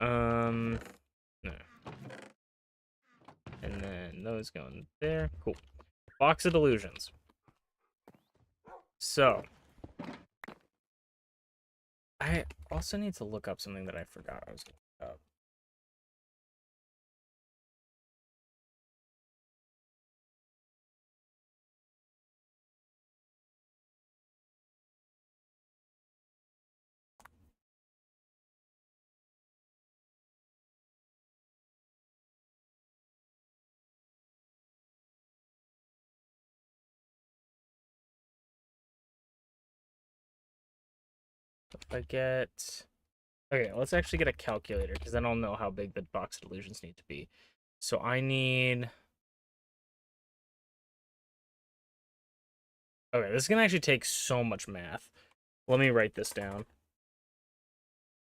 No. And then those going there. Cool. Box of Delusions. So, I also need to look up something that I forgot I was going to look up. If I get... Okay, let's actually get a calculator, because then I'll know how big the Box of Delusions need to be. So I need... Okay, this is going to actually take so much math. Let me write this down.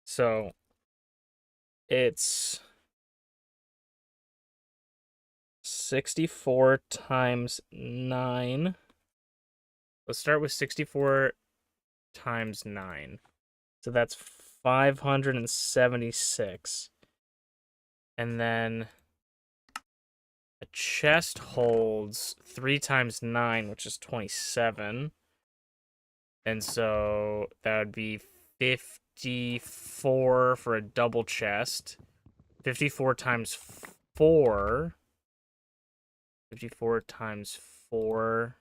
So, it's 64 times 9. Let's start with 64 times 9. So that's 576. And then a chest holds 3 times 9, which is 27. And so that would be 54 for a double chest. 54 times 4. 54 times 4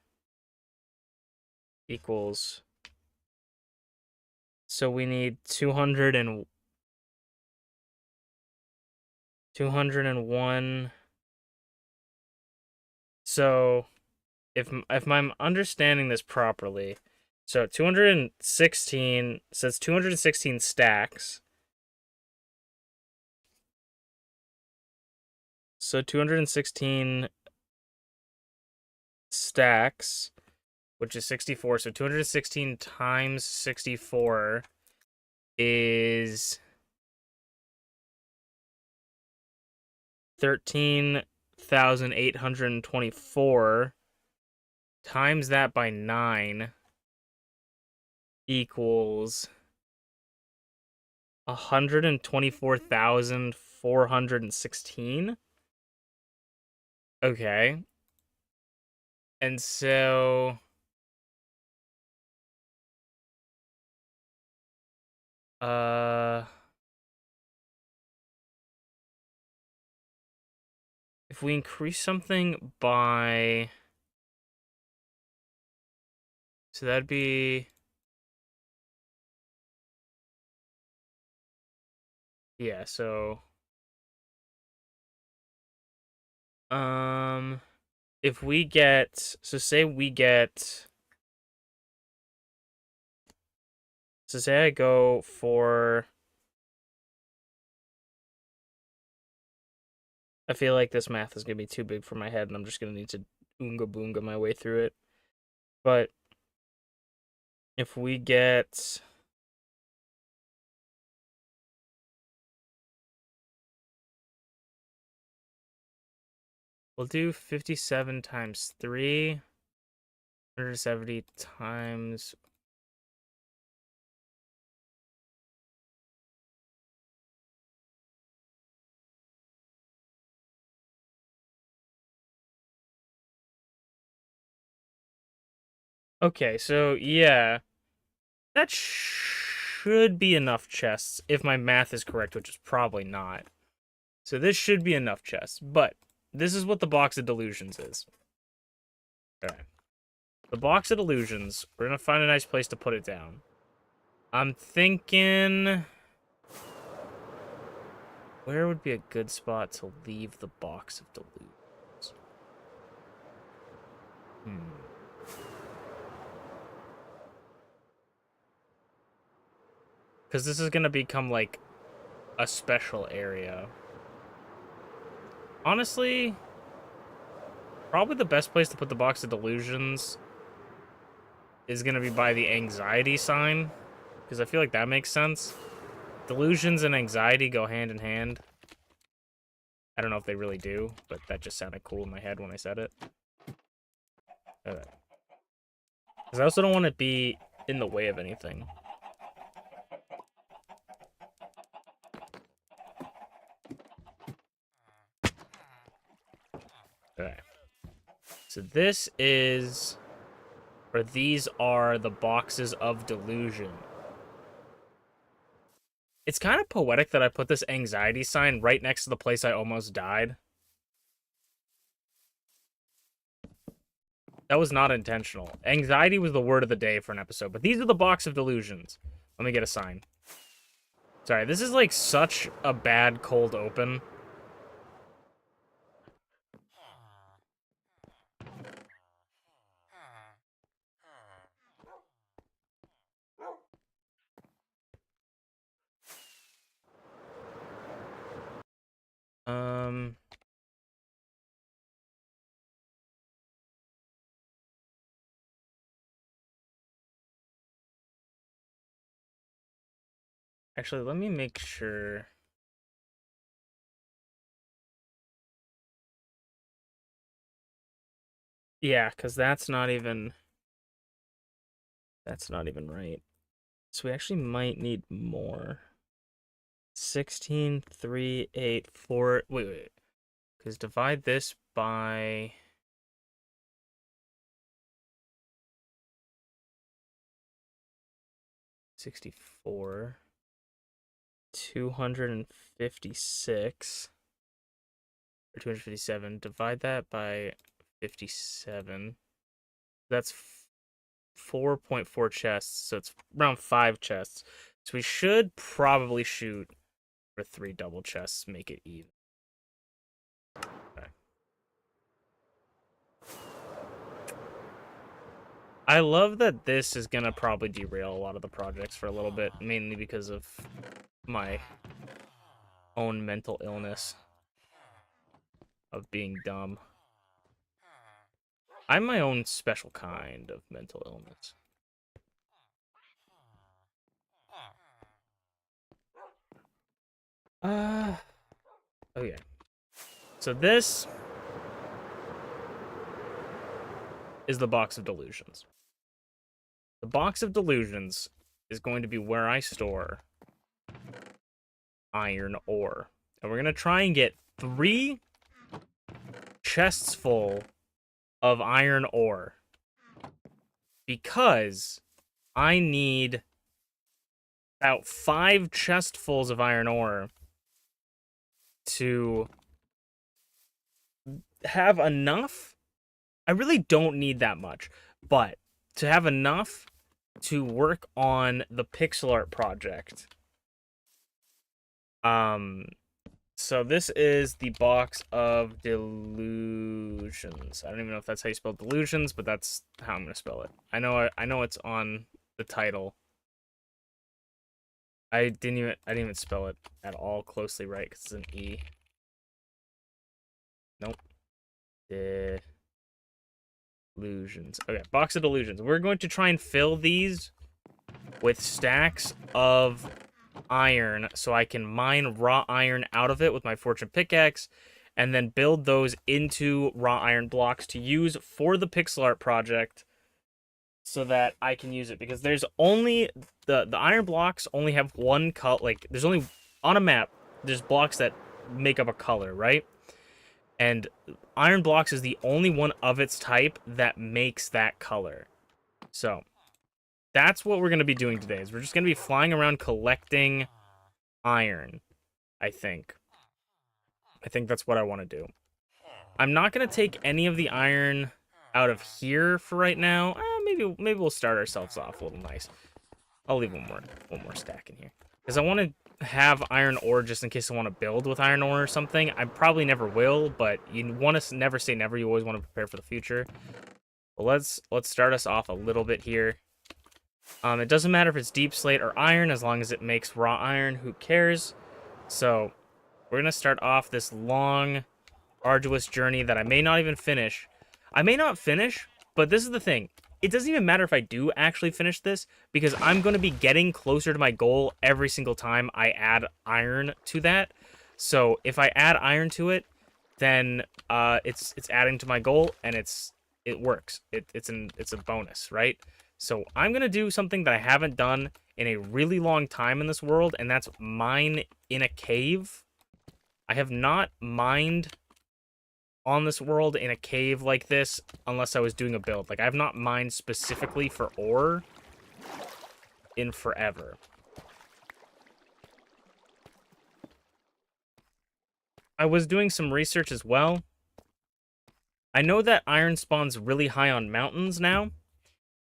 equals... So we need 201. So if I'm understanding this properly, so 216 says 216 stacks. So 216 stacks, which is 64. So 216 times 64 is 13,824. Times that by 9 equals 124,416. Okay. And so if we increase something by, so that'd be, yeah, so if we get, so say I go for, I feel like this math is going to be too big for my head and I'm just going to need to oonga boonga my way through it. But if we get, we'll do 57 times 3, 170 times... Okay, so yeah, that should be enough chests if my math is correct, which is probably not. So this should be enough chests, but this is what the Box of Delusions is. Okay. The Box of Delusions, we're going to find a nice place to put it down. I'm thinking... Where would be a good spot to leave the Box of Delusions? Because this is going to become, like, a special area. Honestly, probably the best place to put the Box of Delusions is going to be by the anxiety sign. Because I feel like that makes sense. Delusions and anxiety go hand in hand. I don't know if they really do, but that just sounded cool in my head when I said it. Okay. Because I also don't want to be in the way of anything. Okay. So this is, or these are the boxes of delusion. It's kind of poetic that I put this anxiety sign right next to the place I almost died. That was not intentional. Anxiety was the word of the day for an episode, but these are the box of delusions. Let me get a sign. Sorry, this is like such a bad cold open. Um, Actually, let me make sure. Yeah, because that's not even right. So we actually might need more. 16, 3, 8, 4. Wait. Because divide this by 64. 256. Or 257. Divide that by 57. That's 4.4 chests, so it's around 5 chests. So we should probably shoot for 3 double chests, make it even. Okay. I love that this is gonna probably derail a lot of the projects for a little bit, mainly because of my own mental illness of being dumb. I'm my own special kind of mental illness. Okay. So this is the Box of Delusions. The Box of Delusions is going to be where I store iron ore. And we're going to try and get 3 chests full of iron ore. Because I need about 5 chestfuls of iron ore to have enough. I really don't need that much, but to have enough to work on the pixel art project. So this is the Box of Delusions. I don't even know if that's how you spell delusions, but that's how I'm gonna spell it. I know it's on the title. I didn't even spell it at all closely right because it's an E. Nope. Delusions. Okay, Box of Delusions. We're going to try and fill these with stacks of iron so I can mine raw iron out of it with my fortune pickaxe and then build those into raw iron blocks to use for the pixel art project so that I can use it, because there's only the iron blocks only have one color. Like, there's only on a map there's blocks that make up a color, right? And iron blocks is the only one of its type that makes that color. So that's what we're going to be doing today, is we're just going to be flying around collecting iron, I think. I think that's what I want to do. I'm not going to take any of the iron out of here for right now. Maybe we'll start ourselves off a little nice. I'll leave one more stack in here, because I want to have iron ore just in case I want to build with iron ore or something. I probably never will, but you want to never say never. You always want to prepare for the future. But let's start us off a little bit here. It doesn't matter if it's deep slate or iron, as long as it makes raw iron. Who cares? So we're gonna start off this long, arduous journey that I may not even finish. I may not finish, but this is the thing. It doesn't even matter if I do actually finish this, because I'm going to be getting closer to my goal every single time I add iron to that. So if I add iron to it, then it's adding to my goal, and it works. It's a bonus, right? So I'm going to do something that I haven't done in a really long time in this world, and that's mine in a cave. I have not mined on this world in a cave like this unless I was doing a build. Like, I've not mined specifically for ore in forever. I was doing some research as well. I know that iron spawns really high on mountains now,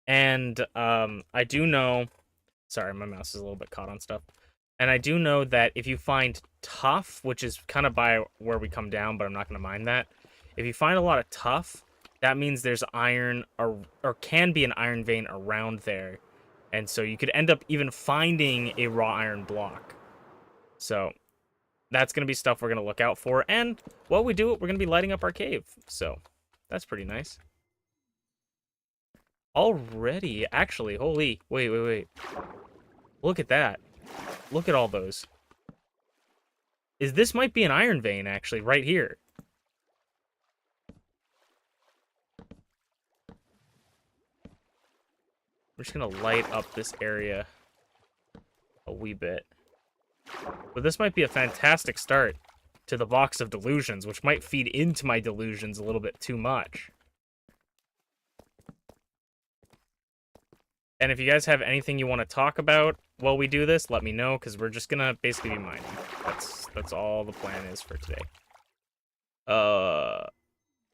and I do know... Sorry, my mouse is a little bit caught on stuff. And I do know that if you find tuff, which is kind of by where we come down, but I'm not going to mine that. If you find a lot of tuff, that means there's iron, or can be an iron vein around there. And so you could end up even finding a raw iron block. So that's going to be stuff we're going to look out for. And while we do it, we're going to be lighting up our cave. So that's pretty nice. Already, actually, holy, wait. Look at that. Look at all those. This might be an iron vein, actually, right here. We're just gonna light up this area a wee bit. But this might be a fantastic start to the Box of Delusions, which might feed into my delusions a little bit too much. And if you guys have anything you want to talk about while we do this, let me know, because we're just gonna basically be mining. That's all the plan is for today.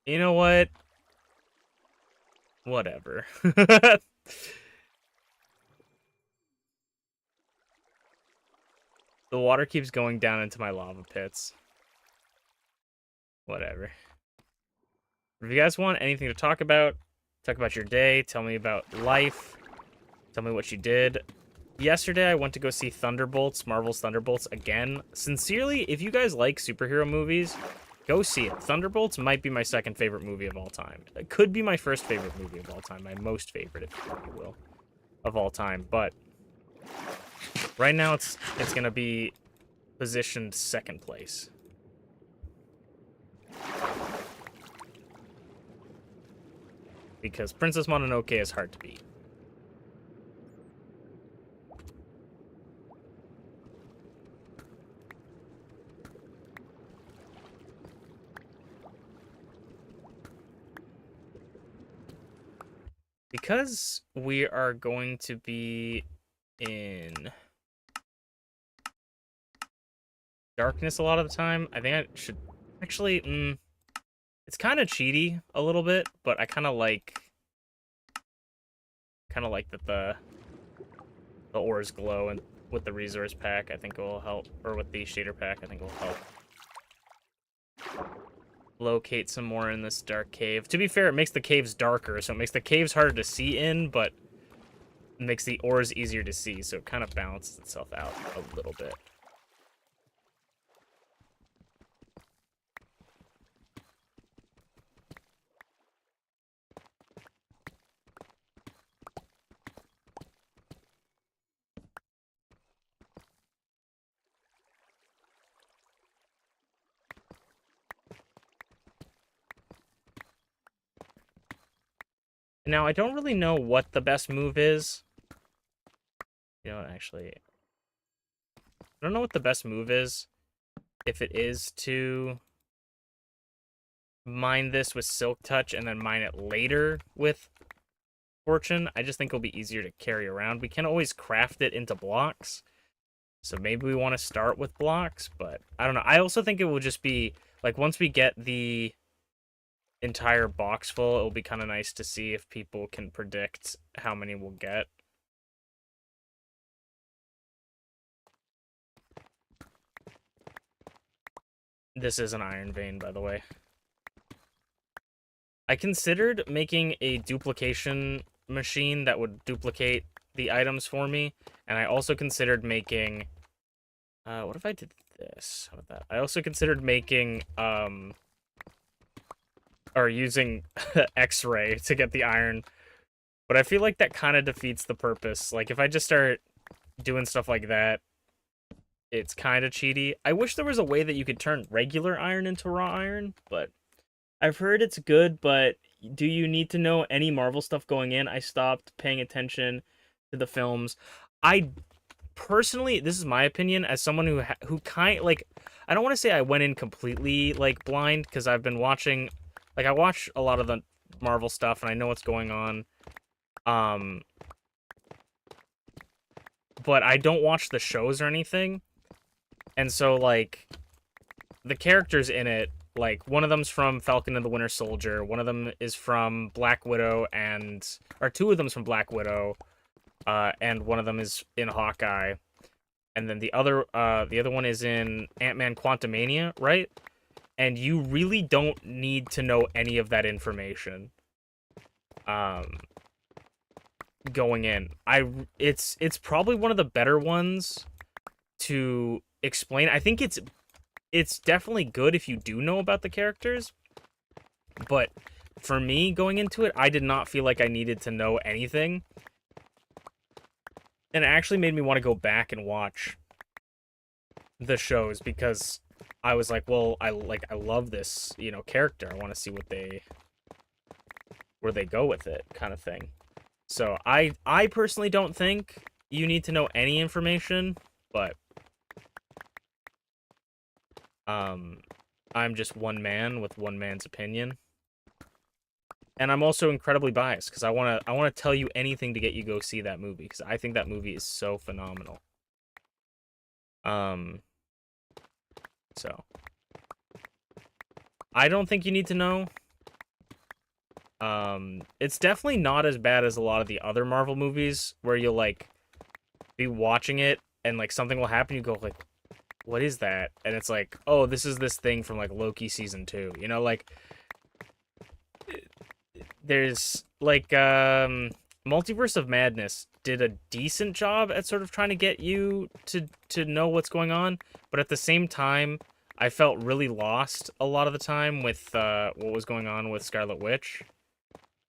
You know what? Whatever. The water keeps going down into my lava pits. Whatever. If you guys want anything to talk about your day, tell me about life, tell me what you did. Yesterday, I went to go see Thunderbolts, Marvel's Thunderbolts, again. Sincerely, if you guys like superhero movies, go see it. Thunderbolts might be my second favorite movie of all time. It could be my first favorite movie of all time, my most favorite, if you will, of all time. But right now, it's going to be positioned second place. Because Princess Mononoke is hard to beat. Because we are going to be in darkness a lot of the time, I think I should... Actually, it's kind of cheaty a little bit, but I kind of like that the ores glow, and with the resource pack, I think it will help, or with the shader pack, I think it will help locate some more in this dark cave. To be fair, it makes the caves darker, so it makes the caves harder to see in, but it makes the ores easier to see, so it kind of balances itself out a little bit. Now, I don't really know what the best move is. You know what, actually... I don't know what the best move is. If it is to mine this with Silk Touch and then mine it later with Fortune. I just think it'll be easier to carry around. We can always craft it into blocks. So maybe we want to start with blocks, but I don't know. I also think it will just be, like, once we get the entire box full, it'll be kind of nice to see if people can predict how many we'll get. This is an iron vein, by the way. I considered making a duplication machine that would duplicate the items for me, and I also considered making... what if I did this? How about that? I also considered making, or using X-ray to get the iron, but I feel like that kind of defeats the purpose. Like, if I just start doing stuff like that, it's kind of cheaty. I wish there was a way that you could turn regular iron into raw iron, but I've heard it's good, but do you need to know any Marvel stuff going in? I stopped paying attention to the films. I personally, this is my opinion as someone who kind like, I don't want to say I went in completely like blind because I've been watching, like I watch a lot of the Marvel stuff and I know what's going on. Um, but I don't watch the shows or anything, and so like the characters in it, like one of them's from Falcon and the Winter Soldier, one of them is from Black Widow, and or two of them's from Black Widow, and one of them is in Hawkeye, and then the other one is in Ant-Man Quantumania, right? And you really don't need to know any of that information. Um, Going in, it's probably one of the better ones to explain. I think it's definitely good if you do know about the characters, but for me going into it, I did not feel like I needed to know anything, and it actually made me want to go back and watch the shows because I was like, well, I love this, character. I want to see where they go with it, kind of thing. So I personally don't think you need to know any information, but I'm just one man with one man's opinion. And I'm also incredibly biased because I wanna tell you anything to get you go see that movie because I think that movie is so phenomenal. So I don't think you need to know. It's definitely not as bad as a lot of the other Marvel movies where you'll like be watching it and like something will happen, you go like, what is that? And it's like, oh, this is this thing from like Loki season 2. Like there's like Multiverse of Madness did a decent job at sort of trying to get you to know what's going on, but at the same time, I felt really lost a lot of the time with what was going on with Scarlet Witch,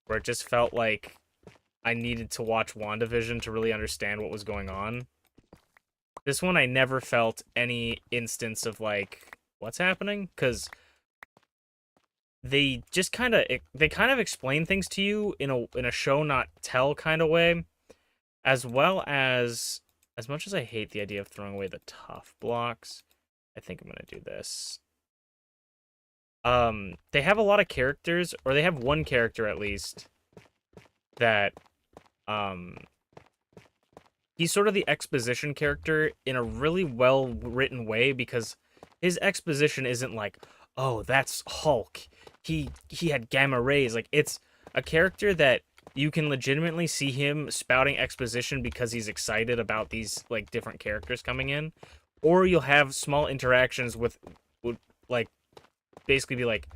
where it just felt like I needed to watch WandaVision to really understand what was going on. This one, I never felt any instance of like, what's happening? Because they just kind of explain things to you in a show not tell kind of way, as well as much as I hate the idea of throwing away the tough blocks, I think I'm gonna do this. They have a lot of characters, or they have one character at least that he's sort of the exposition character in a really well written way because his exposition isn't like, oh, that's Hulk. He had gamma rays. Like, it's a character that you can legitimately see him spouting exposition because he's excited about these like different characters coming in, or you'll have small interactions with like basically be like,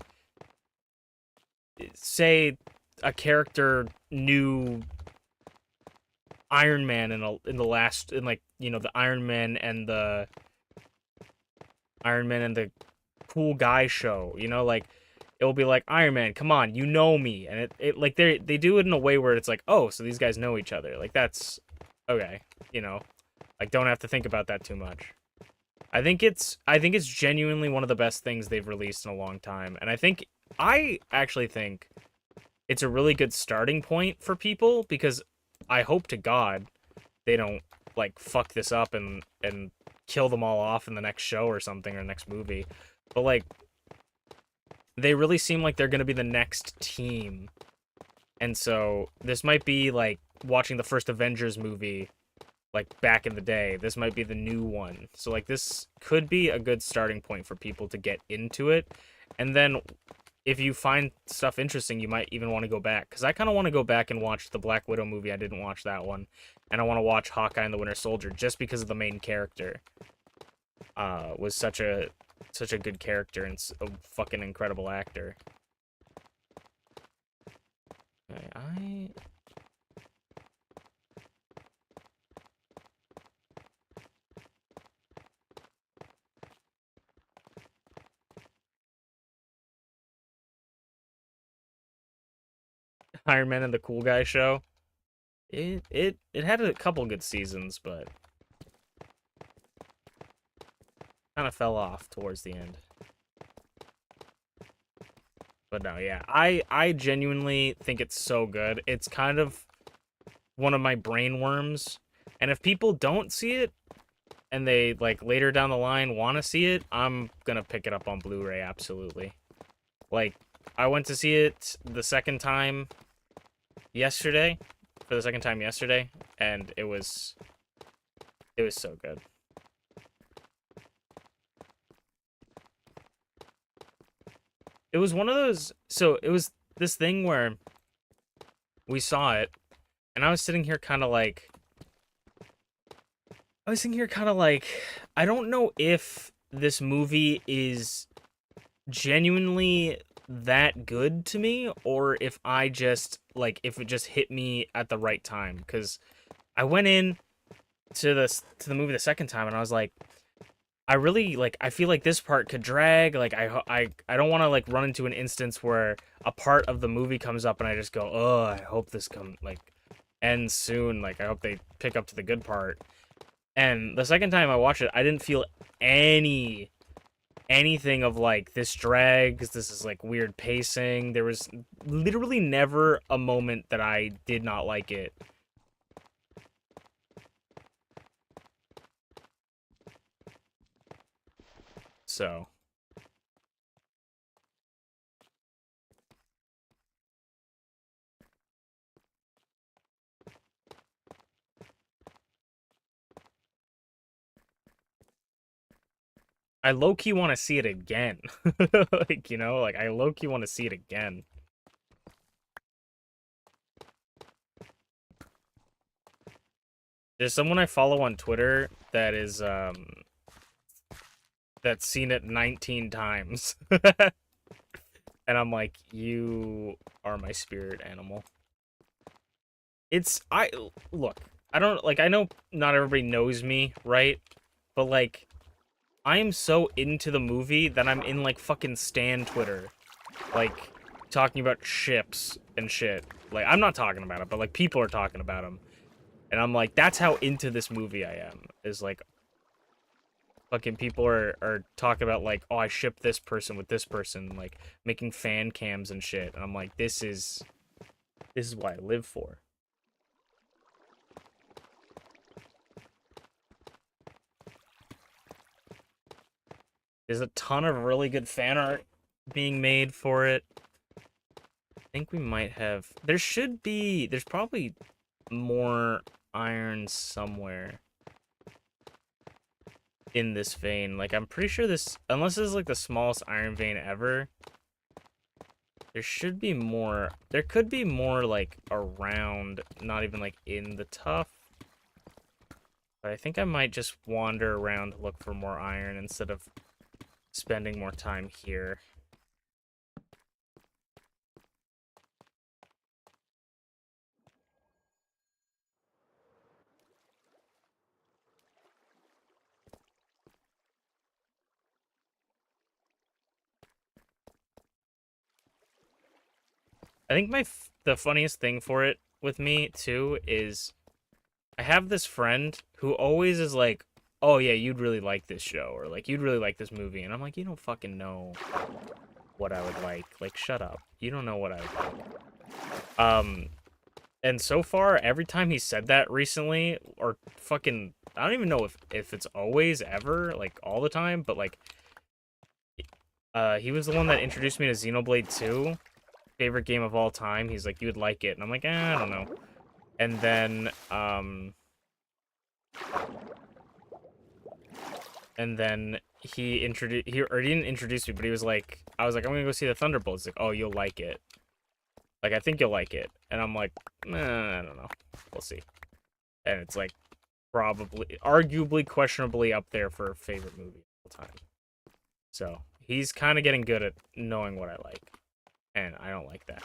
say a character knew Iron Man in the last the Iron Man and the cool guy show, like it'll be like, Iron Man, come on, you know me, and it like they do it in a way where it's like, oh, so these guys know each other, like that's okay, like don't have to think about that too much. I think it's genuinely one of the best things they've released in a long time, and I actually think it's a really good starting point for people because I hope to God they don't like fuck this up and kill them all off in the next show or something or next movie. But like they really seem like they're going to be the next team. And so this might be like watching the first Avengers movie like back in the day. This might be the new one. So like this could be a good starting point for people to get into it. And then if you find stuff interesting, you might even want to go back. Because I kind of want to go back and watch the Black Widow movie. I didn't watch that one. And I want to watch Hawkeye and the Winter Soldier just because of the main character. Was such a good character and a fucking incredible actor. Okay, Iron Man and the Cool Guy show. It had a couple good seasons, but kind of fell off towards the end. But no, yeah, I genuinely think it's so good. It's kind of one of my brain worms, and if people don't see it, and they like later down the line want to see it, I'm gonna pick it up on Blu-ray absolutely. Like I went to see it the second time yesterday, for the second time yesterday, and it was so good. It was one of those, so it was this thing where we saw it and I was sitting here kind of like I don't know if this movie is genuinely that good to me or if I just like if it just hit me at the right time cuz I went in to the movie the second time and I was like I really like I feel like this part could drag like I don't want to like run into an instance where a part of the movie comes up and I just go, "Oh, I hope this come like ends soon. Like I hope they pick up to the good part." And the second time I watched it, I didn't feel anything of like this drags, this is like weird pacing. There was literally never a moment that I did not like it. So, I low-key want to see it again. Like, like I low-key want to see it again. There's someone I follow on Twitter that is that's seen it 19 times. And I'm like, you are my spirit animal. I look, I don't like I know not everybody knows me, right? But like I am so into the movie that I'm in like fucking Stan Twitter, like talking about ships and shit. Like I'm not talking about it, but like people are talking about them. And I'm like, that's how into this movie I am. Is like fucking people are talking about like, oh, I ship this person with this person, like making fan cams and shit. And I'm like, this is what I live for. There's a ton of really good fan art being made for it. I think we might have. There's probably more iron somewhere in this vein. Like, I'm pretty sure unless this is like the smallest iron vein ever, there should be more. There could be more like around, not even like in the tuff. But I think I might just wander around to look for more iron instead of spending more time here. I think the funniest thing for it with me too is I have this friend who always is like, "Oh yeah, you'd really like this show," or like, "You'd really like this movie," and I'm like, "You don't fucking know what I would like. Like, shut up. You don't know what I would like." And so far, every time he said that recently, or fucking, I don't even know if it's always ever like all the time, but like, he was the one that introduced me to Xenoblade 2, favorite game of all time. He's like, "You would like it," and I'm like, I don't know. And then, he didn't introduce me, but he was like, I was like, I'm gonna go see the Thunderbolts. He's like, oh, you'll like it. Like, I think you'll like it. And I'm like, I don't know. We'll see. And it's like, probably, arguably, questionably up there for favorite movie of all time. So, he's kind of getting good at knowing what I like. And I don't like that.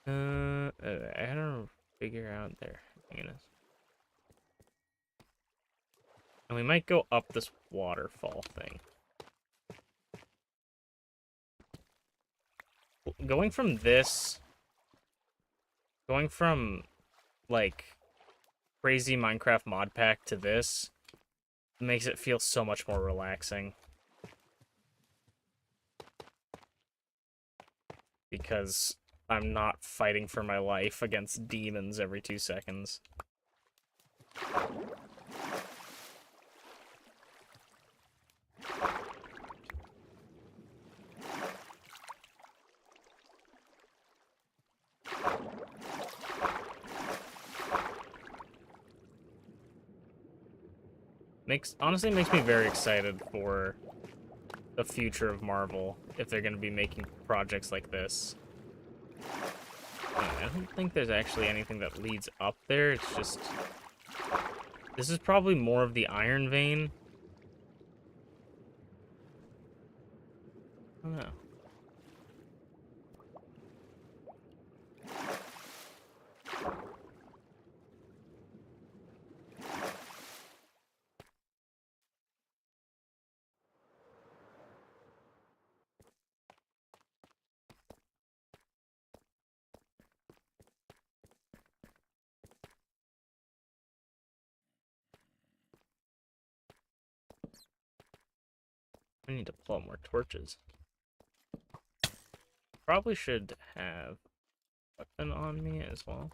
I don't figure out there. And we might go up this waterfall thing. Going from this, going from like crazy Minecraft mod pack to this makes it feel so much more relaxing. Because I'm not fighting for my life against demons every 2 seconds. Honestly makes me very excited for the future of Marvel if they're going to be making projects like this. I don't think there's actually anything that leads up there. It's just this is probably more of the Iron Vein. I don't know. I need to pull out more torches. Probably should have a weapon on me as well.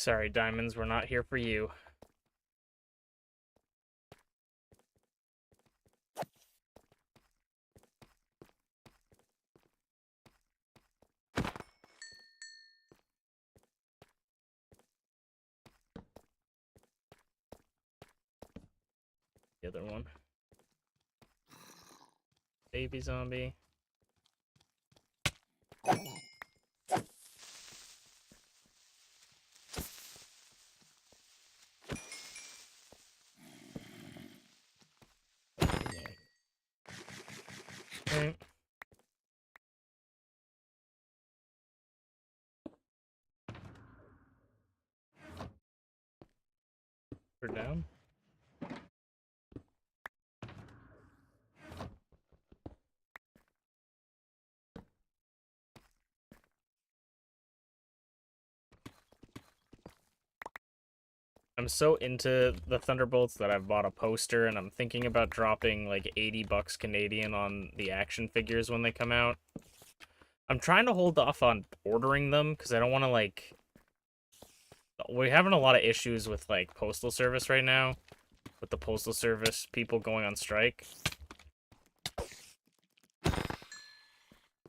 Sorry, diamonds, we're not here for you. The other one. Baby zombie. Okay. We're down. I'm so into the Thunderbolts that I've bought a poster, and I'm thinking about dropping like 80 bucks Canadian on the action figures when they come out. I'm trying to hold off on ordering them because I don't want to like. We're having a lot of issues with like postal service right now, with the postal service people going on strike.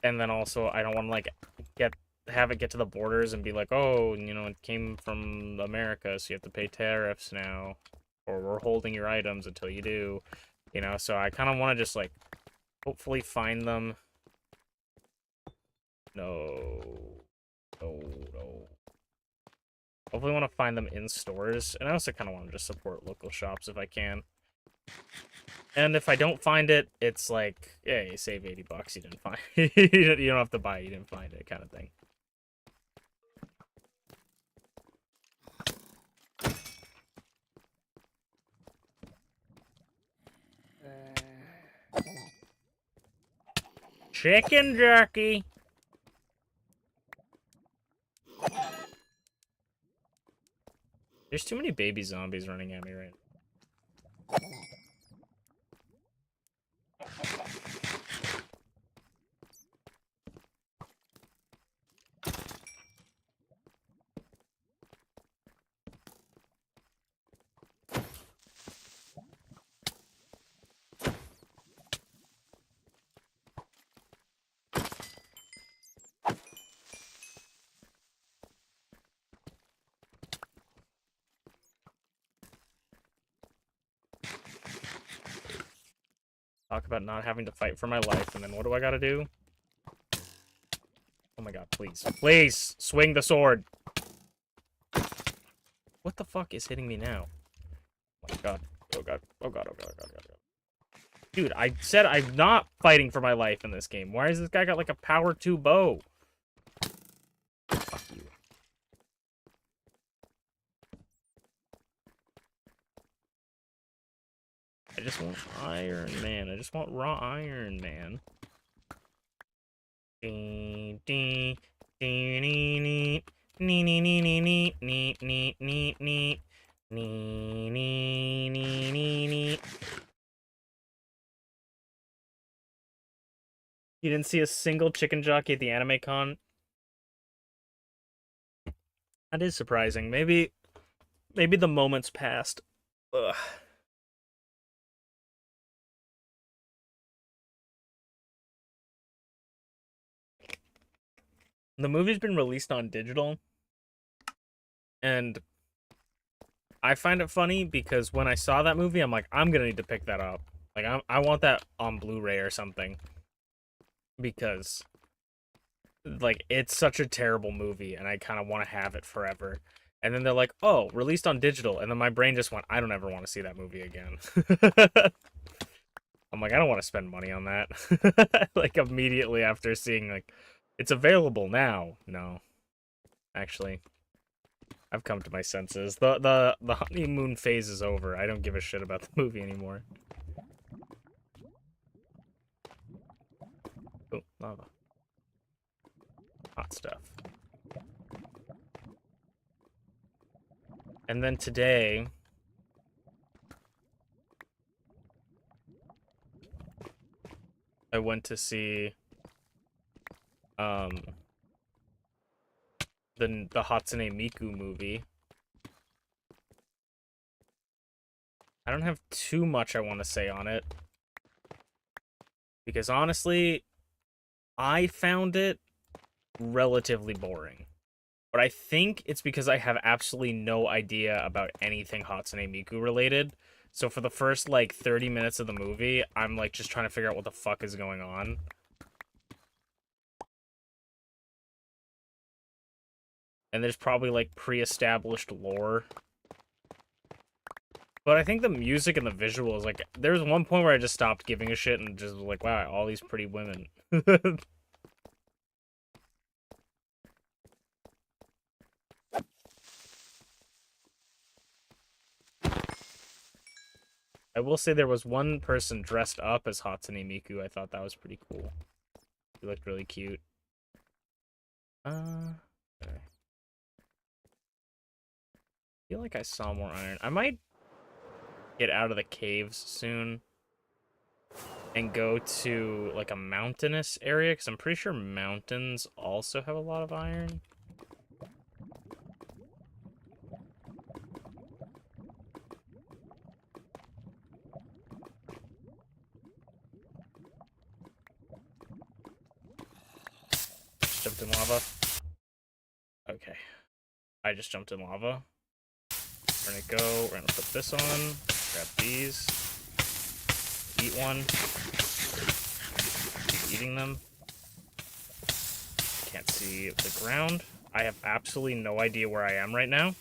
And then also I don't want to like have it get to the borders and be like, oh, you know, it came from America, so you have to pay tariffs now, or we're holding your items until you do, you know. So I kind of want to just like hopefully find them. No, no, no. Hopefully want to find them in stores, and I also kind of want to just support local shops if I can. And if I don't find it, it's like, yeah, you save 80 bucks, you didn't find it. You don't have to buy it, you didn't find it, kind of thing. Chicken jerky. There's too many baby zombies running at me right now. Talk about not having to fight for my life, and then what do I gotta do? Oh my god, please. Please! Swing the sword! What the fuck is hitting me now? Oh my god. Oh god. Oh god, oh god, oh god, oh god. Dude, I said I'm not fighting for my life in this game. Why has this guy got like a power 2 bow? Fuck you. I just want Iron Man. I just want raw Iron Man. Ding, ding, ding, ding, ding, ding, ding, ding, ding, ding, ding, ding, ding, ding, ding, ding, ding. You didn't see a single chicken jockey at the anime con? That is surprising. Maybe the moment's passed. Ugh. The movie's been released on digital, and I find it funny because when I saw that movie, I'm like, I'm gonna need to pick that up. Like, I want that on Blu-ray or something because, like, it's such a terrible movie, and I kind of want to have it forever. And then they're like, oh, released on digital, and then my brain just went, I don't ever want to see that movie again. I'm like, I don't want to spend money on that. Like, immediately after seeing, like, it's available now. No, actually, I've come to my senses. The honeymoon phase is over. I don't give a shit about the movie anymore. Oh, lava. Hot stuff. And then today, I went to see um the Hatsune Miku movie. I don't have too much I want to say on it because honestly, I found it relatively boring. But I think it's because I have absolutely no idea about anything Hatsune Miku related. So for the first like 30 minutes of the movie, I'm like just trying to figure out what the fuck is going on. And there's probably like pre-established lore. But I think the music and the visuals, like, there was one point where I just stopped giving a shit and just was like, wow, all these pretty women. I will say there was one person dressed up as Hatsune Miku. I thought that was pretty cool. He looked really cute. Okay. I feel like I saw more iron. I might get out of the caves soon and go to, like, a mountainous area, because I'm pretty sure mountains also have a lot of iron. Jumped in lava. Okay. I just jumped in lava. We're gonna go, we're gonna put this on, grab these, eat one, keep eating them. Can't see the ground. I have absolutely no idea where I am right now.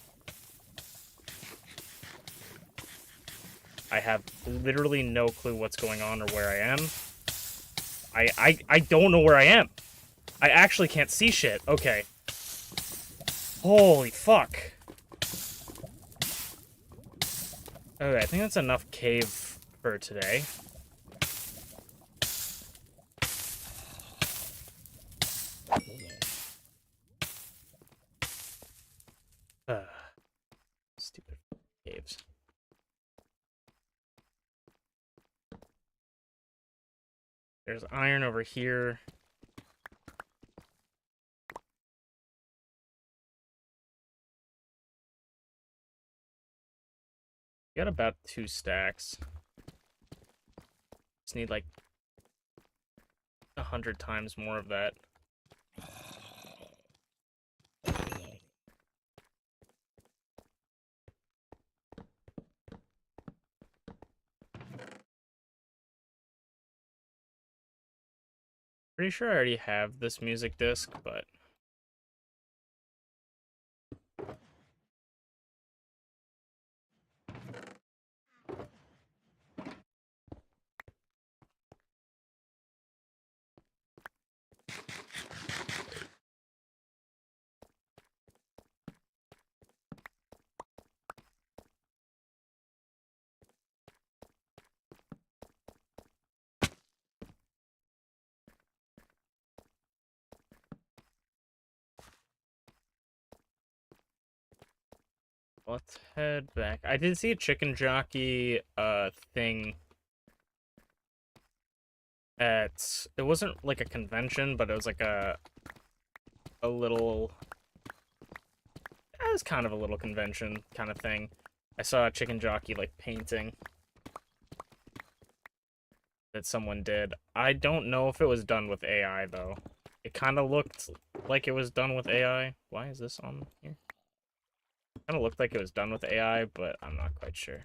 I have literally no clue what's going on or where I am. I don't know where I am. I actually can't see shit. Okay. Holy fuck. Okay, I think that's enough cave for today. Stupid caves. There's iron over here. Got about 2 stacks. Just need like 100 times more of that. Pretty sure I already have this music disc, but let's head back. I did see a chicken jockey thing it wasn't like a convention, but it was like a little, it was kind of a little convention kind of thing. I saw a chicken jockey like painting that someone did. I don't know if it was done with AI though. It kind of looked like it was done with AI. Why is this on here? Kind of looked like it was done with AI, but I'm not quite sure.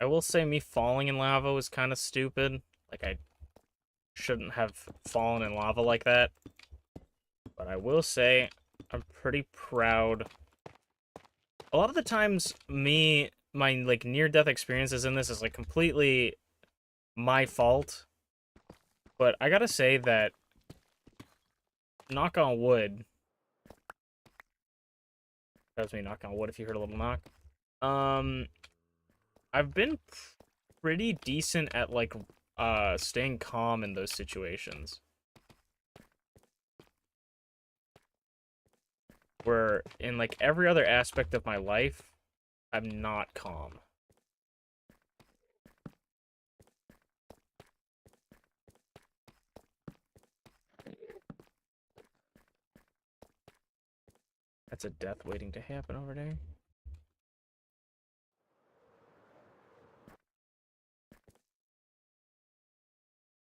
I will say me falling in lava was kind of stupid. Like, I shouldn't have fallen in lava like that. But I will say, I'm pretty proud. A lot of the times, my, like, near-death experiences in this is, like, completely my fault. But I gotta say that, knock on wood, that was me knock on wood if you heard a little knock. I've been pretty decent at, like, staying calm in those situations. Where in, like, every other aspect of my life, I'm not calm. That's a death waiting to happen over there.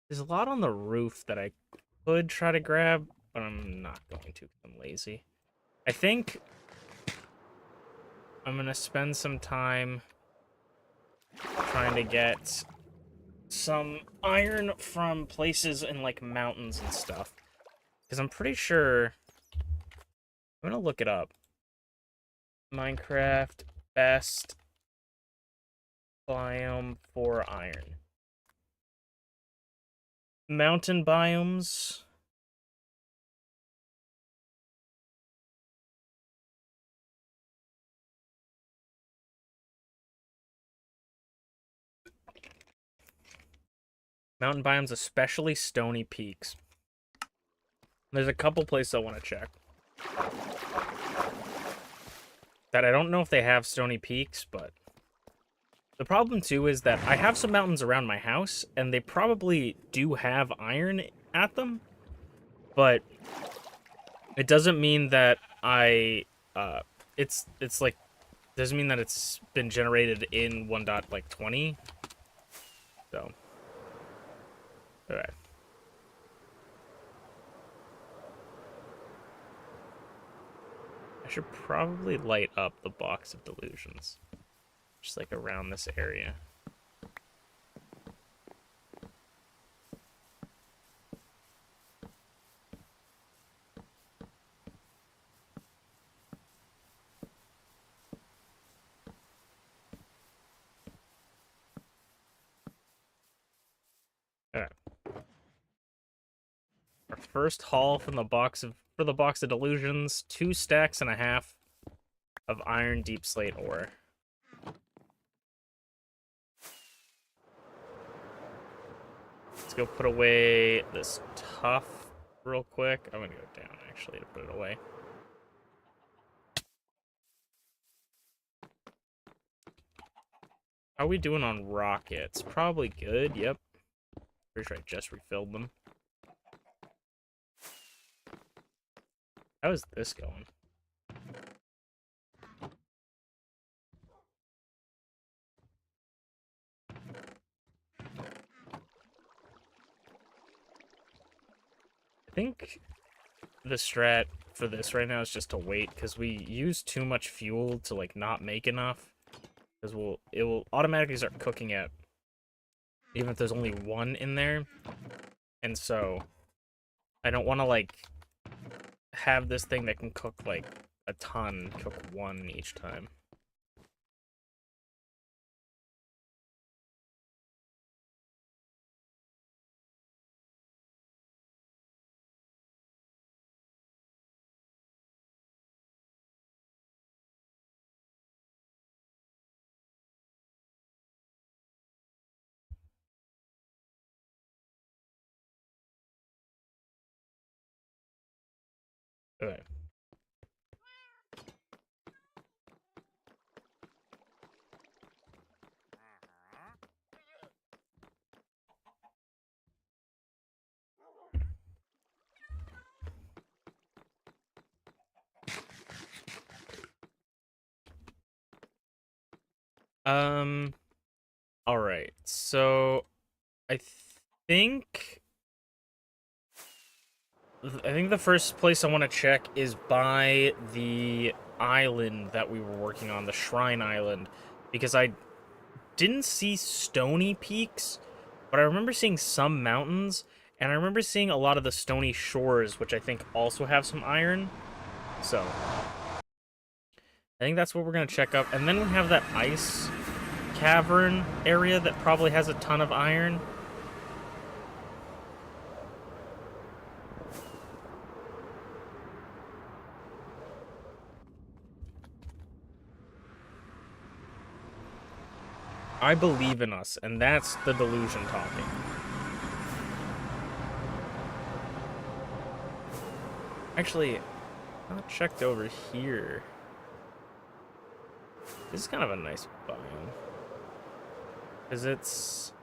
There's a lot on the roof that I could try to grab, but I'm not going to because I'm lazy. I think I'm gonna spend some time trying to get some iron from places in, like, mountains and stuff. Because I'm pretty sure... I'm gonna look it up. Minecraft best biome for iron. Mountain biomes. Mountain biomes, especially stony peaks. There's a couple places I want to check. That I don't know if they have stony peaks, but... The problem, too, is that I have some mountains around my house, and they probably do have iron at them, but it doesn't mean that it's like, doesn't mean that it's been generated in 1.20, so, alright. I should probably light up the Box of Delusions, just like around this area. Alright. Our first haul from the box of Delusions, 2.5 stacks of iron deep slate ore. Let's go put away this tough real quick. I'm gonna go down actually to put it away. How are we doing on rockets? Probably good, yep. Pretty sure I just refilled them. How is this going? I think the strat for this right now is just to wait, because we use too much fuel to, like, not make enough. Because it will automatically start cooking it, even if there's only one in there. And so, I don't want to, like, have this thing that can cook, like, a ton, cook one each time. Okay. All right. So I think the first place I want to check is by the island that we were working on, the Shrine Island, because I didn't see stony peaks, but I remember seeing some mountains, and I remember seeing a lot of the stony shores, which I think also have some iron. So I think that's what we're gonna check up, and then we have that ice cavern area that probably has a ton of iron. I believe in us, and that's the delusion talking. Actually, not checked over here. This is kind of a nice biome. Because it's...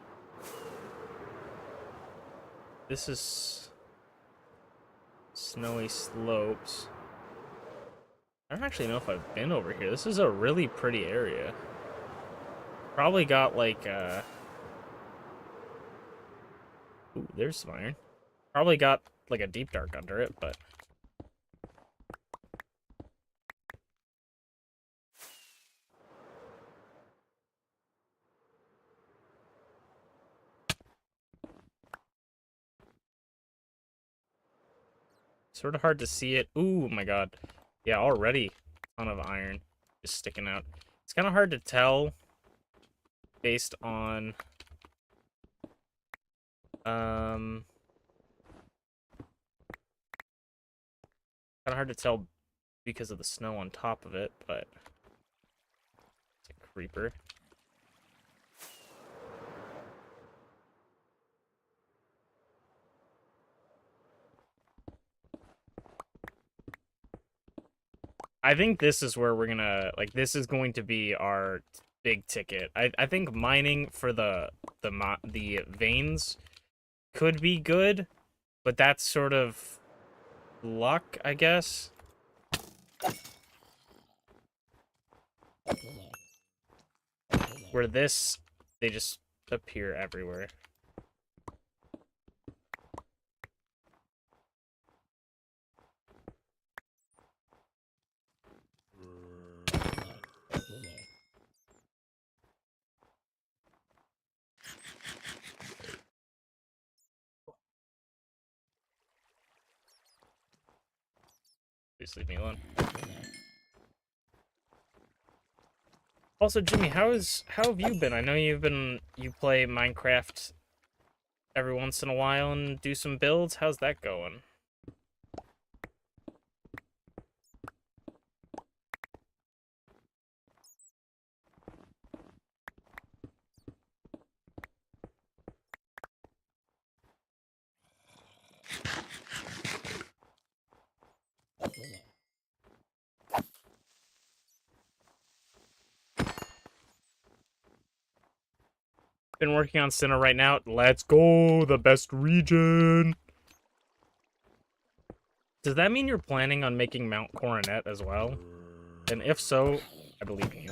This is... snowy slopes. I don't actually know if I've been over here. This is a really pretty area. Probably got like ooh, there's some iron. Probably got like a deep dark under it, but sort of hard to see it. Ooh, my god. Yeah, already a ton of iron just sticking out. It's kind of hard to tell based on kind of hard to tell because of the snow on top of it, but it's a creeper. I think this is where we're gonna, like, this is going to be our big ticket. I think mining for the veins could be good, but that's sort of luck, I guess. Where this, they just appear everywhere. Please leave me alone. Also, Jimmy, how have you been? I know you play Minecraft every once in a while and do some builds. How's that going? Been working on Sinnoh right now. Let's go, the best region. Does that mean you're planning on making Mount Coronet as well? And if so, I believe in you.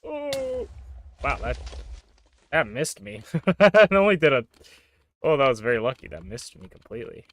Oh, wow, that missed me. It only did a... Oh, that was very lucky. That missed me completely.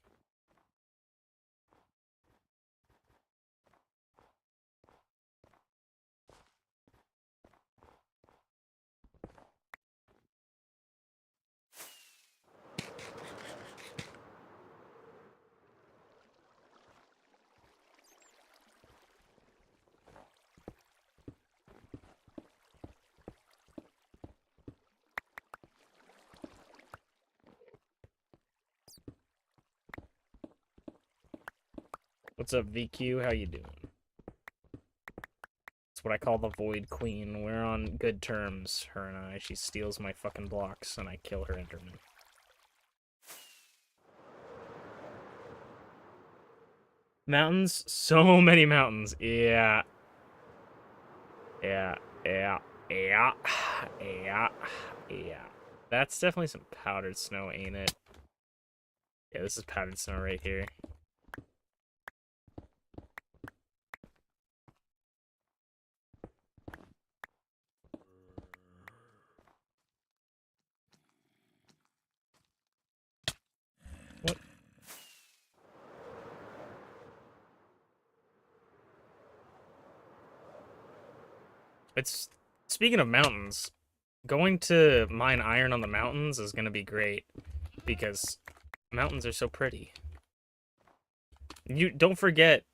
What's up, VQ? How you doing? what I call the Void Queen. We're on good terms, her and I. She steals my fucking blocks, and I kill her Enderman. Mountains? So many mountains. Yeah. Yeah. Yeah. Yeah. Yeah. Yeah. That's definitely some powdered snow, ain't it? Yeah, this is powdered snow right here. What? It's... Speaking of mountains, going to mine iron on the mountains is gonna be great. Because mountains are so pretty. You don't forget,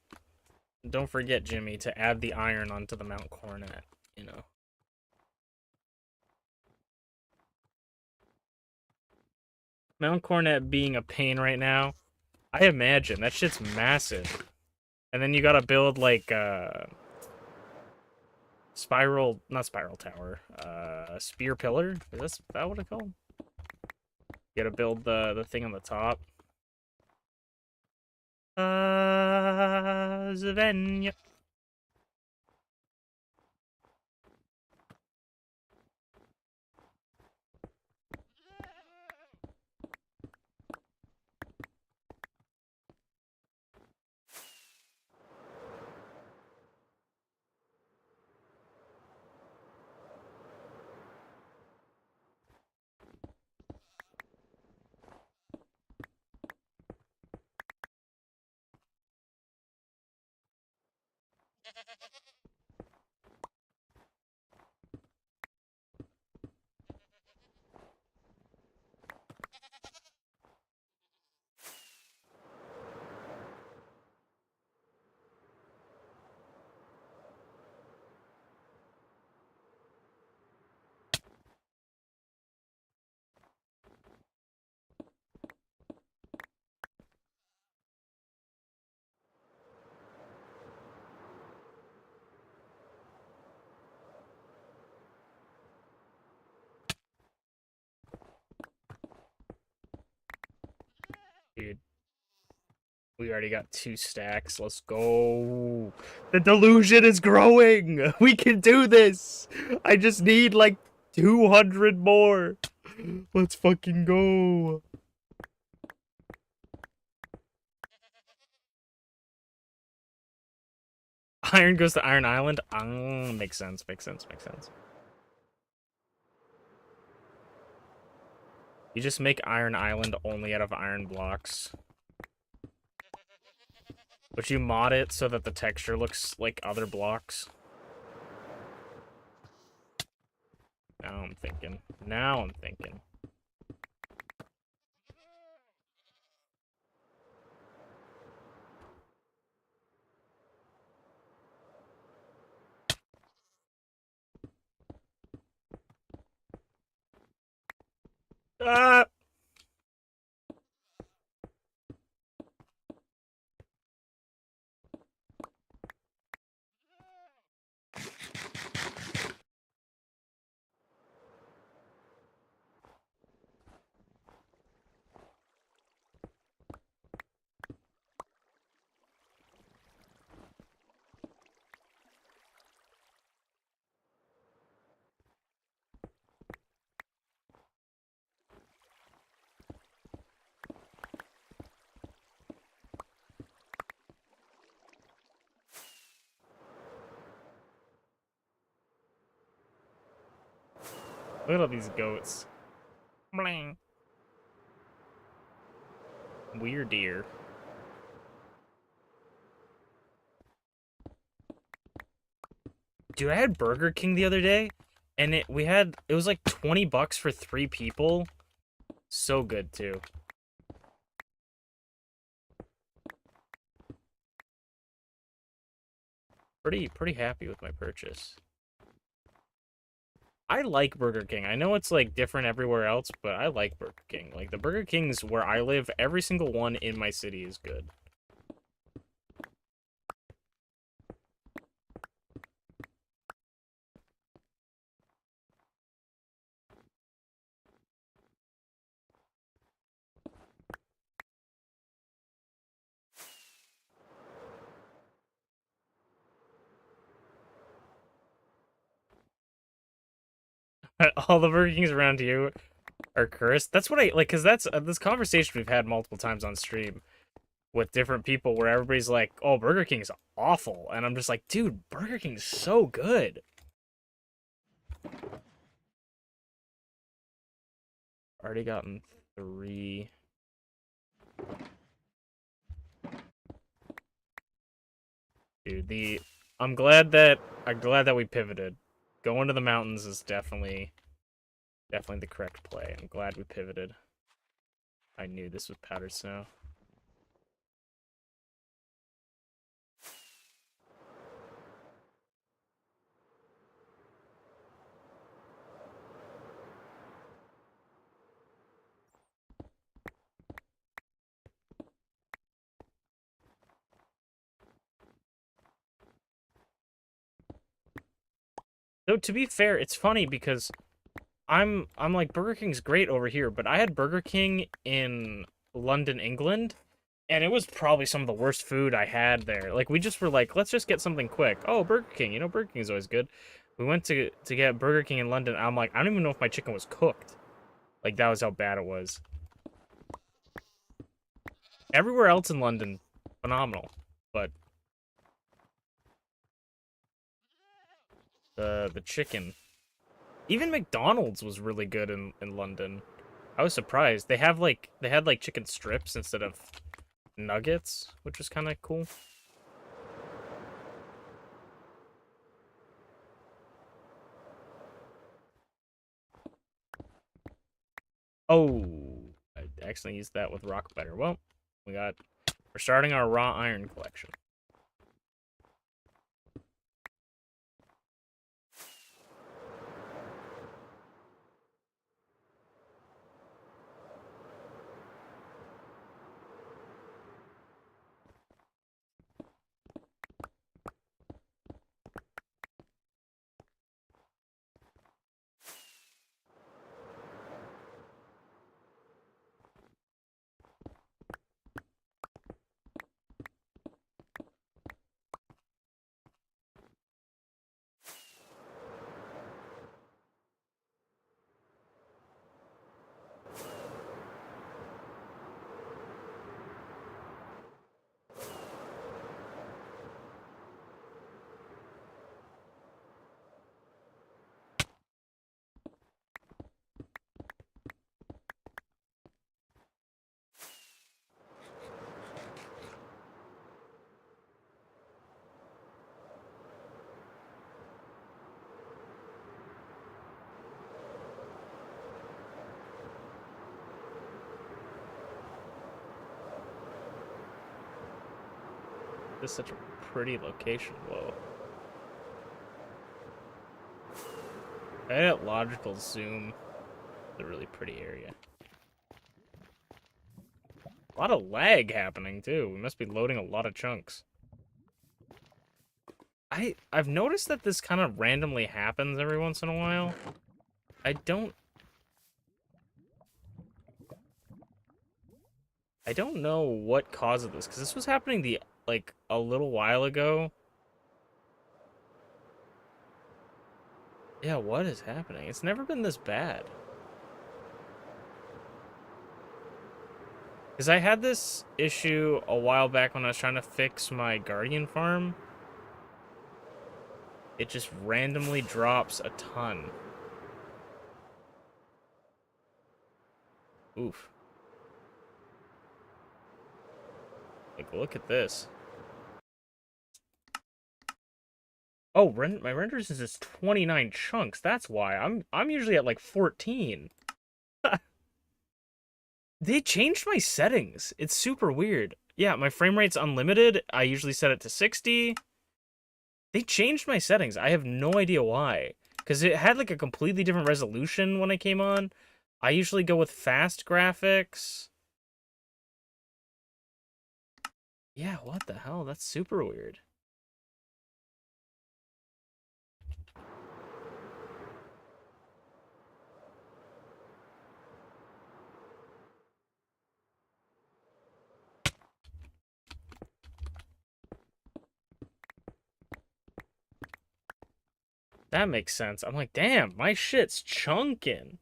Jimmy, to add the iron onto the Mount Coronet, you know. Mount Coronet being a pain right now, I imagine that shit's massive. And then you gotta build like not spiral tower, spear pillar. Is that what it's called? You gotta build the thing on the top. Zavenya. Dude. We already got 2 stacks. Let's go. The delusion is growing. We can do this. I just need like 200 more. Let's fucking go. Iron goes to Iron Island. Makes sense. You just make Iron Island only out of iron blocks. But you mod it so that the texture looks like other blocks. Now I'm thinking. Ah! Look at all these goats. Bling. Weird deer. Dude, I had Burger King the other day, and it was like 20 bucks for 3 people. So good too. Pretty happy with my purchase. I like Burger King. I know it's like different everywhere else, but I like Burger King. Like the Burger Kings where I live, every single one in my city is good. All the Burger Kings around you are cursed. That's what I like, because that's this conversation we've had multiple times on stream with different people where everybody's like, "Oh, Burger King's awful," and I'm just like, "Dude, Burger King's so good." Already gotten 3. Dude, I'm glad that we pivoted. Going to the mountains is definitely the correct play. I'm glad we pivoted. I knew this was powdered snow. Though to be fair, it's funny because I'm like Burger King's great over here, but I had Burger King in London, England, and it was probably some of the worst food I had there. Like we just were like, let's just get something quick. Oh, Burger King, Burger King is always good. We went to get Burger King in London. I'm like, I don't even know if my chicken was cooked. Like that was how bad it was. Everywhere else in London, phenomenal, but the chicken, even McDonald's was really good in London. I was surprised. They had like chicken strips instead of nuggets, which was kind of cool. Oh, I accidentally used that with rock biter. Well, we're starting our raw iron collection. This is such a pretty location. Whoa. I had logical zoom. It's a really pretty area. A lot of lag happening too. We must be loading a lot of chunks. I've noticed that this kind of randomly happens every once in a while. I don't know what causes this, because this was happening like a little while ago. Yeah, what is happening? It's never been this bad. Because I had this issue a while back when I was trying to fix my Guardian farm. It just randomly drops a ton. Oof. Like, look at this. Oh, my renders is just 29 chunks. That's why. I'm usually at like 14. They changed my settings. It's super weird. Yeah, my frame rate's unlimited. I usually set it to 60. They changed my settings. I have no idea why. Because it had like a completely different resolution when I came on. I usually go with fast graphics. Yeah, what the hell? That's super weird. That makes sense. I'm like, damn, my shit's chunking.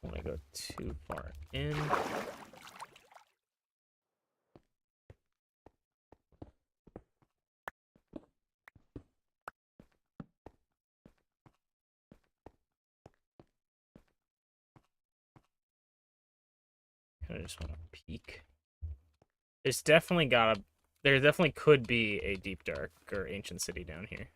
I want to go too far in. I just want to peek. There's definitely gotta. There definitely could be a deep dark or ancient city down here.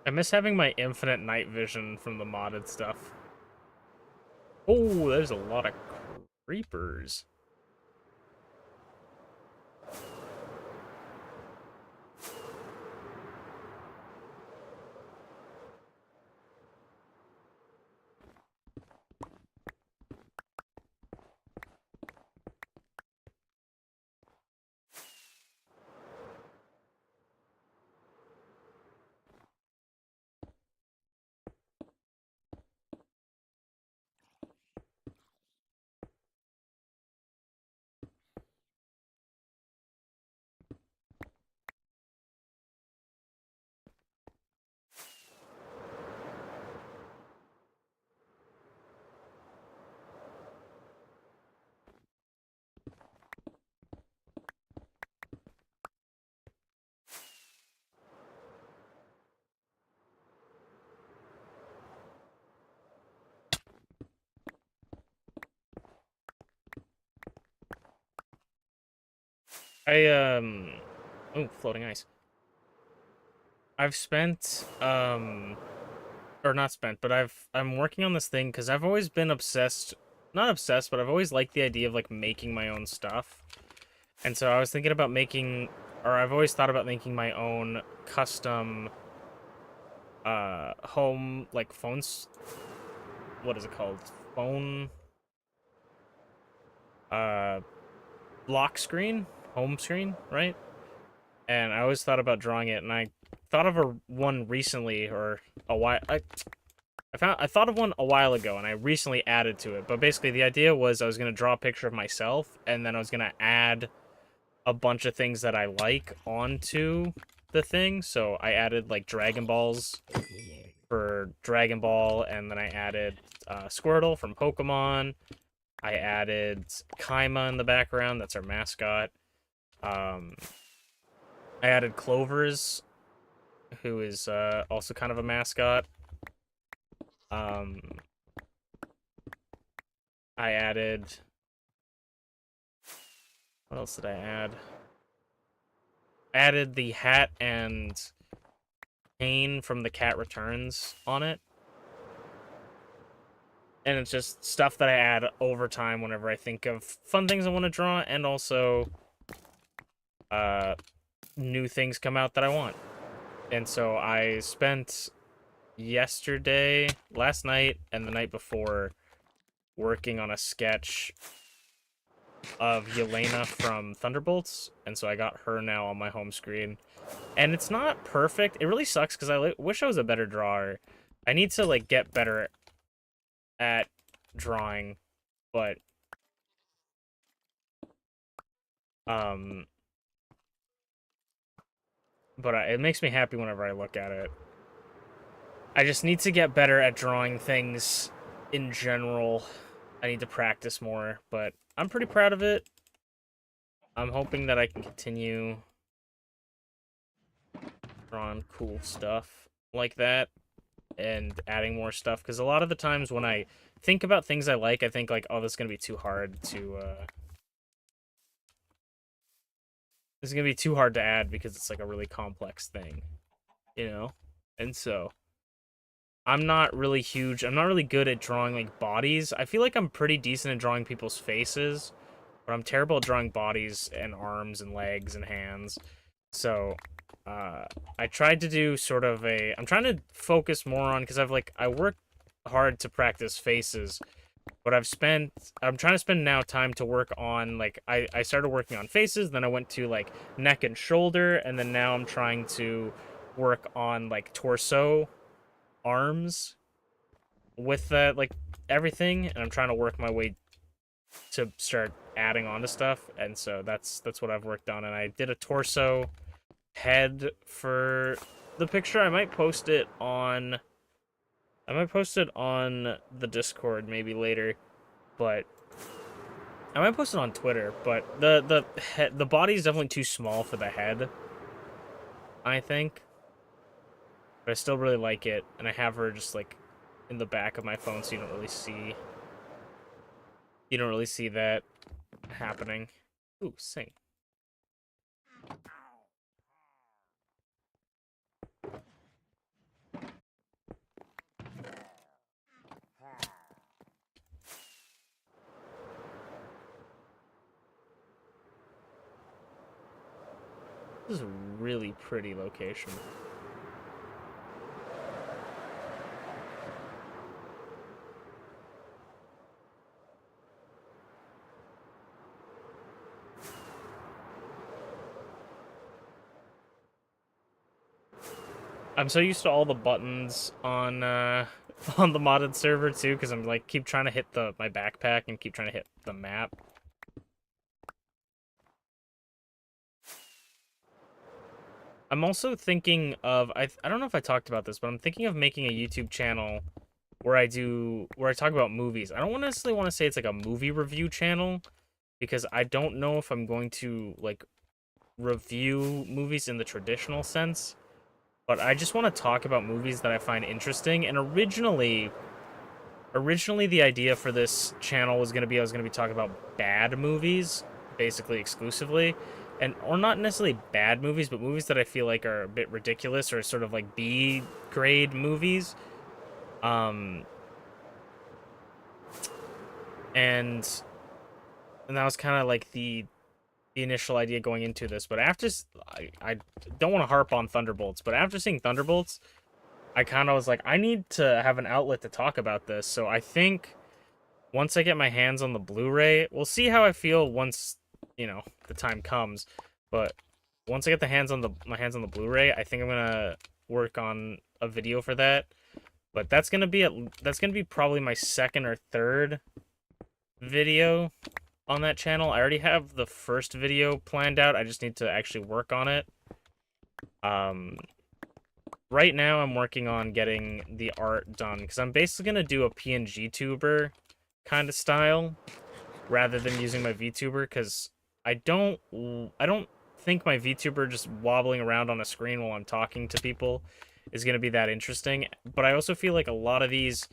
I miss having my infinite night vision from the modded stuff. Oh, there's a lot of creepers. Oh, floating ice. I've spent or not spent, but I'm working on this thing because I've always been obsessed, not obsessed, but I've always liked the idea of like making my own stuff. And so I was thinking about making, or I've always thought about making my own custom home like phones. What is it called? Phone uh lock screen, home screen, right? And I always thought about drawing it, and I thought of one recently, or a while. I thought of one a while ago, and I recently added to it. But basically, the idea was I was gonna draw a picture of myself, and then I was gonna add a bunch of things that I like onto the thing. So I added like Dragon Balls for Dragon Ball, and then I added Squirtle from Pokemon. I added Kaima in the background. That's our mascot. I added Clovers, who is also kind of a mascot. Um, I added... What else did I add? I added the hat and cane from The Cat Returns on it. And it's just stuff that I add over time whenever I think of fun things I want to draw, and also new things come out that I want. And so I spent last night, and the night before working on a sketch of Yelena from Thunderbolts, and so I got her now on my home screen. And it's not perfect. It really sucks because I wish I was a better drawer. I need to like get better at drawing, but um, it makes me happy whenever I look at it. I just need to get better at drawing things in general. I need to practice more, but I'm pretty proud of it. I'm hoping that I can continue drawing cool stuff like that and adding more stuff, because a lot of the times when I think about things I think like, oh, this is gonna be too hard to this is gonna be too hard to add because it's like a really complex thing, you know? And so I'm not really good at drawing like bodies. I feel like I'm pretty decent at drawing people's faces, but I'm terrible at drawing bodies and arms and legs and hands. So I tried to do sort of I'm trying to focus more on, because I work hard to practice faces, but I'm trying to spend now time to work on, like, I started working on faces, then I went to like neck and shoulder, and then now I'm trying to work on like torso, arms, with that, like, everything, and I'm trying to work my way to start adding on to stuff. And so that's what I've worked on. And I did a torso head for the picture. I might post it on the Discord maybe later, but I might post it on Twitter. But the body is definitely too small for the head, I think, but I still really like it, and I have her just like in the back of my phone, so you don't really see that happening. Ooh, sing. This is a really pretty location. I'm so used to all the buttons on on the modded server too, because I'm like keep trying to hit my backpack and keep trying to hit the map. I'm also thinking of I don't know if I talked about this, but I'm thinking of making a YouTube channel where I talk about movies. I don't necessarily want to say it's like a movie review channel, because I don't know if I'm going to like review movies in the traditional sense, but I just want to talk about movies that I find interesting. And originally the idea for this channel was going to be I was going to be talking about bad movies basically exclusively, and or not necessarily bad movies, but movies that I feel like are a bit ridiculous or sort of like B grade movies. Um and that was kind of like the initial idea going into this. But after I don't want to harp on Thunderbolts, but after seeing Thunderbolts, I kind of was like, I need to have an outlet to talk about this. So I think once I get my hands on the Blu-ray, we'll see how I feel once, the time comes. But once I get my hands on the Blu-ray, I think I'm gonna work on a video for that. But that's gonna be probably my second or third video on that channel. I already have the first video planned out. I just need to actually work on it. Right now I'm working on getting the art done, because I'm basically gonna do a PNG tuber kind of style rather than using my VTuber, because I don't think my VTuber just wobbling around on a screen while I'm talking to people is going to be that interesting. But I also feel like a lot of these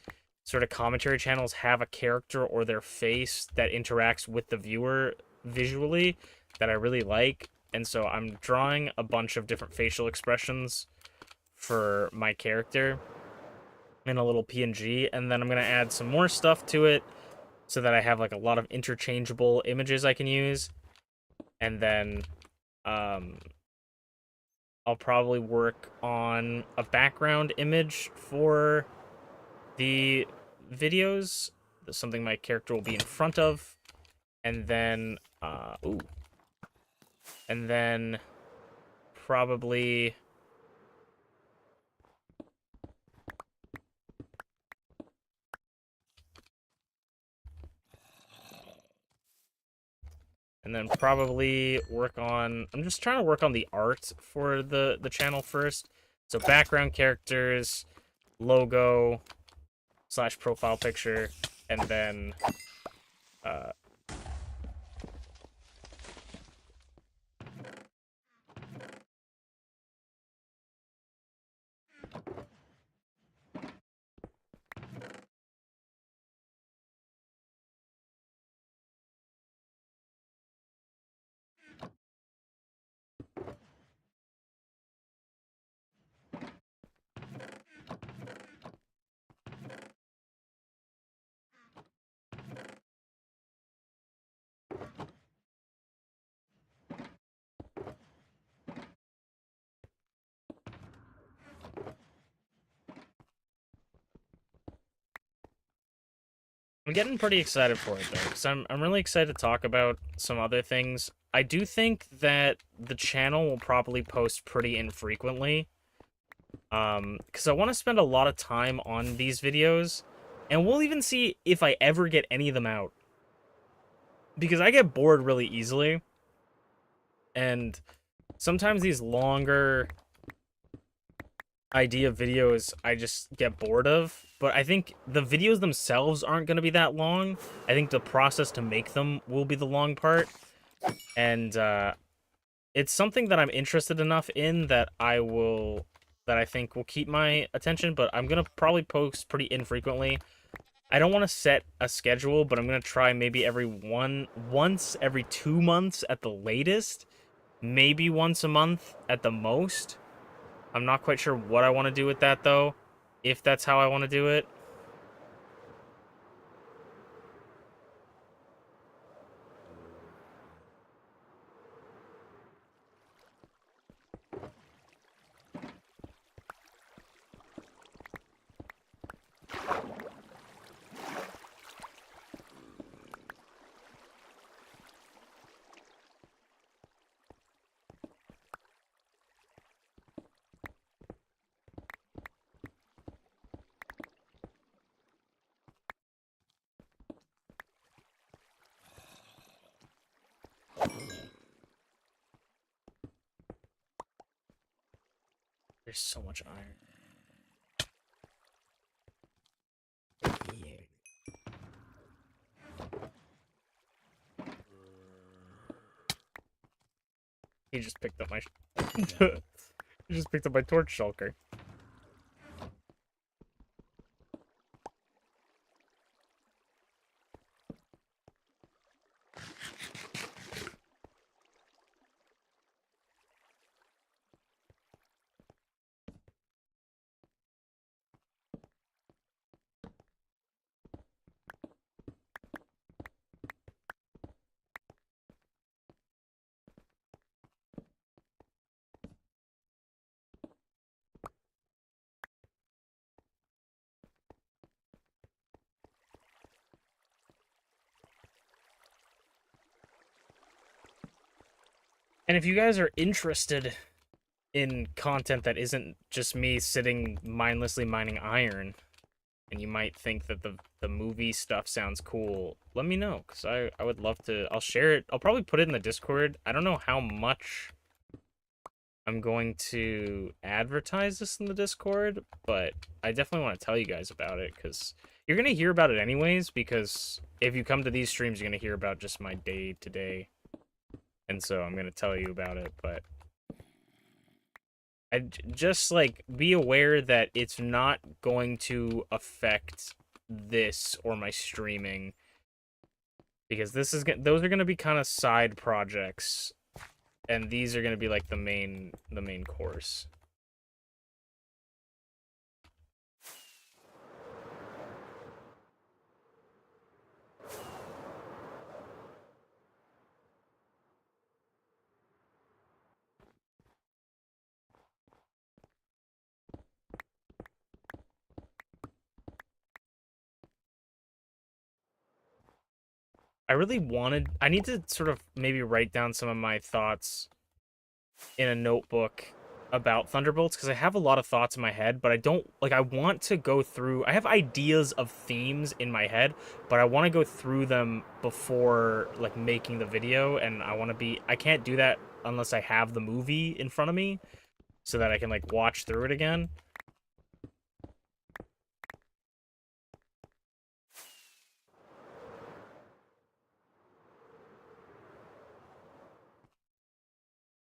sort of commentary channels have a character or their face that interacts with the viewer visually that I really like. And so I'm drawing a bunch of different facial expressions for my character in a little PNG, and then I'm going to add some more stuff to it so that I have like a lot of interchangeable images I can use. And then I'll probably work on a background image for the videos, something my character will be in front of, and then and then probably and then probably work on... I'm just trying to work on the art for the channel first. So background characters, logo, / profile picture, and then... Uh, I'm getting pretty excited for it though, because I'm really excited to talk about some other things. I do think that the channel will probably post pretty infrequently, because I want to spend a lot of time on these videos, and we'll even see if I ever get any of them out, because I get bored really easily, and sometimes these longer idea videos I just get bored of, but I think the videos themselves aren't going to be that long. I think the process to make them will be the long part, and it's something that I'm interested enough in that I think will keep my attention, but I'm going to probably post pretty infrequently. I don't want to set a schedule, but I'm going to try maybe once every 2 months at the latest, maybe once a month at the most. I'm not quite sure what I want to do with that, though, if that's how I want to do it. There's so much iron. He just picked up my... he just picked up my torch shulker. And if you guys are interested in content that isn't just me sitting mindlessly mining iron, and you might think that the movie stuff sounds cool, let me know, because I would love to. I'll share it. I'll probably put it in the Discord. I don't know how much I'm going to advertise this in the Discord, but I definitely want to tell you guys about it, because you're going to hear about it anyways, because if you come to these streams, you're going to hear about just my day-to-day, and so I'm going to tell you about it, but just, like, be aware that it's not going to affect this or my streaming, because those are going to be kind of side projects, and these are going to be, like, the main course. I need to sort of maybe write down some of my thoughts in a notebook about Thunderbolts because I have a lot of thoughts in my head, but I don't like I want to go through I have ideas of themes in my head, but I want to go through them before like making the video and I can't do that unless I have the movie in front of me so that I can like watch through it again.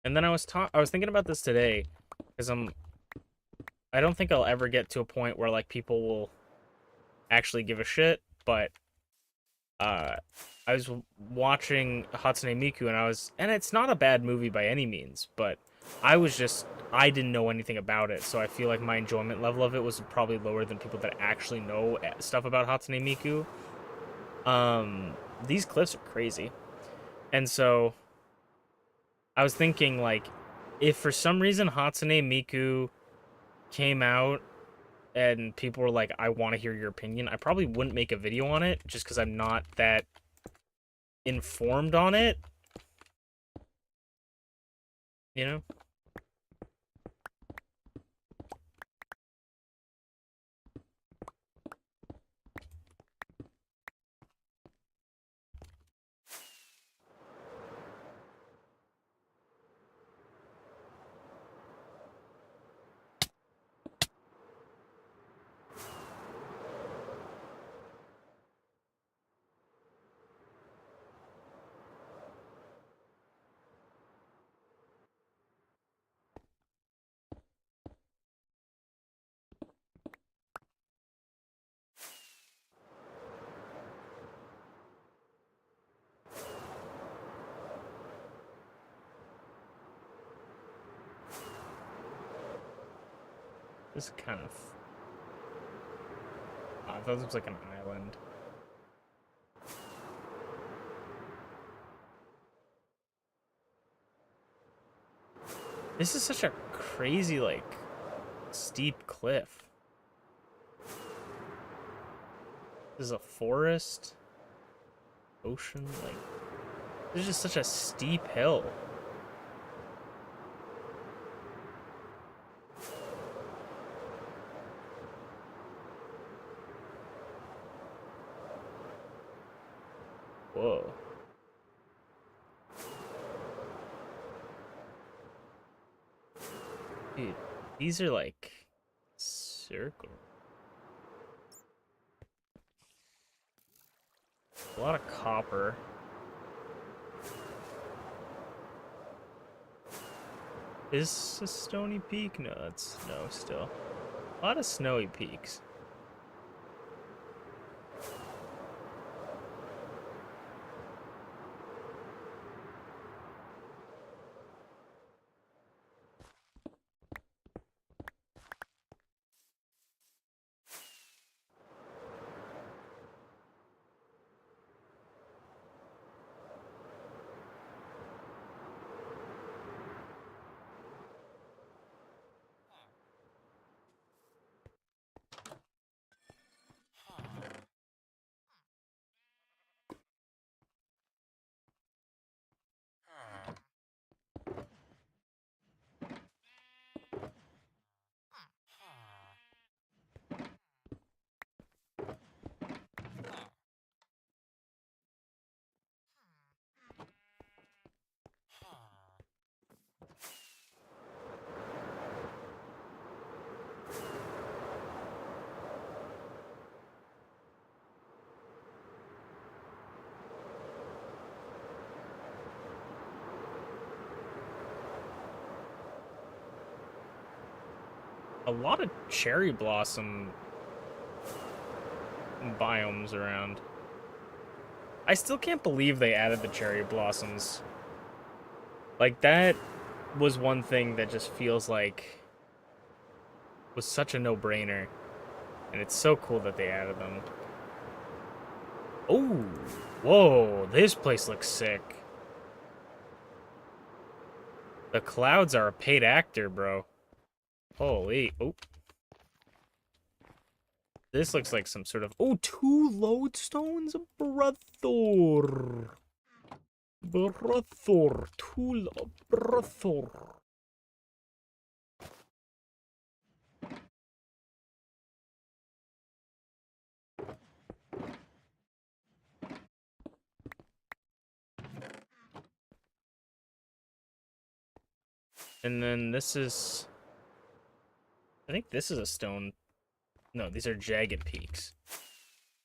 And then I was thinking about this today because I don't think I'll ever get to a point where like people will actually give a shit, but uh I was watching Hatsune Miku and it's not a bad movie by any means, but I didn't know anything about it, so I feel like my enjoyment level of it was probably lower than people that actually know stuff about Hatsune Miku. These cliffs are crazy. And so I was thinking like if for some reason Hatsune Miku came out and people were like, I want to hear your opinion, I probably wouldn't make a video on it just because I'm not that informed on it, you know? This is kind of... I thought this was like an island. This is such a crazy, like, steep cliff. This is a forest. Ocean, like... This is just such a steep hill. Whoa. Dude, these are like circle. A lot of copper. Is this a stony peak? No, it's snow still. A lot of snowy peaks. A lot of cherry blossom biomes around. I still can't believe they added the cherry blossoms. Like, that was one thing that just feels like was such a no-brainer. And it's so cool that they added them. Oh, whoa, this place looks sick. The clouds are a paid actor, bro. Holy, oh. This looks like some sort of... Oh, 2 lodestones? Brother. Brother. 2... Brother. And then this is... I think this is a stone... No, these are jagged peaks.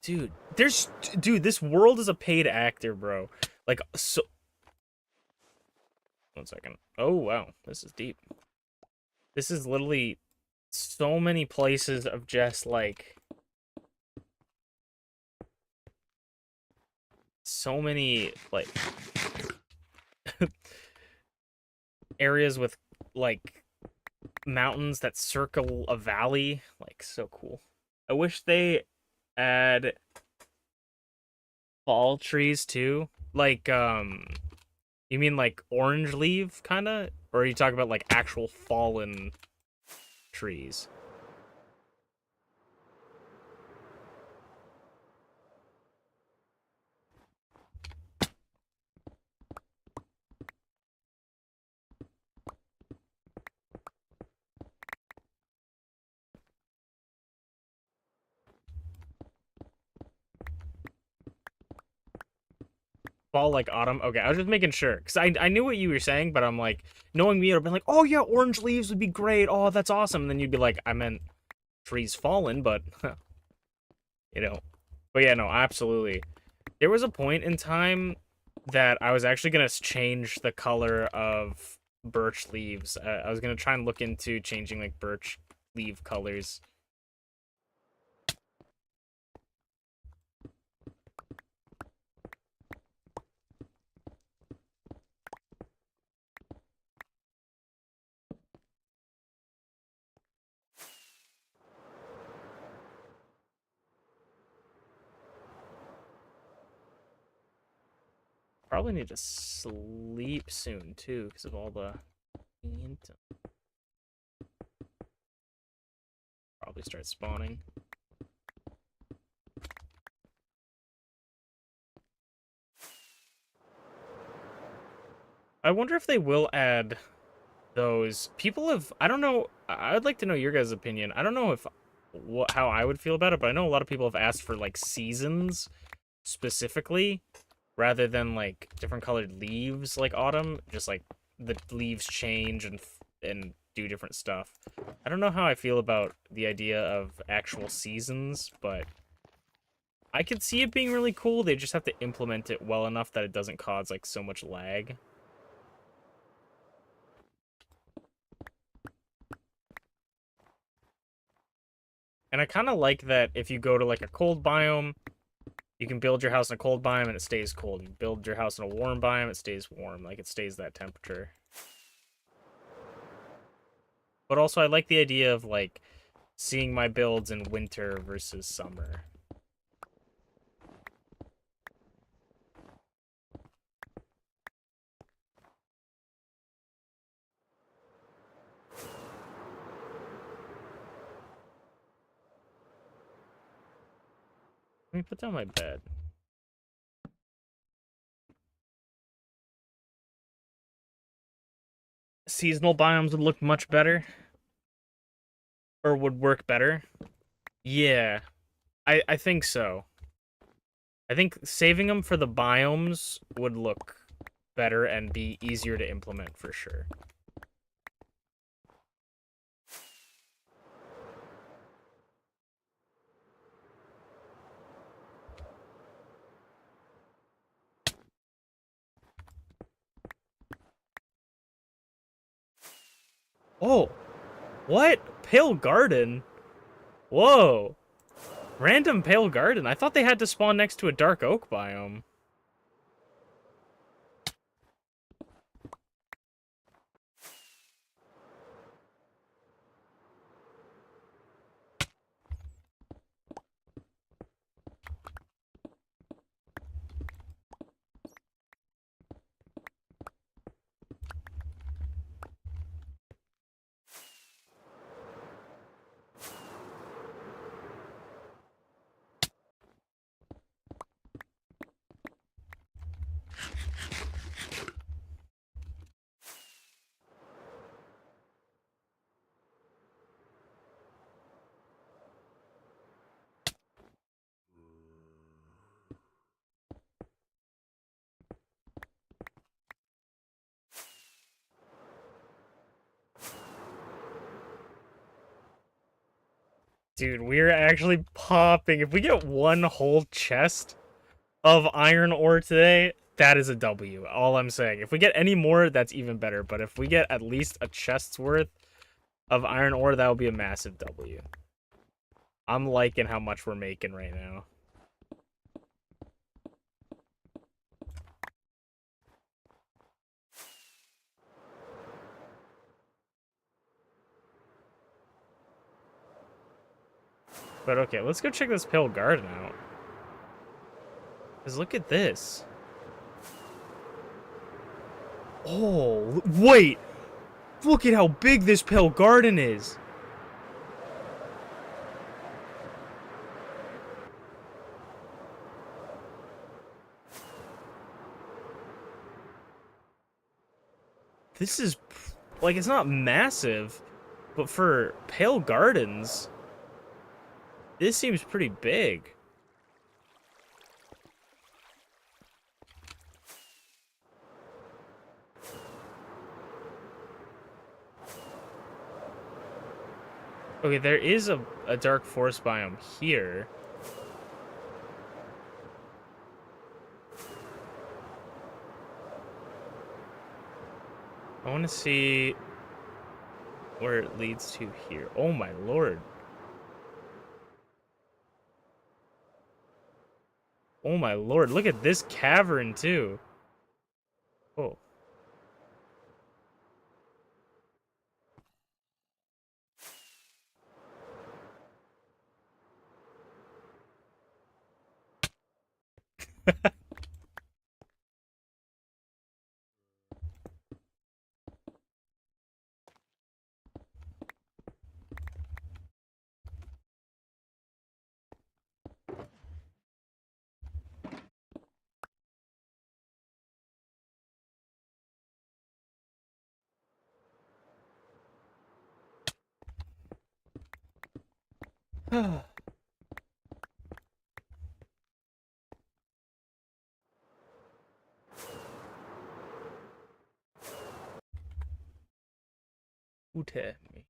Dude, Dude, this world is a paid actor, bro. Like, so... One second. Oh, wow. This is deep. This is literally so many places of just, like... So many, like... areas with, like, mountains that circle a valley. Like, so cool. I wish they add fall trees, too. Like, you mean, like, orange leaf, kinda? Or are you talking about, like, actual fallen trees? Fall like autumn. Okay, I was just making sure because I knew what you were saying, but I'm like, knowing me, I'd been like, oh yeah, orange leaves would be great. Oh, that's awesome. And then you'd be like, I meant trees fallen, but you know. But yeah, no, absolutely. There was a point in time that I was actually gonna change the color of birch leaves. I was gonna try and look into changing like birch leaf colors. Probably need to sleep soon too because of all the heat. Probably start spawning. I wonder if they will add those. People have, I don't know, I'd like to know your guys' opinion. I don't know if how I would feel about it, but I know a lot of people have asked for like seasons specifically rather than like different colored leaves like autumn, just like the leaves change and do different stuff. I don't know how I feel about the idea of actual seasons, but I could see it being really cool. They just have to implement it well enough that it doesn't cause like so much lag. And I kind of like that if you go to like a cold biome, you can build your house in a cold biome and it stays cold. You build your house in a warm biome, it stays warm. Like it stays that temperature. But also I like the idea of like seeing my builds in winter versus summer. Let me put down my bed. Seasonal biomes would look much better. Or would work better. Yeah, I think so. I think saving them for the biomes would look better and be easier to implement for sure. Oh, what? Pale Garden? Whoa. Random Pale Garden. I thought they had to spawn next to a dark oak biome. Dude, we're actually popping. If we get one whole chest of iron ore today, that is a W. All I'm saying. If we get any more, that's even better. But if we get at least a chest's worth of iron ore, that will be a massive W. I'm liking how much we're making right now. But okay, let's go check this pale garden out. Because look at this. Oh, wait! Look at how big this pale garden is! This is, like, it's not massive, but for pale gardens, this seems pretty big. Okay, there is a dark forest biome here. I want to see where it leads to here. Oh my lord. Oh my lord, look at this cavern too. Oh. Ute me.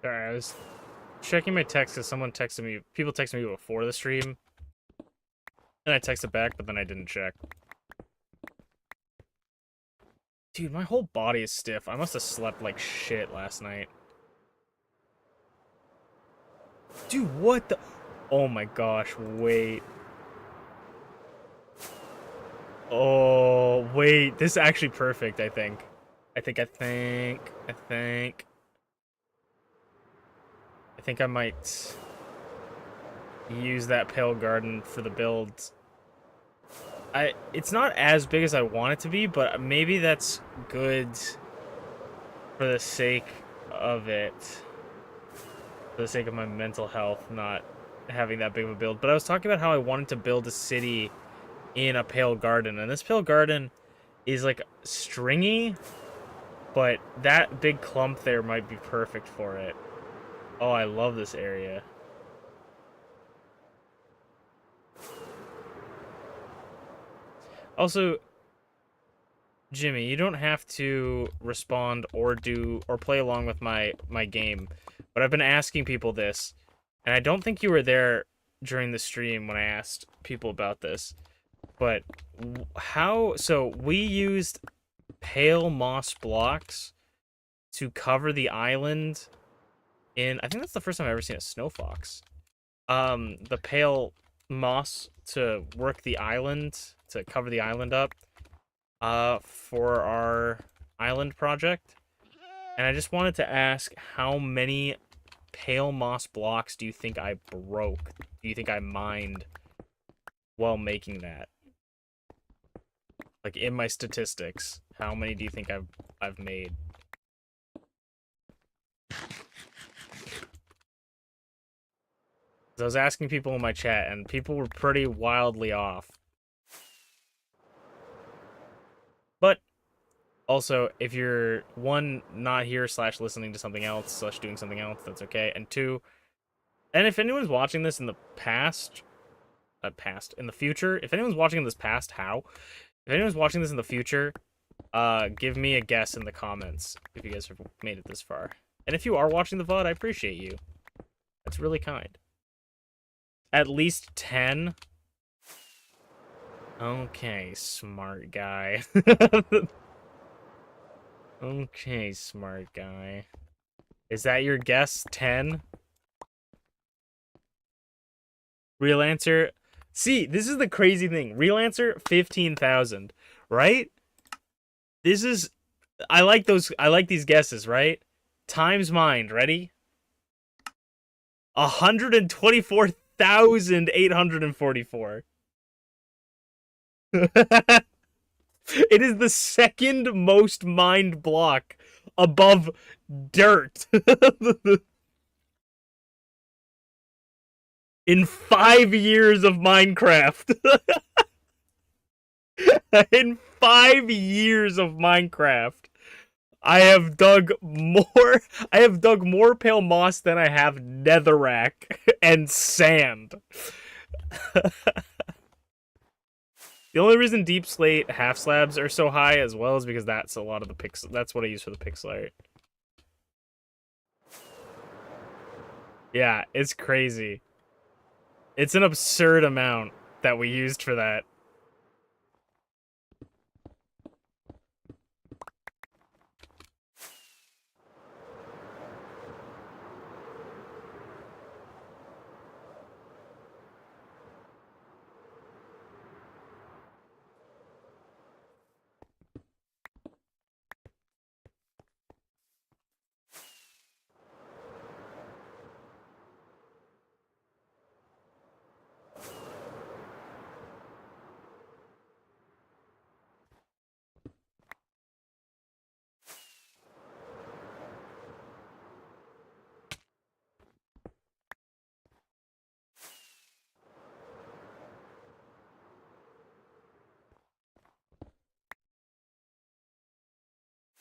Alright, I was checking my text because someone texted me. People texted me before the stream. And I texted back, but then I didn't check. Dude, my whole body is stiff. I must have slept like shit last night. Dude, what the? Oh my gosh, wait. Oh, wait. This is actually perfect, I think. I think I might use that pale garden for the build. It's not as big as I want it to be, but maybe that's good for the sake of it. For the sake of my mental health, not having that big of a build. But I was talking about how I wanted to build a city in a pale garden, and this pale garden is like stringy, but that big clump there might be perfect for it. Oh, I love this area. Also, Jimmy, you don't have to respond or play along with my game, but I've been asking people this, and I don't think you were there during the stream when I asked people about this. But so we used pale moss blocks to cover the island I think that's the first time I've ever seen a snow fox. The pale moss to work the island, to cover the island up, for our island project. And I just wanted to ask how many pale moss blocks do you think I broke? Do you think I mined while making that? Like, in my statistics, how many do you think I've made? I was asking people in my chat, and people were pretty wildly off. But also, if you're, one, not here / listening to something else / doing something else, that's okay. And two, and if anyone's watching this in the past, in the future, if anyone's watching this past, how? If anyone's watching this in the future, give me a guess in the comments if you guys have made it this far. And if you are watching the VOD, I appreciate you. That's really kind. At least 10? Okay, smart guy. Okay, smart guy. Is that your guess? 10? Real answer? See, this is the crazy thing. Real answer, 15,000. Right? This is... I like these guesses, right? Times mind. Ready? 124,844. It is the second most mined block above dirt. In 5 years of Minecraft. In 5 years of Minecraft, I have dug more pale moss than I have netherrack and sand. The only reason deep slate half slabs are so high as well is because that's a lot of the pixel. That's what I use for the pixel art. Yeah, it's crazy. It's an absurd amount that we used for that.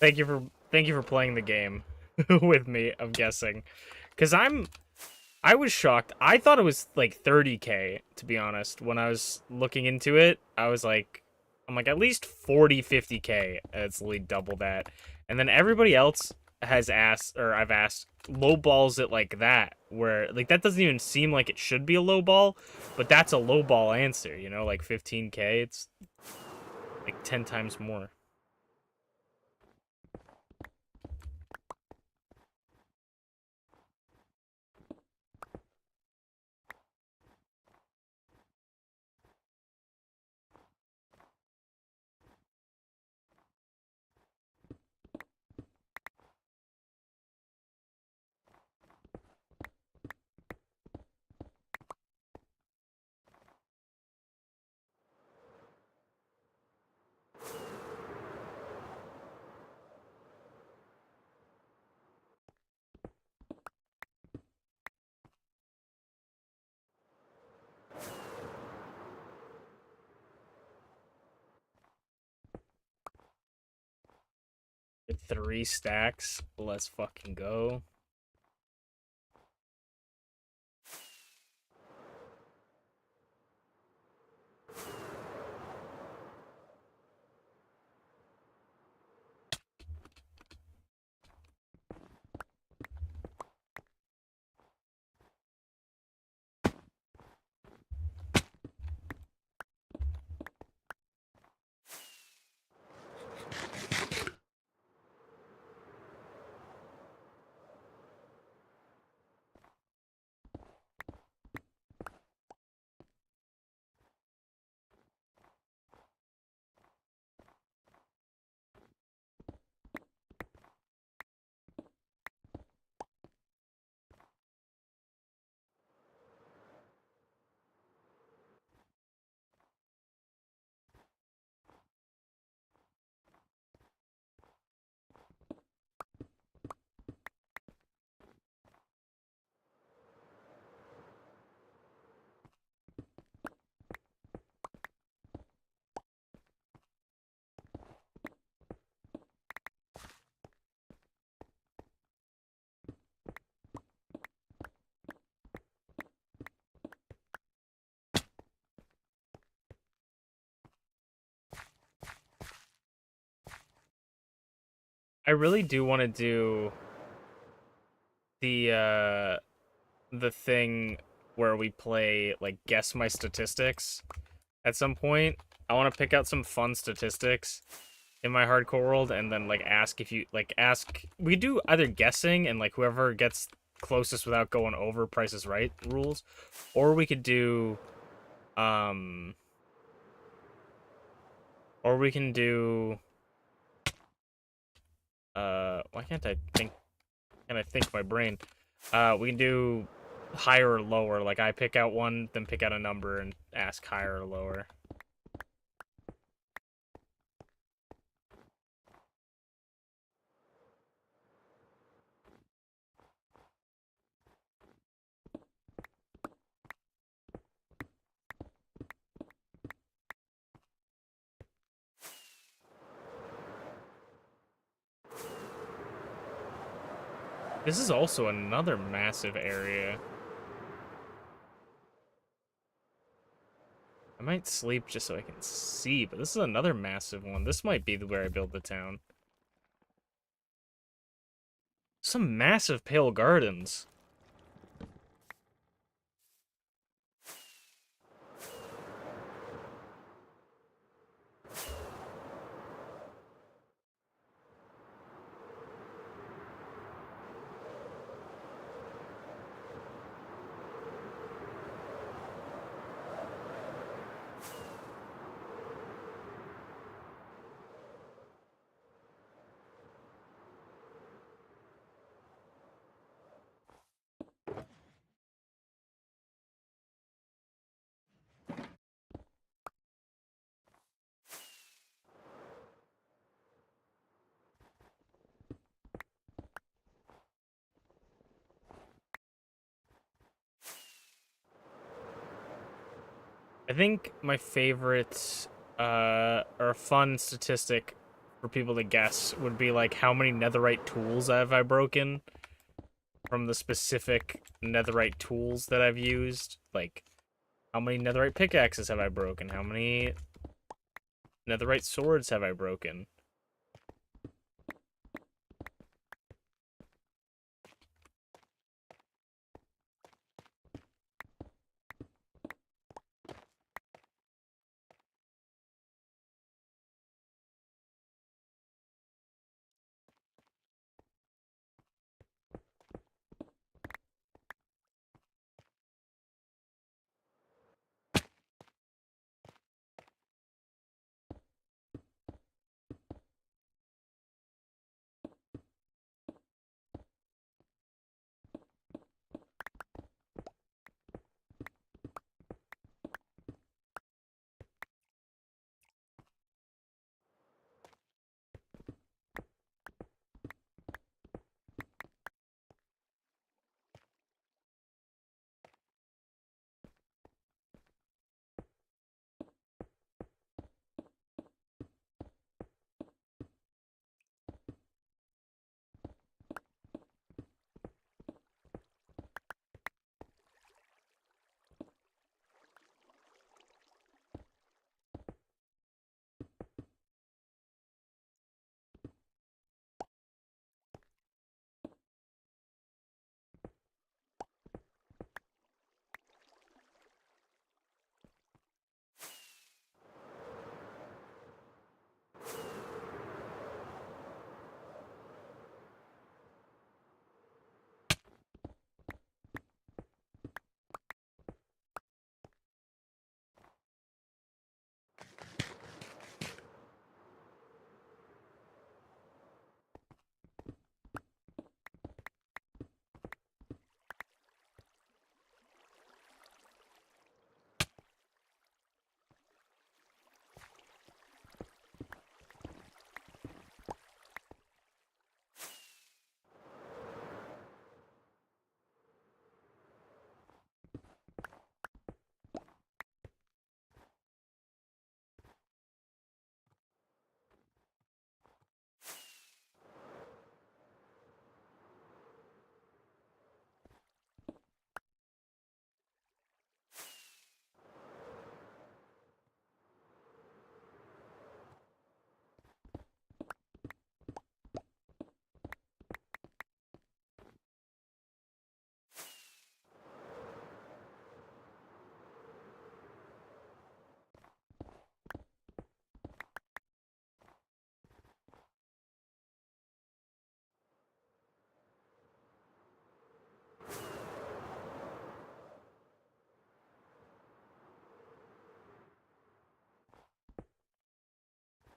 Thank you for playing the game with me, I'm guessing. Cause I was shocked. I thought it was like 30K, to be honest. When I was looking into it, I'm like at least 40, 50K. It's literally double that. And then everybody else has asked, or I've asked, low balls it like that, where like that doesn't even seem like it should be a low ball, but that's a low ball answer, you know, like 15K. It's like 10 times more. With 3 stacks, let's fucking go. I really do want to do the the thing where we play like guess my statistics at some point. I want to pick out some fun statistics in my hardcore world and then like ask if you like ask we do either guessing and like whoever gets closest without going over Price is Right rules, or we could do um or we can do why can't I think can I think my brain? We can do higher or lower. Like I pick out one, then pick out a number and ask higher or lower. This is also another massive area. I might sleep just so I can see, but this is another massive one. This might be where I build the town. Some massive pale gardens. I think my favorite or fun statistic for people to guess would be like how many netherite tools have I broken from the specific netherite tools that I've used. Like how many netherite pickaxes have I broken? How many netherite swords have I broken?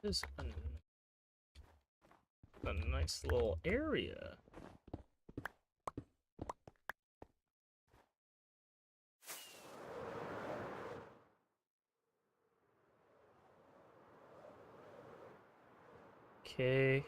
This is a nice little area. Okay.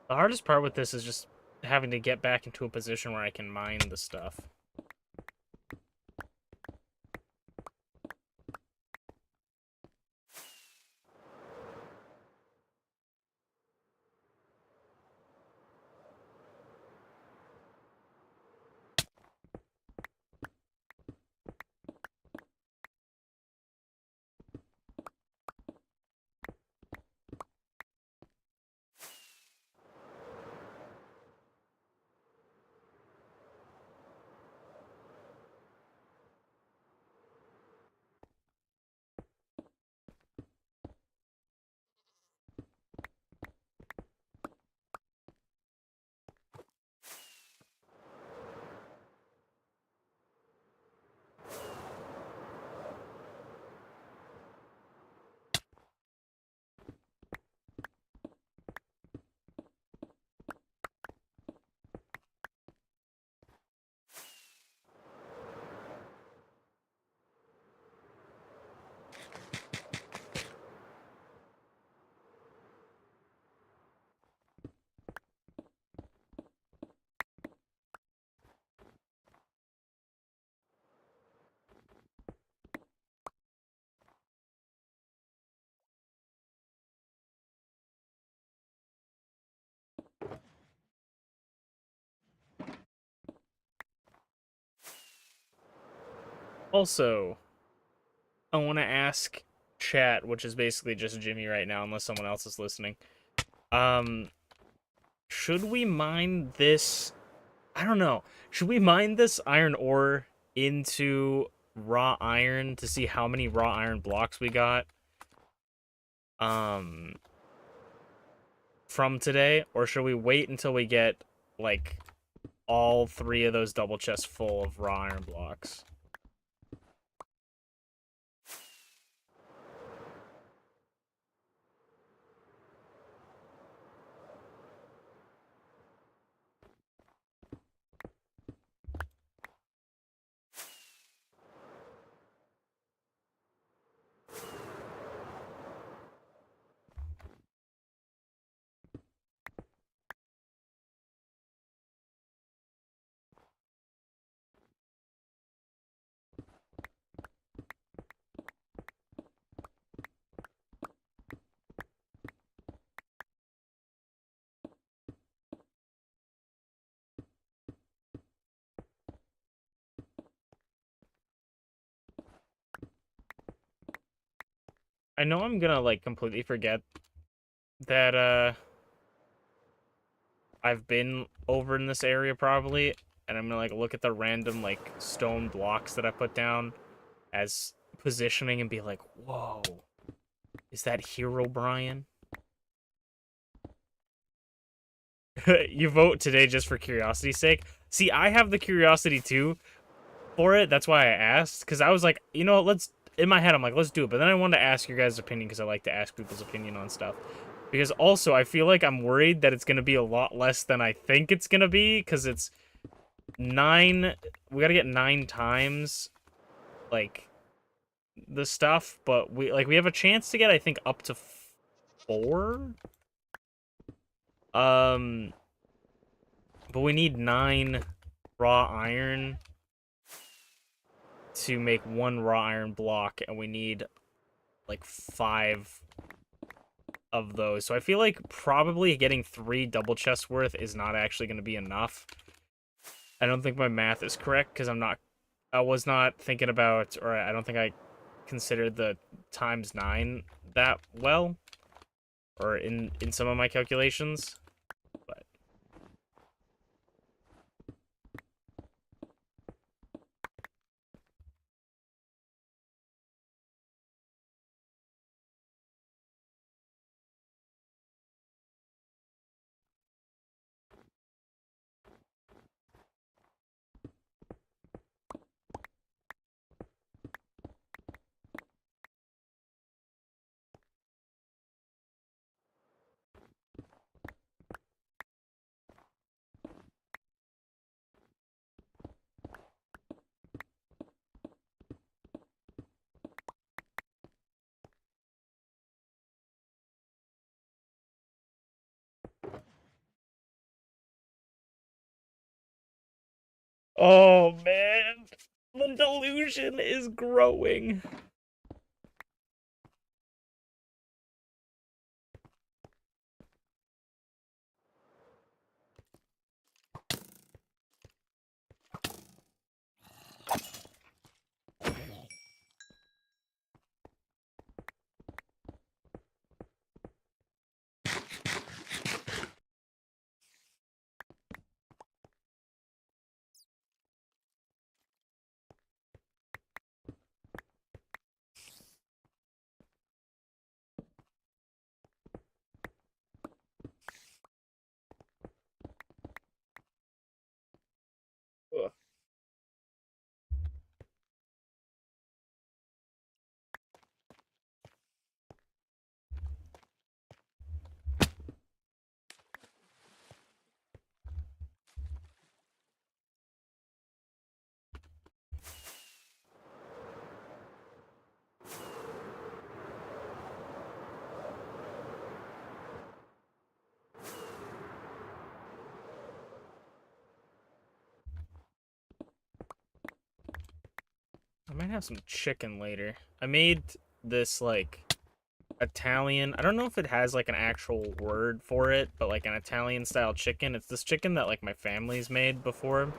The hardest part with this is just having to get back into a position where I can mine the stuff. Also, I want to ask chat, which is basically just Jimmy right now, unless someone else is listening. Should we mine this? I don't know. Should we mine this iron ore into raw iron to see how many raw iron blocks we got? From today, or should we wait until we get like all 3 of those double chests full of raw iron blocks? I know I'm gonna like completely forget that I've been over in this area probably, and I'm gonna like look at the random like stone blocks that I put down as positioning and be like, whoa, is that Hero Brian? You vote today just for curiosity's sake. See, I have the curiosity too for it. That's why I asked, because I was like, you know, let's. In my head, I'm like, let's do it. But then I wanted to ask your guys' opinion because I like to ask people's opinion on stuff. Because also, I feel like I'm worried that it's gonna be a lot less than I think it's gonna be, because it's 9. We gotta get 9 times, like, the stuff. But we have a chance to get, I think, up to 4. Um, but we need 9 raw iron to make 1 raw iron block, and we need like 5 of those. So I feel like probably getting 3 double chests worth is not actually going to be enough. I don't think my math is correct because I was not thinking about, or I don't think I considered the times 9 that well, or in some of my calculations. But Oh man, the delusion is growing. Ugh. I might have some chicken later. I made this like Italian. I don't know if it has like an actual word for it, but like an Italian style chicken. It's this chicken that like my family's made before,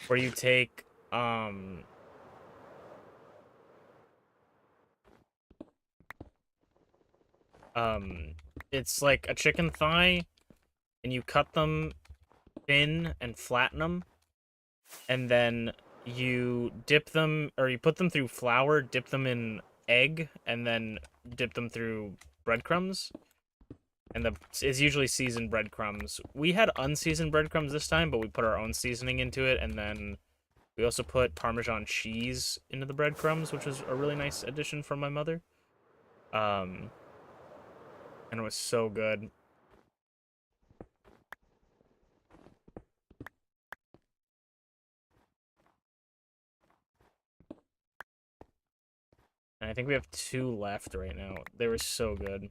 where you take um it's like a chicken thigh and you cut them thin and flatten them, and then you dip them, or you put them through flour, dip them in egg, and then dip them through breadcrumbs. And it's usually seasoned breadcrumbs. We had unseasoned breadcrumbs this time, but we put our own seasoning into it, and then we also put Parmesan cheese into the breadcrumbs, which was a really nice addition from my mother. Um, and it was so good. And I think we have 2 left right now. They were so good.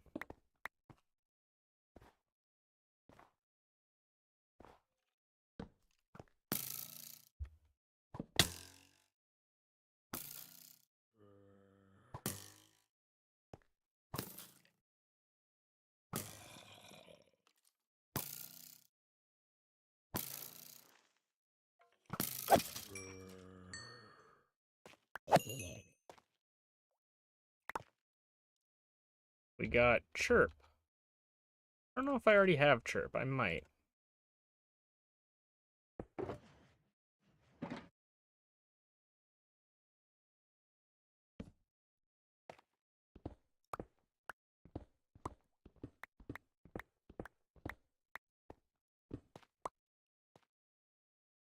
We got Chirp. I don't know if I already have Chirp. I might.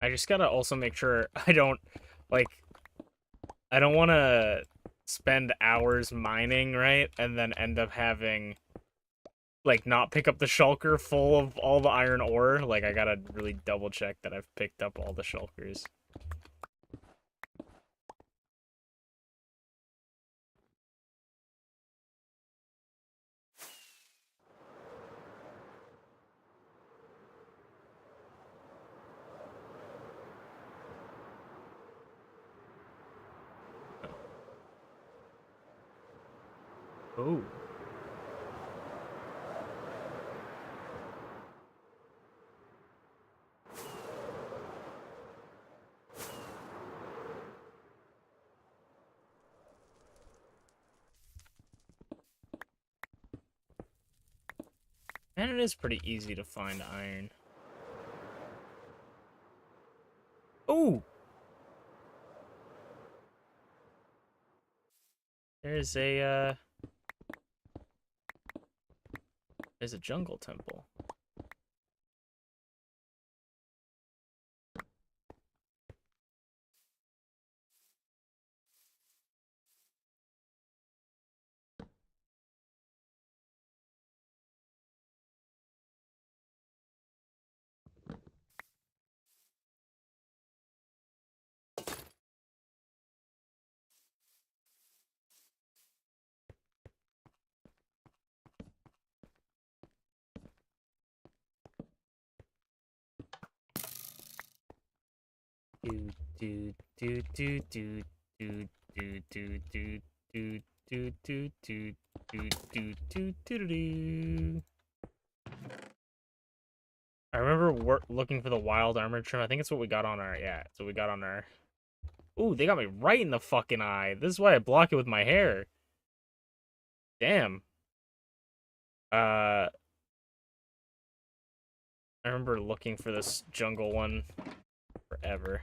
I just gotta also make sure I don't, like, I don't want to spend hours mining, right? And then end up having, like, not pick up the shulker full of all the iron ore. Like, I gotta really double check that I've picked up all the shulkers. Oh. And it is pretty easy to find iron. Oh! There's there's a jungle temple. Do do do do do do do do do do do do do do do do do. I remember looking for the wild armor trim. I think it's what we got on our it's what we got on our. Ooh, they got me right in the fucking eye. This is why I block it with my hair. Damn. I remember looking for this jungle one forever.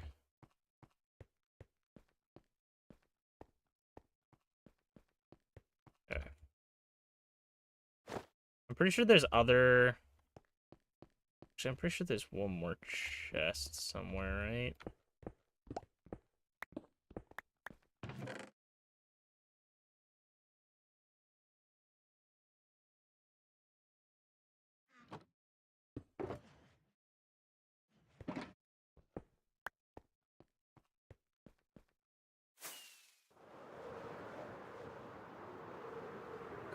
Okay. I'm pretty sure there's other. Actually, I'm pretty sure there's one more chest somewhere, right?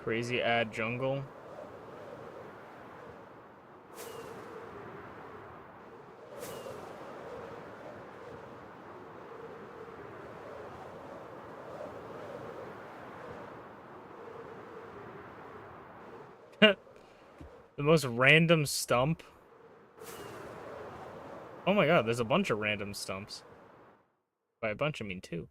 Crazy ad jungle. The most random stump. Oh my god, there's a bunch of random stumps. By a bunch, I mean two.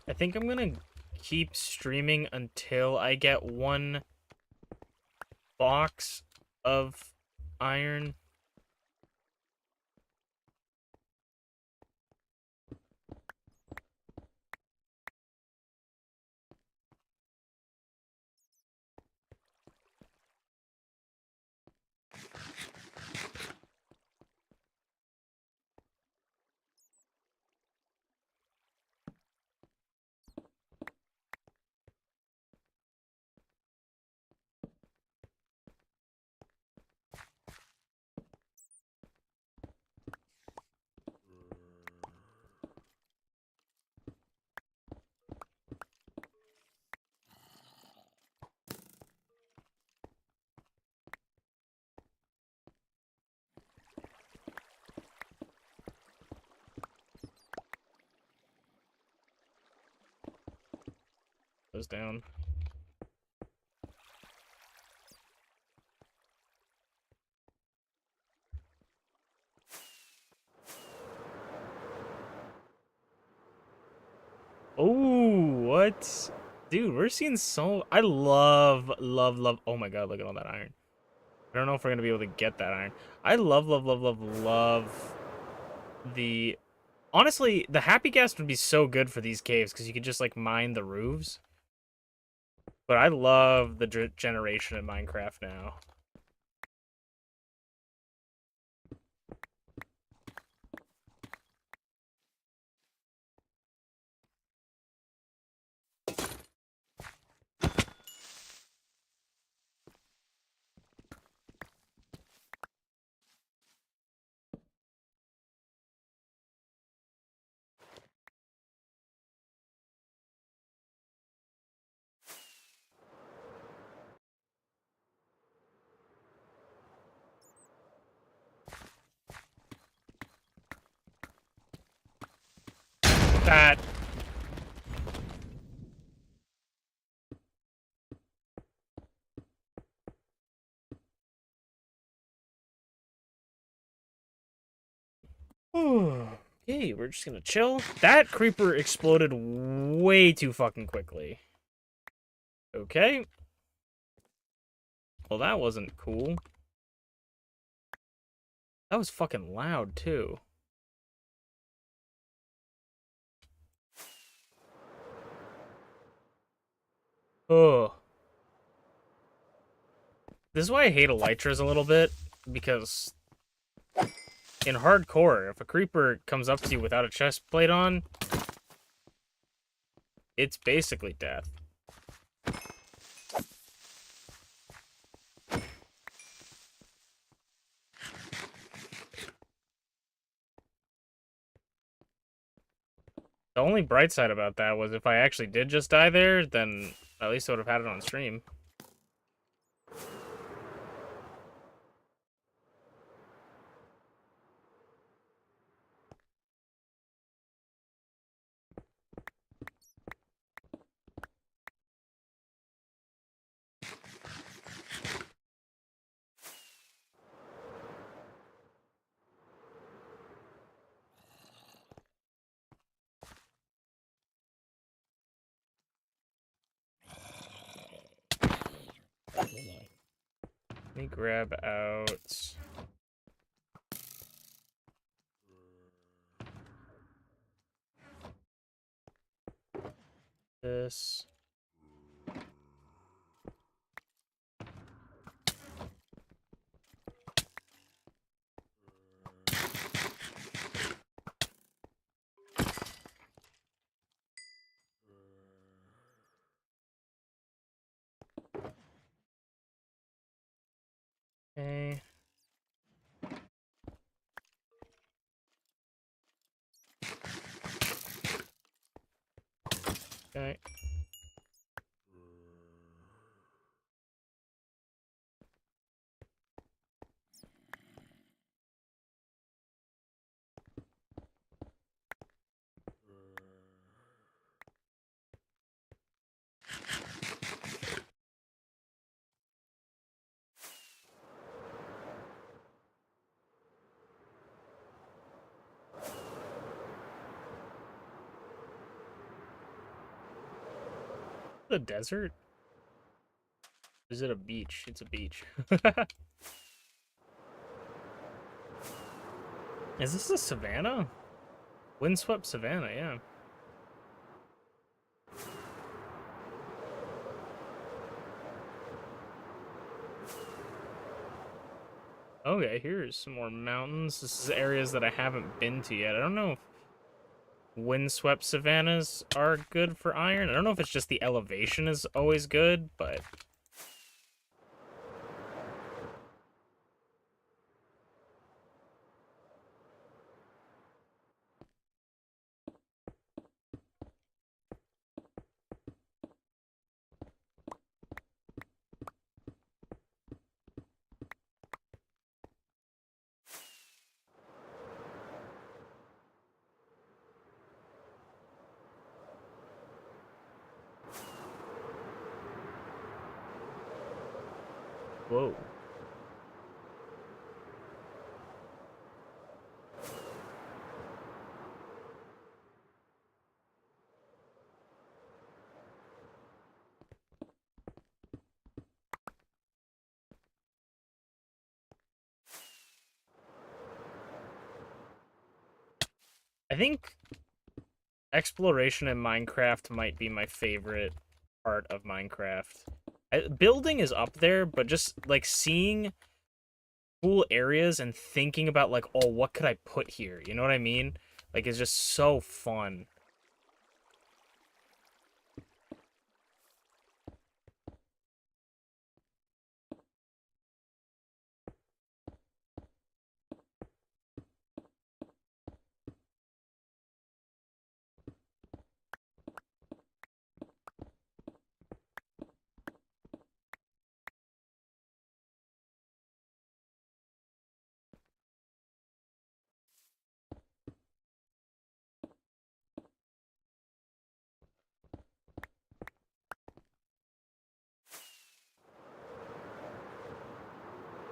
I think I'm gonna keep streaming until I get one box of iron. Goes down. Oh, what? Dude, we're seeing so... I love, love, love... Oh my god, look at all that iron. I don't know if we're gonna be able to get that iron. I love, love, love, love, love the... Honestly, the happy gas would be so good for these caves, because you could just, like, mine the roofs. But I love the generation in Minecraft now. That... Okay, we're just gonna chill. That creeper exploded way too fucking quickly. Okay. Well, that wasn't cool. That was fucking loud, too. Oh. This is why I hate elytras a little bit, because in hardcore, if a creeper comes up to you without a chest plate on, it's basically death. The only bright side about that was if I actually did just die there, then at least I would have had it on stream. Let me grab out this. Okay. Okay. The desert? Is it a beach? It's a beach. Is this a savanna? Windswept savanna, yeah. Okay, here's some more mountains. This is areas that I haven't been to yet. I don't know if windswept savannas are good for iron. I don't know if it's just the elevation is always good, but... Whoa. I think exploration in Minecraft might be my favorite part of Minecraft. Building is up there, but just, like, seeing cool areas and thinking about, like, oh, what could I put here? You know what I mean? Like, it's just so fun.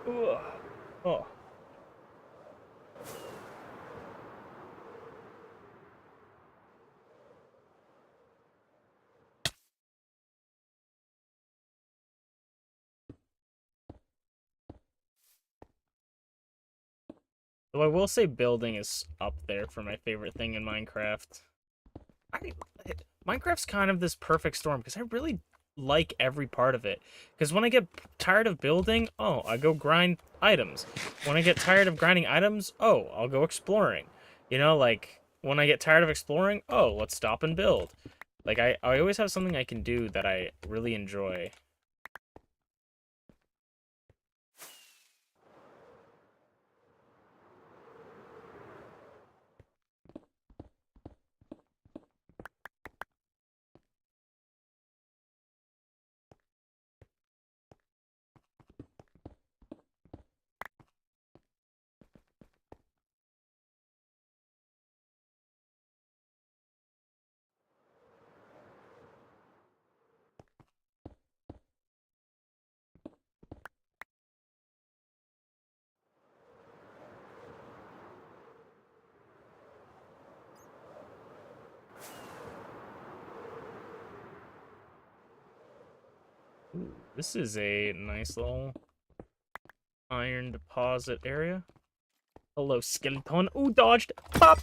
Ugh. Oh. Though I will say building is up there for my favorite thing in Minecraft. I, Minecraft's kind of this perfect storm because I really like every part of it. Because when I get tired of building, oh, I go grind items. When I get tired of grinding items, oh, I'll go exploring. You know, like, when I get tired of exploring, oh, let's stop and build. Like, I always have something I can do that I really enjoy. Ooh, this is a nice little iron deposit area. Hello, skeleton. Ooh, dodged. Pop!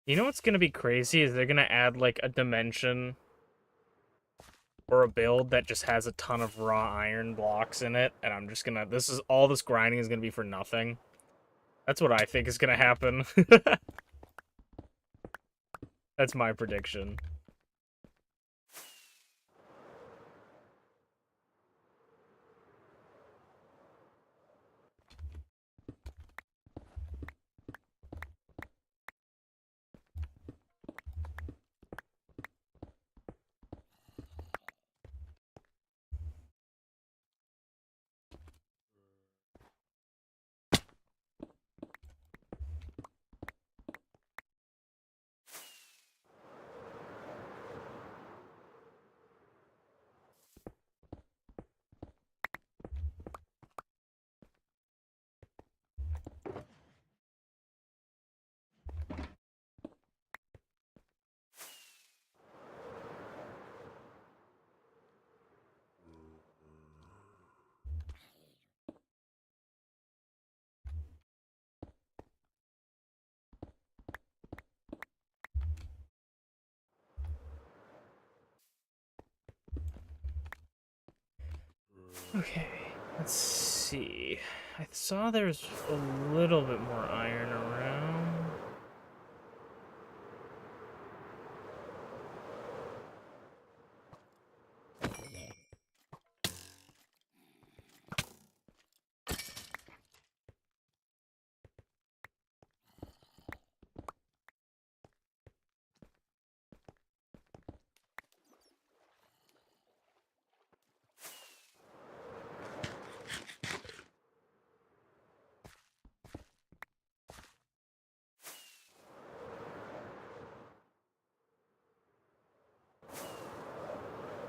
You know what's gonna be crazy is they're gonna add like a dimension or a build that just has a ton of raw iron blocks in it, and I'm just gonna this grinding is gonna be for nothing. That's what I think is gonna happen. That's my prediction. Okay, let's see. I saw there's a little bit more iron around.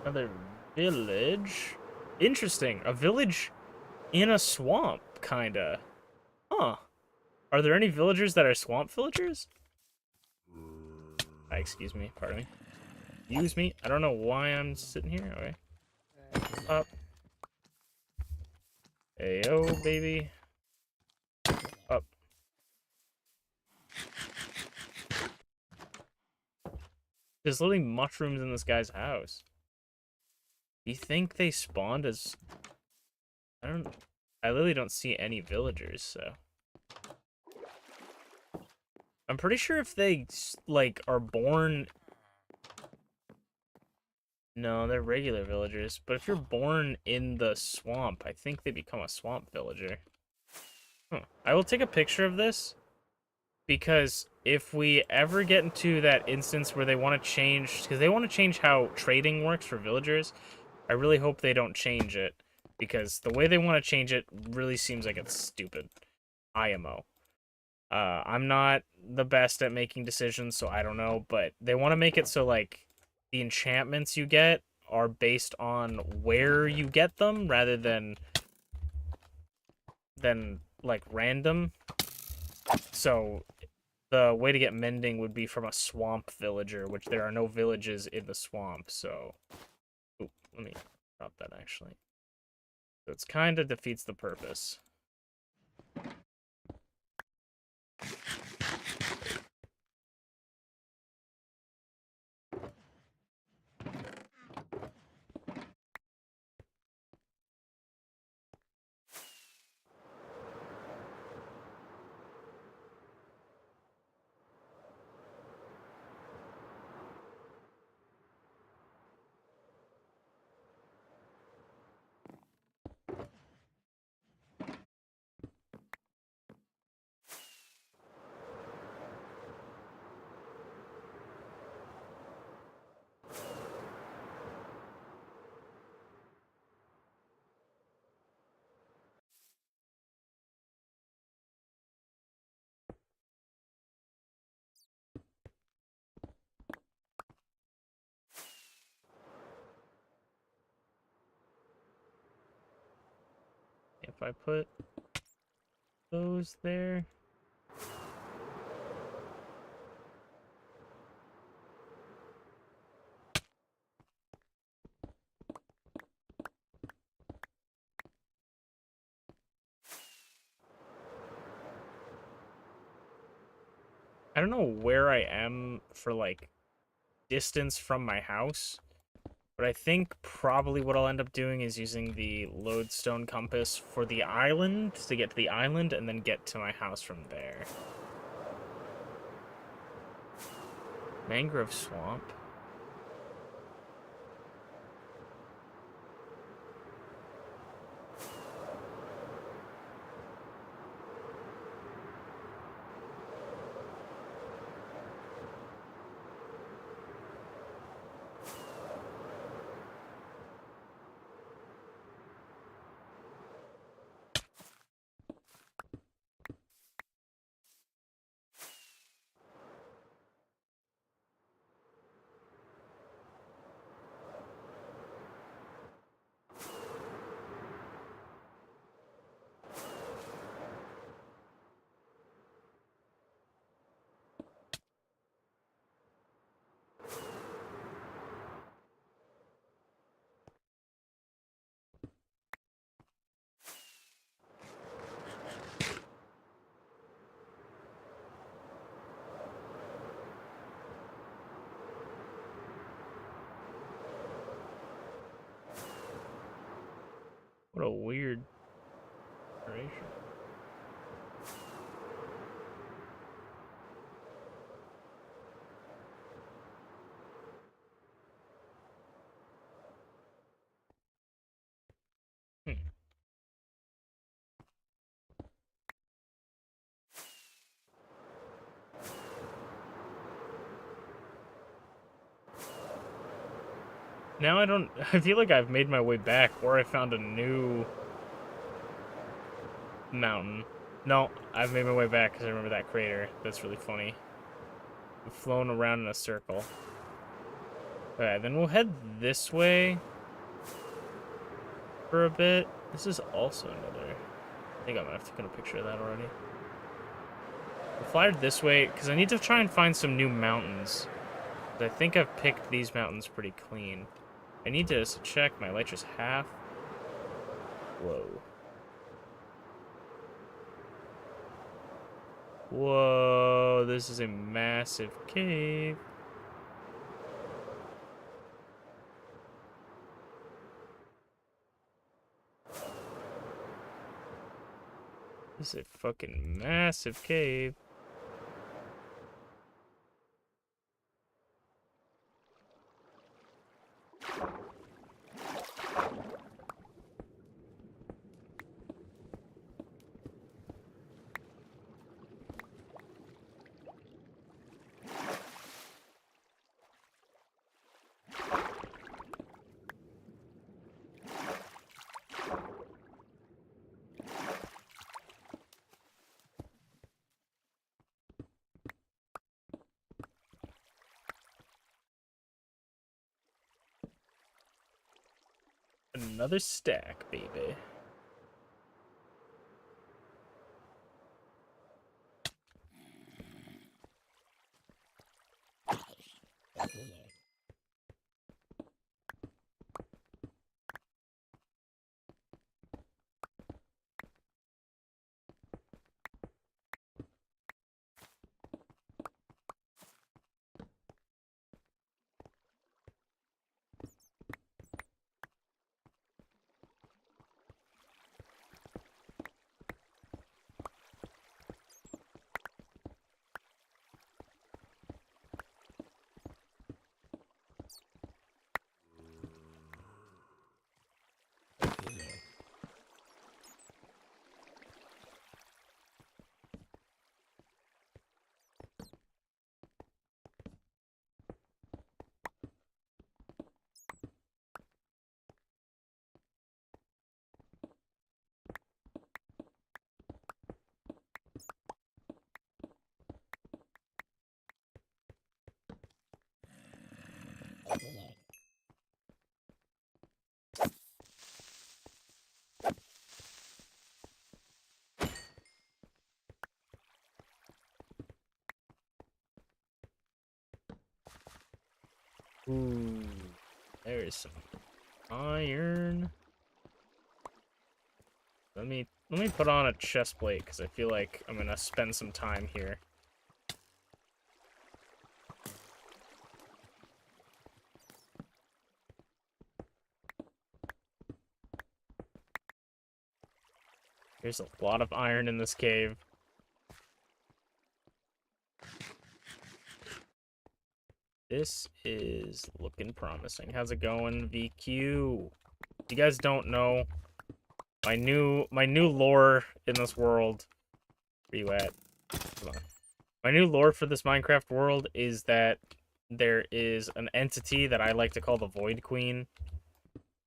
Another village. Interesting. A village in a swamp, kinda. Huh. Are there any villagers that are swamp villagers? Excuse me, pardon me. Use me. I don't know why I'm sitting here. Okay. Up. Ayo, baby. Up. There's literally mushrooms in this guy's house. Do you think they spawned as... I literally don't see any villagers, so... I'm pretty sure if they, like, are born... No, they're regular villagers. But if you're born in the swamp, I think they become a swamp villager. Huh. I will take a picture of this. Because if we ever get into that instance where they want to change, because they want to change how trading works for villagers, I really hope they don't change it, because the way they want to change it really seems like it's stupid. IMO. I'm not the best at making decisions, so I don't know, but they want to make it so, like, the enchantments you get are based on where you get them rather than like random. So the way to get mending would be from a swamp villager, which there are no villages in the swamp, so... Ooh, let me drop that, actually. So it's kind of defeats the purpose. If I put those there... I don't know where I am for, like, distance from my house, but I think probably what I'll end up doing is using the lodestone compass for the island, to get to the island, and then get to my house from there. Mangrove swamp. What a weird duration. Now I feel like I've made my way back, or I found a new mountain. No, I've made my way back because I remember that crater. That's really funny. We've flown around in a circle. Alright, then we'll head this way for a bit. This is also another... I think I might have taken a picture of that already. We'll fly this way, because I need to try and find some new mountains. I think I've picked these mountains pretty clean. I need to just check. My light just half. Whoa. Whoa, this is a massive cave. This is a fucking massive cave. Another stack, baby. Ooh, there's some iron. Let me put on a chest plate because I feel like I'm gonna spend some time here. There's a lot of iron in this cave. This is looking promising. How's it going, VQ? If you guys don't know, my new lore in this world. Where you at? Come on. My new lore for this Minecraft world is that there is an entity that I like to call the Void Queen.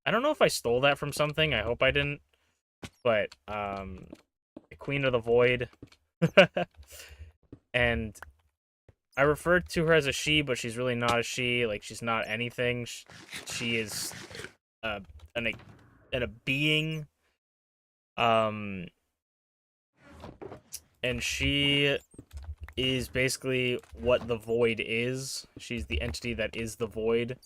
I don't know if I stole that from something. I hope I didn't. But the Queen of the Void. And I refer to her as a she, but she's really not a she. Like, she's not anything. She is an a being. And she is basically what the Void is. She's the entity that is the Void.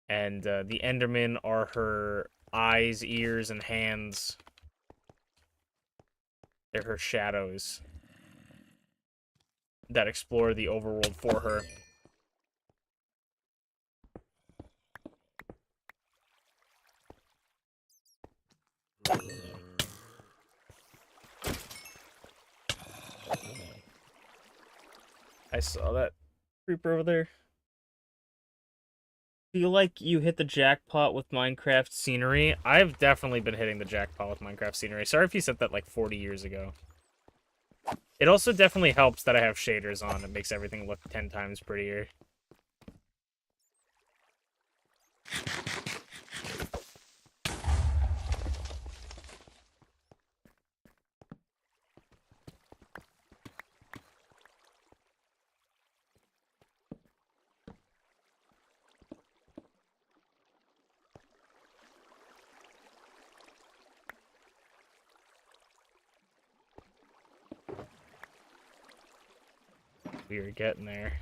And the Endermen are her eyes, ears, and hands. They're her shadows that explore the overworld for her. I saw that creeper over there. Feel like you hit the jackpot with Minecraft scenery. I've definitely been hitting the jackpot with Minecraft scenery. Sorry if you said that like 40 years ago. It also definitely helps that I have shaders on. It makes everything look 10 times prettier. We are getting there.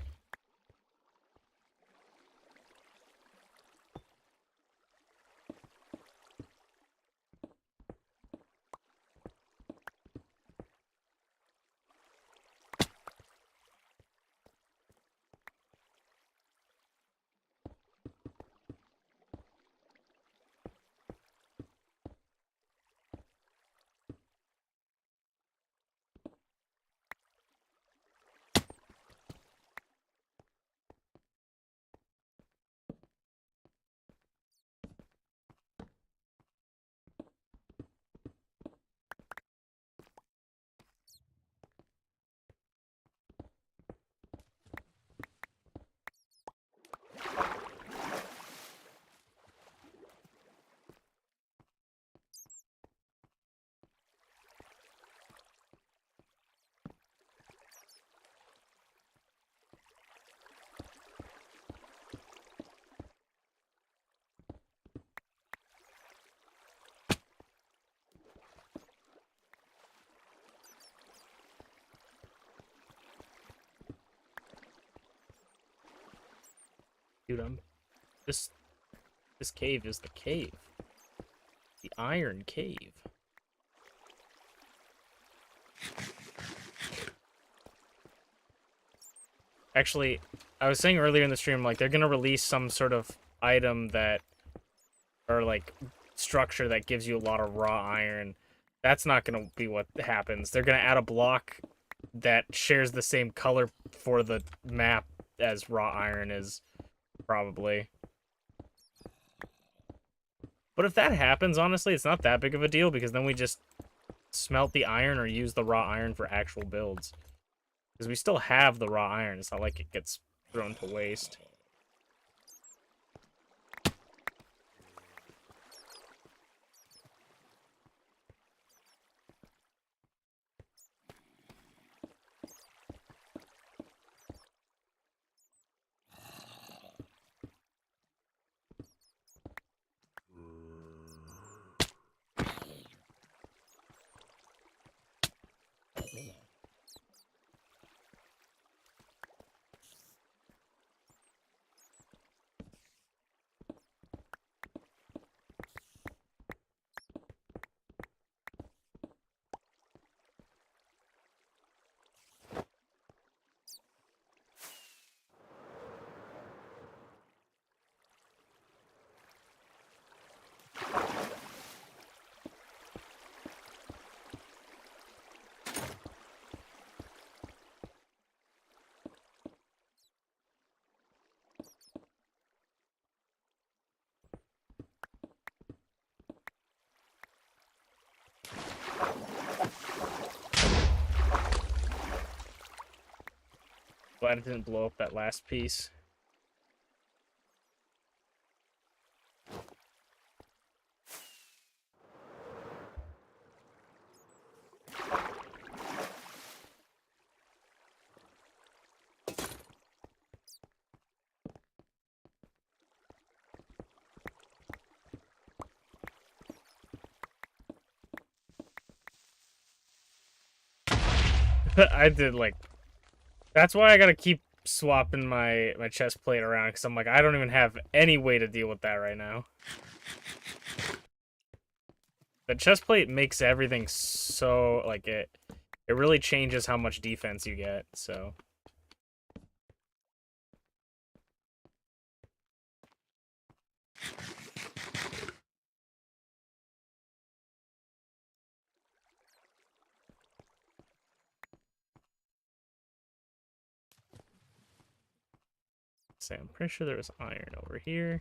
Dude, this cave is the cave. The Iron Cave. Actually, I was saying earlier in the stream, like, they're gonna release some sort of item that, or like, structure that gives you a lot of raw iron. That's not gonna be what happens. They're gonna add a block that shares the same color for the map as raw iron is, probably. But if that happens, honestly, it's not that big of a deal, because then we just smelt the iron or use the raw iron for actual builds. Because we still have the raw iron. It's not like it gets thrown to waste. Glad it didn't blow up that last piece. I did, like... That's why I gotta keep swapping my chest plate around, because I'm like, I don't even have any way to deal with that right now. The chest plate makes everything so, like, it really changes how much defense you get, so... So I'm pretty sure there was iron over here.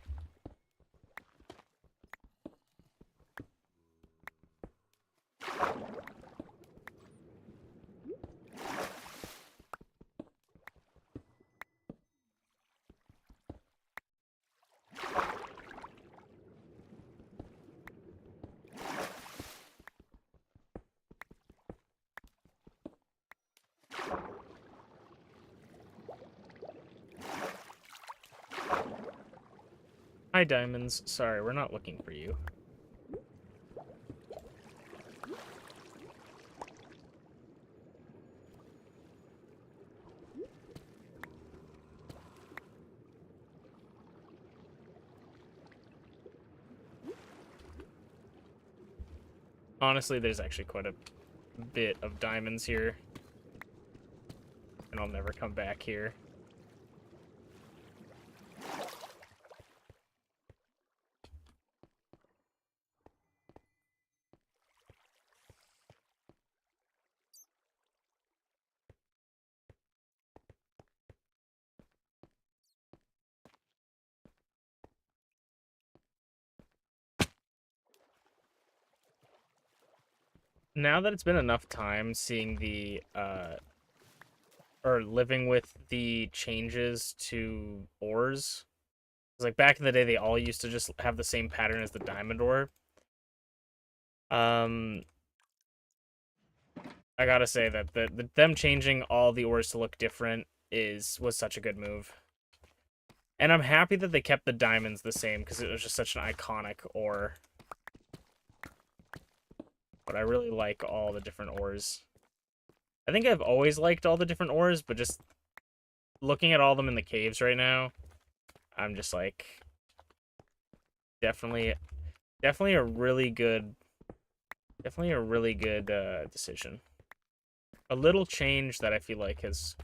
Hi, diamonds. Sorry, we're not looking for you. Honestly, there's actually quite a bit of diamonds here. And I'll never come back here. Now that it's been enough time seeing the, or living with the changes to ores, like back in the day, they all used to just have the same pattern as the diamond ore. I gotta say that them changing all the ores to look different was such a good move. And I'm happy that they kept the diamonds the same, because it was just such an iconic ore. But I really like all the different ores. I think I've always liked all the different ores, but just looking at all of them in the caves right now, I'm just like, definitely a really good, decision. A little change that I feel like has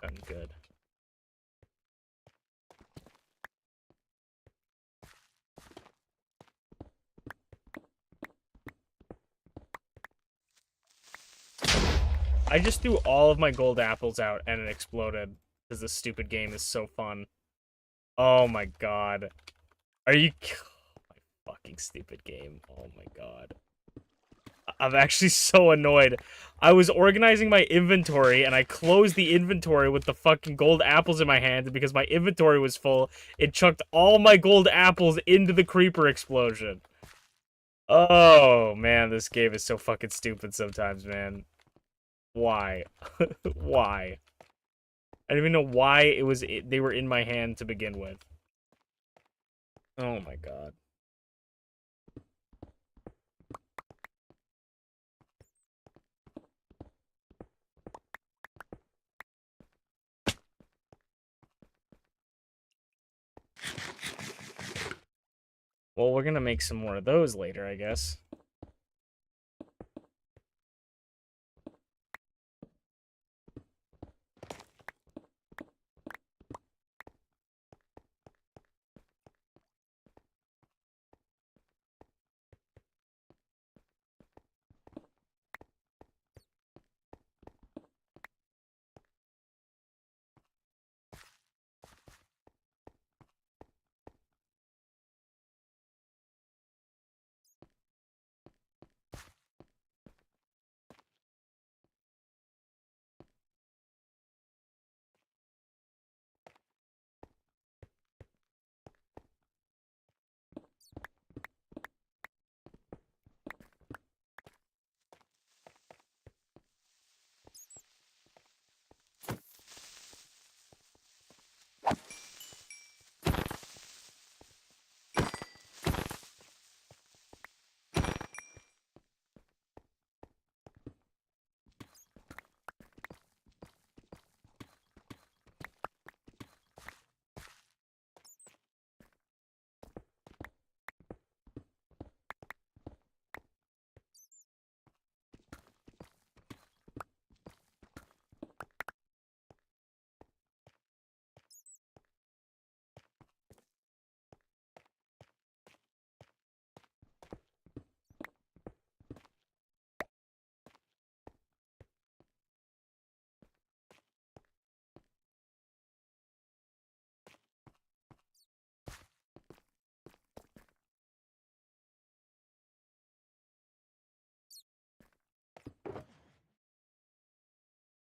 done good. I just threw all of my gold apples out and it exploded because this stupid game is so fun. Oh my god. Are you... My fucking stupid game. Oh my god. I'm actually so annoyed. I was organizing my inventory and I closed the inventory with the fucking gold apples in my hand, and because my inventory was full, it chucked all my gold apples into the creeper explosion. Oh man, this game is so fucking stupid sometimes, man. Why? Why? I don't even know why they were in my hand to begin with. Oh my god. Well, we're gonna make some more of those later, I guess.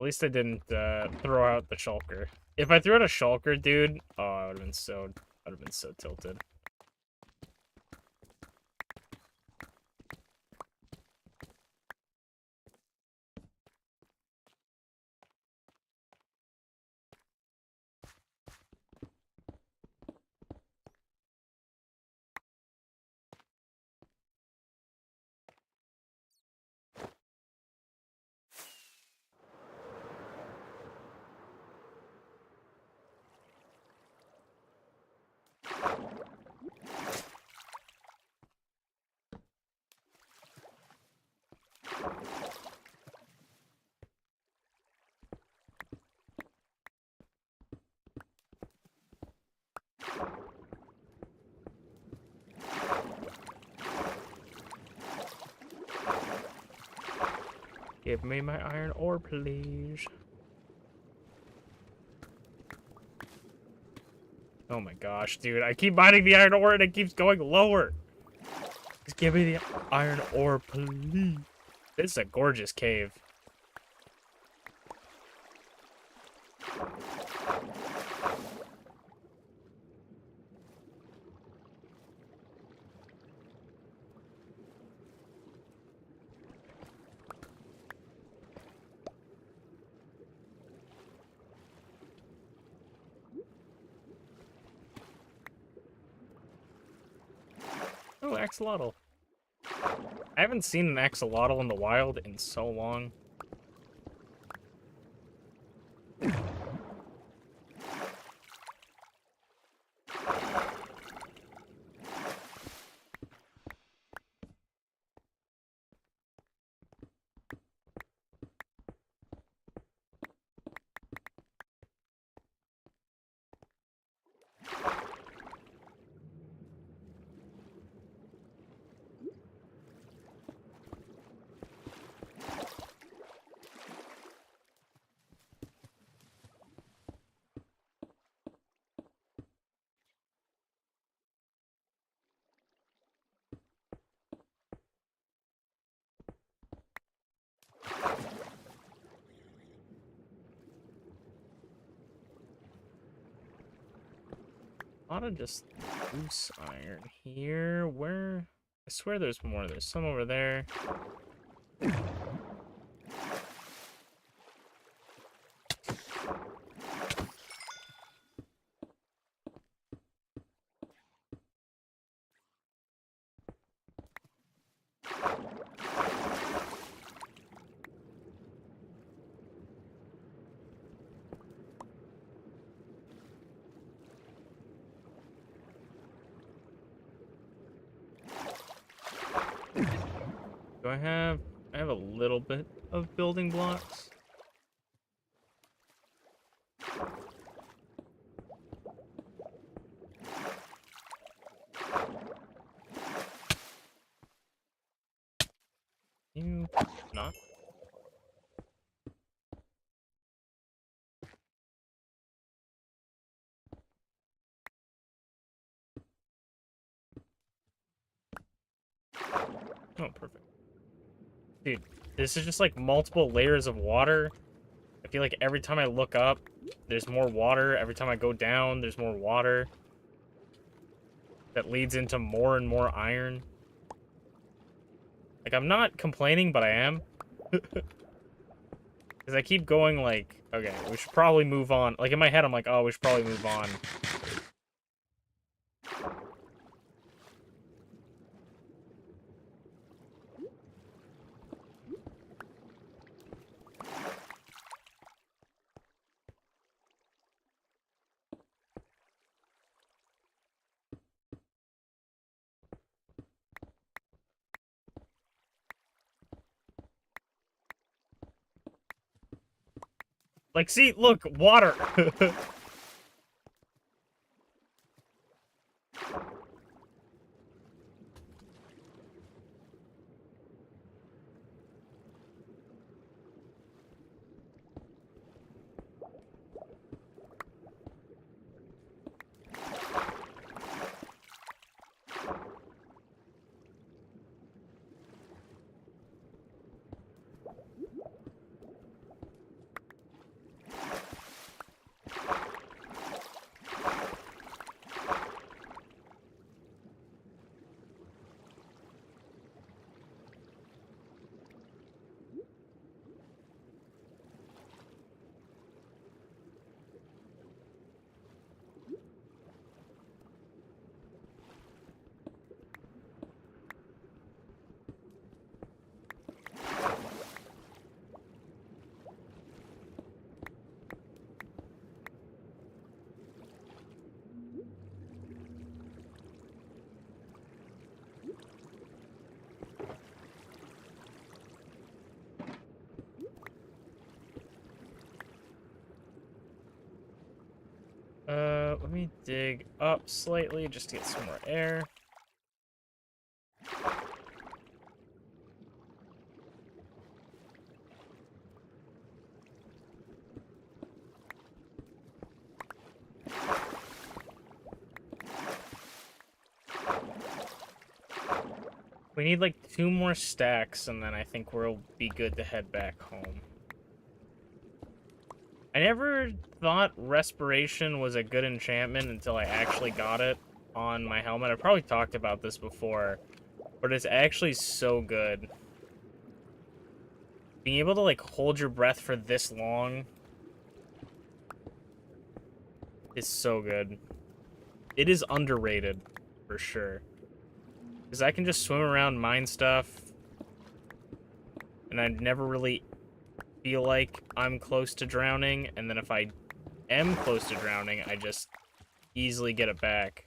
At least I didn't throw out the shulker. If I threw out a shulker, dude, oh, I would have been so tilted. Give me my iron ore, please. Oh my gosh, dude. I keep mining the iron ore and it keeps going lower. Just give me the iron ore, please. This is a gorgeous cave. Oh, axolotl. I haven't seen an axolotl in the wild in so long. A lot of just loose iron here. Where? I swear there's more. There's some over there. Do I have a little bit of building blocks? You not? Oh, perfect. Dude, this is just like multiple layers of water. I feel like every time I look up, there's more water. Every time I go down, there's more water. That leads into more and more iron. Like, I'm not complaining, but I am. Because I keep going like, okay, we should probably move on. Like, in my head, I'm like, oh, we should probably move on. Like, see, look, water. Let me dig up slightly just to get some more air. We need like 2 more stacks, and then I think we'll be good to head back home. I never thought respiration was a good enchantment until I actually got it on my helmet. I probably talked about this before, but it's actually so good. Being able to like hold your breath for this long is so good. It is underrated, for sure. Because I can just swim around, mine stuff, and I never really feel like I'm close to drowning, and then if I am close to drowning, I just easily get it back.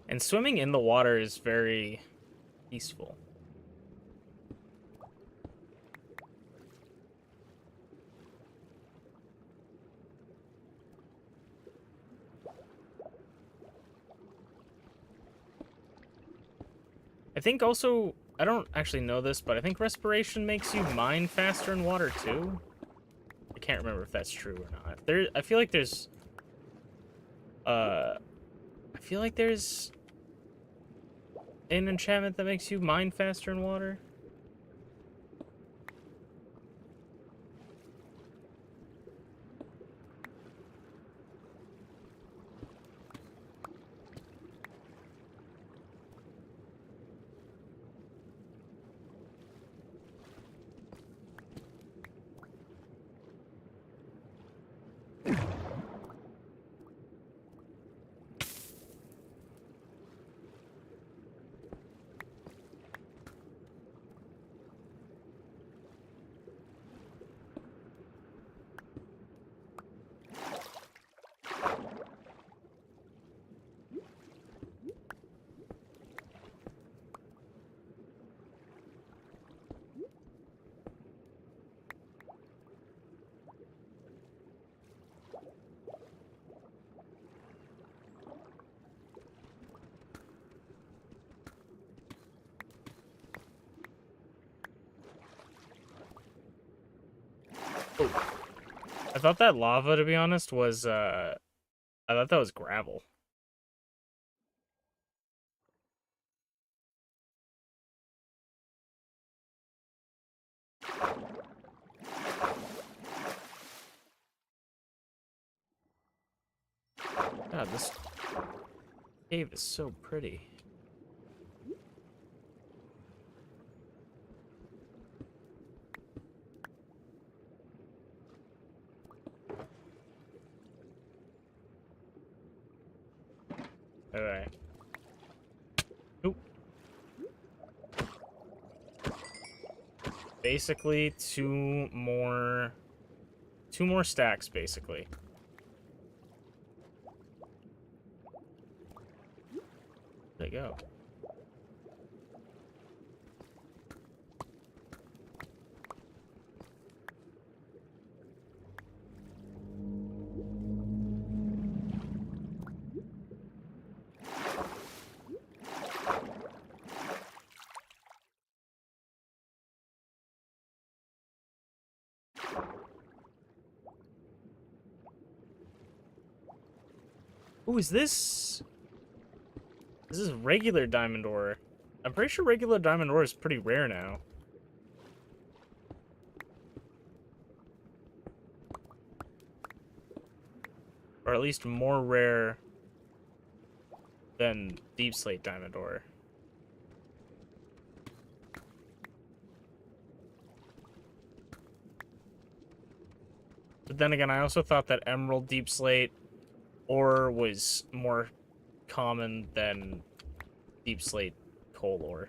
And swimming in the water is very peaceful. I think also, I don't actually know this, but I think respiration makes you mine faster in water too. can't remember if that's true or not. I feel like there's an enchantment that makes you mine faster in water. Oh. I thought that lava, to be honest, was, I thought that was gravel. God, this cave is so pretty. Alright. Oop. Basically, two more stacks, basically. There you go. Ooh, is this... This is regular diamond ore. I'm pretty sure regular diamond ore is pretty rare now. Or at least more rare than deep slate diamond ore. But then again, I also thought that emerald deep slate ore was more common than deep slate coal ore.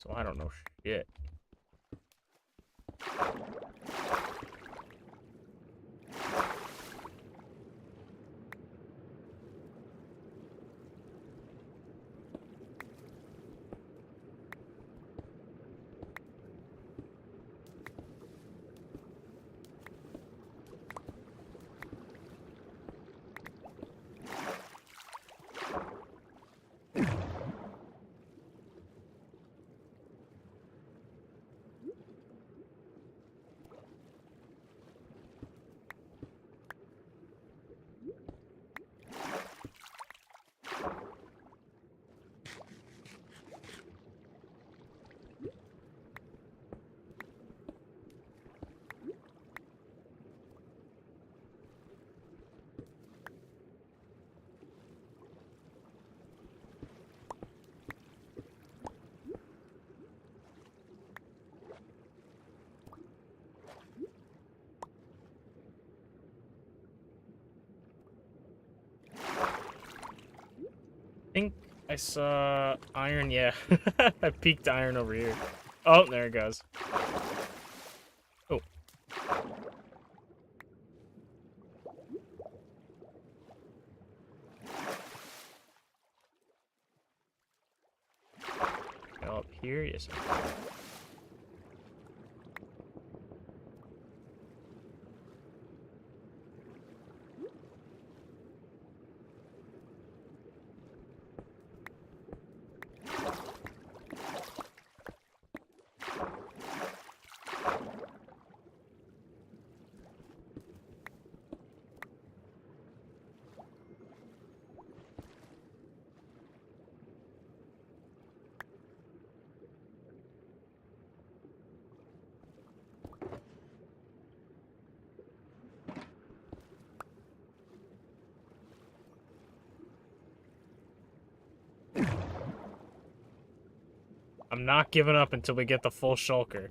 So I don't know shit. Think I saw iron, yeah. I peeked iron over here. Oh, there it goes. Oh. Go up here, yes. I'm not giving up until we get the full shulker.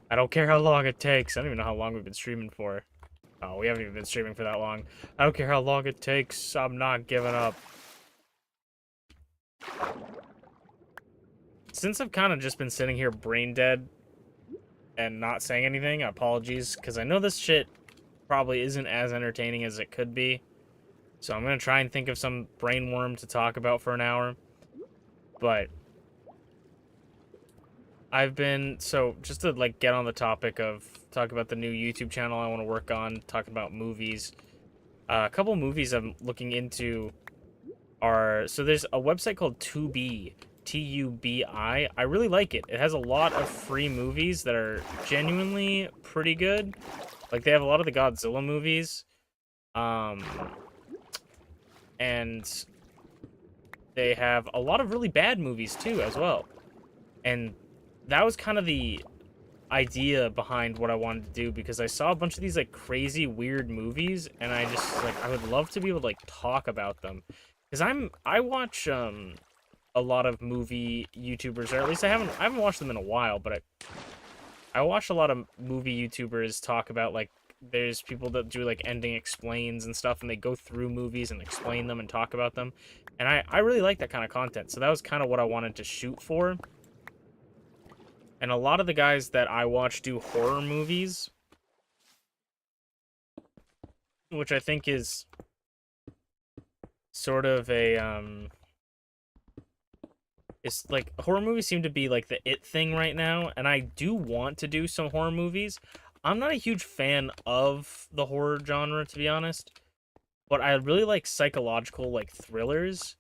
I don't care how long it takes. I don't even know how long we've been streaming for. Oh, we haven't even been streaming for that long. I don't care how long it takes. I'm not giving up. Since I've kind of just been sitting here brain dead and not saying anything, apologies, because I know this shit probably isn't as entertaining as it could be. So I'm going to try and think of some brain worm to talk about for an hour. But I've been, so just to like get on the topic of talk about the new YouTube channel I want to work on, talk about movies. A couple movies I'm looking into are, so there's a website called Tubi, Tubi. I really like it. It has a lot of free movies that are genuinely pretty good. Like they have a lot of the Godzilla movies. And they have a lot of really bad movies too as well. And that was kind of the idea behind what I wanted to do, because I saw a bunch of these like crazy weird movies and I just like I would love to be able to like talk about them, because I watch a lot of movie YouTubers, or at least I haven't watched them in a while, but I watch a lot of movie YouTubers talk about, like, there's people that do like ending explains and stuff, and they go through movies and explain them and talk about them, and I really like that kind of content. So that was kind of what I wanted to shoot for. And a lot of the guys that I watch do horror movies, which I think is sort of a it's like horror movies seem to be like the it thing right now, and I do want to do some horror movies. I'm not a huge fan of the horror genre, to be honest, but I really like psychological like thrillers.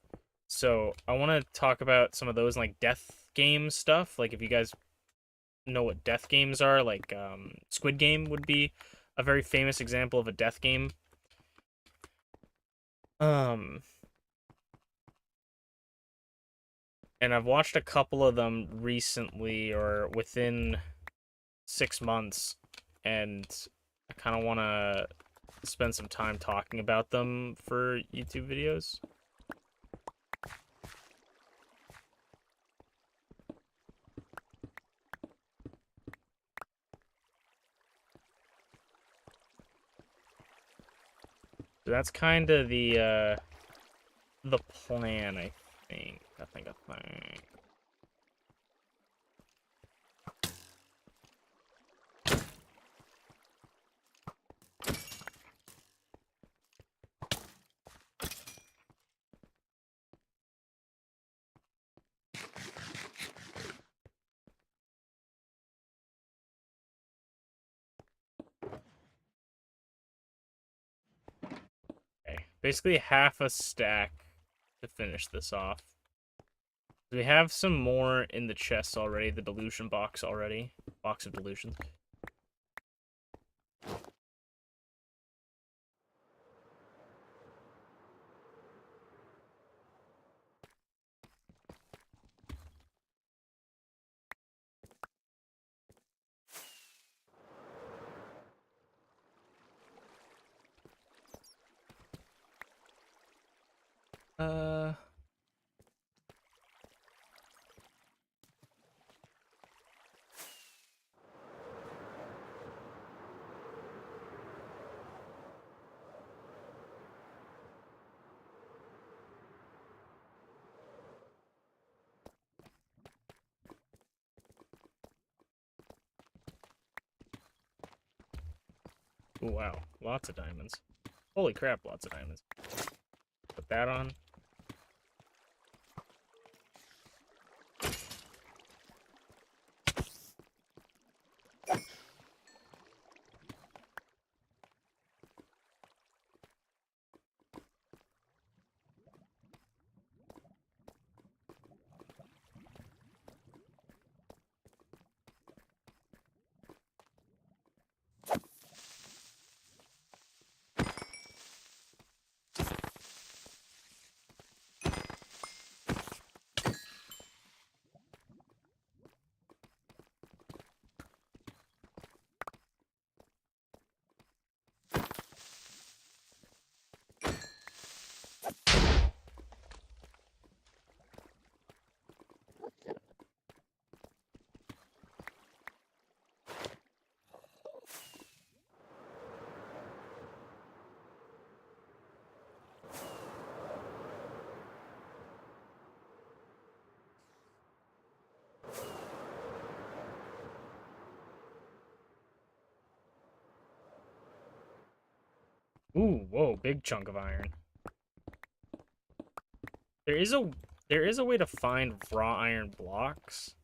So I want to talk about some of those, like death game stuff. Like if you guys know what death games are, like Squid Game would be a very famous example of a death game. And I've watched a couple of them recently or within 6 months, and I kind of want to spend some time talking about them for YouTube videos. So that's kind of the plan, I think. I think. Okay, basically half a stack to finish this off. We have some more in the chest already, the delusion box already. Box of Delusions. Oh, wow. Lots of diamonds. Holy crap, lots of diamonds. Put that on. Ooh, whoa, big chunk of iron. There is a way to find raw iron blocks.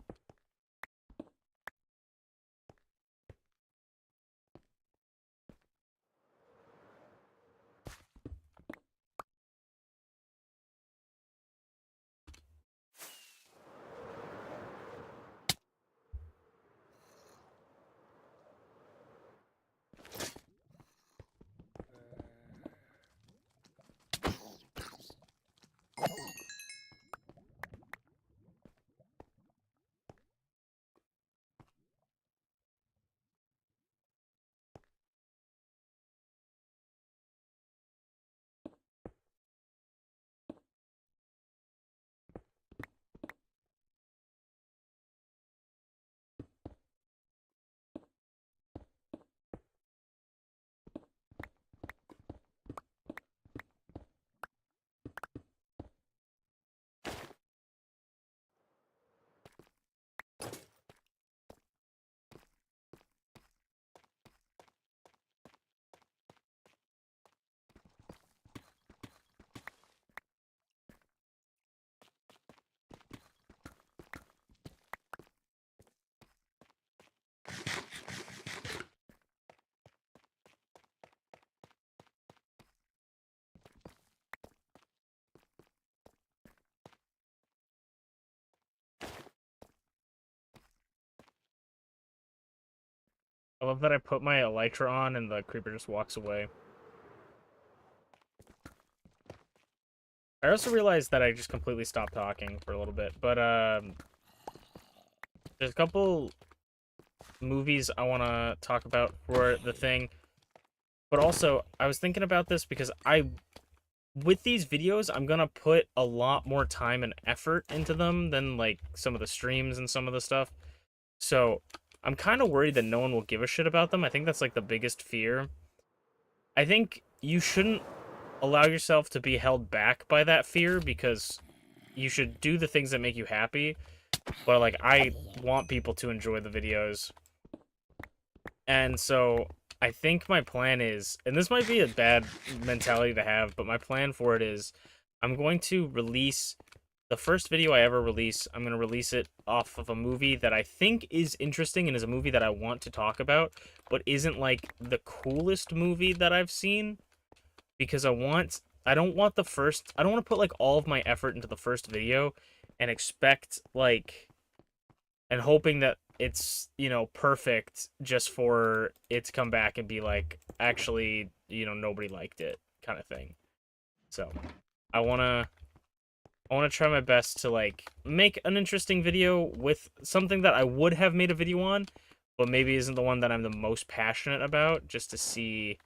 I love that I put my elytra on and the creeper just walks away. I also realized that I just completely stopped talking for a little bit, but there's a couple movies I want to talk about for the thing. But also, I was thinking about this because with these videos, I'm gonna put a lot more time and effort into them than like some of the streams and some of the stuff. So I'm kind of worried that no one will give a shit about them. I think that's like the biggest fear. I think you shouldn't allow yourself to be held back by that fear because you should do the things that make you happy. But like, I want people to enjoy the videos. And so I think my plan is, and this might be a bad mentality to have, but my plan for it is I'm going to release the first video I ever release. I'm going to release it off of a movie that I think is interesting and is a movie that I want to talk about, but isn't like the coolest movie that I've seen because I don't want I don't want to put like all of my effort into the first video and expect like and hoping that it's, you know, perfect just for it to come back and be like, actually, you know, nobody liked it kind of thing. So I wanna I wanna try my best to like make an interesting video with something that I would have made a video on, but maybe isn't the one that I'm the most passionate about, just to see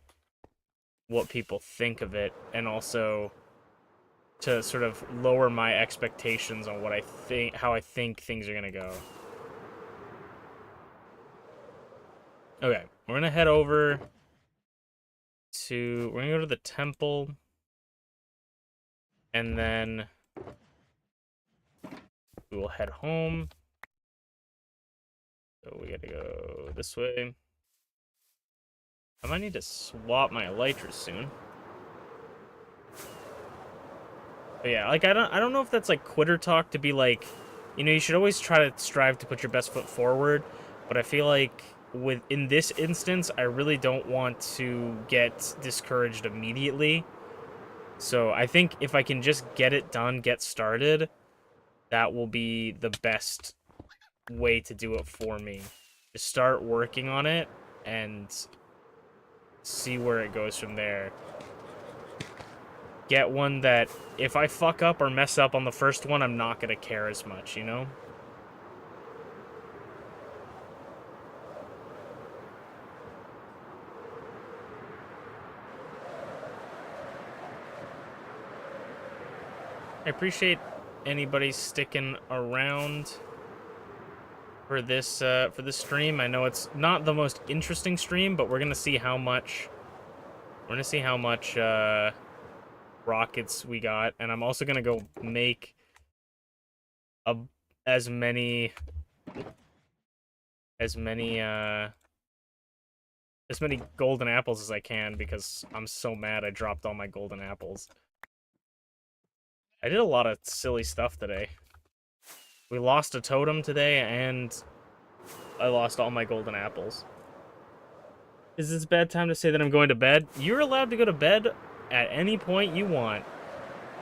what people think of it, and also to sort of lower my expectations on what I think how I think things are gonna go. Okay, we're gonna head over we're gonna go to the temple, and then we will head home. So we gotta go this way. I might need to swap my elytras soon. But yeah, like I don't know if that's like quitter talk to be like, you know, you should always try to strive to put your best foot forward, but I feel like in this instance, I really don't want to get discouraged immediately. So I think if I can just get it done, get started, that will be the best way to do it for me. Just start working on it and see where it goes from there. Get one that if I fuck up or mess up on the first one, I'm not gonna care as much, you know? I appreciate anybody sticking around for this stream. I know it's not the most interesting stream, but we're gonna see how much rockets we got, and I'm also gonna go make a as many as many golden apples as I can because I'm so mad I dropped all my golden apples. I did a lot of silly stuff today. We lost a totem today, and I lost all my golden apples. Is this a bad time to say that I'm going to bed? You're allowed to go to bed at any point you want.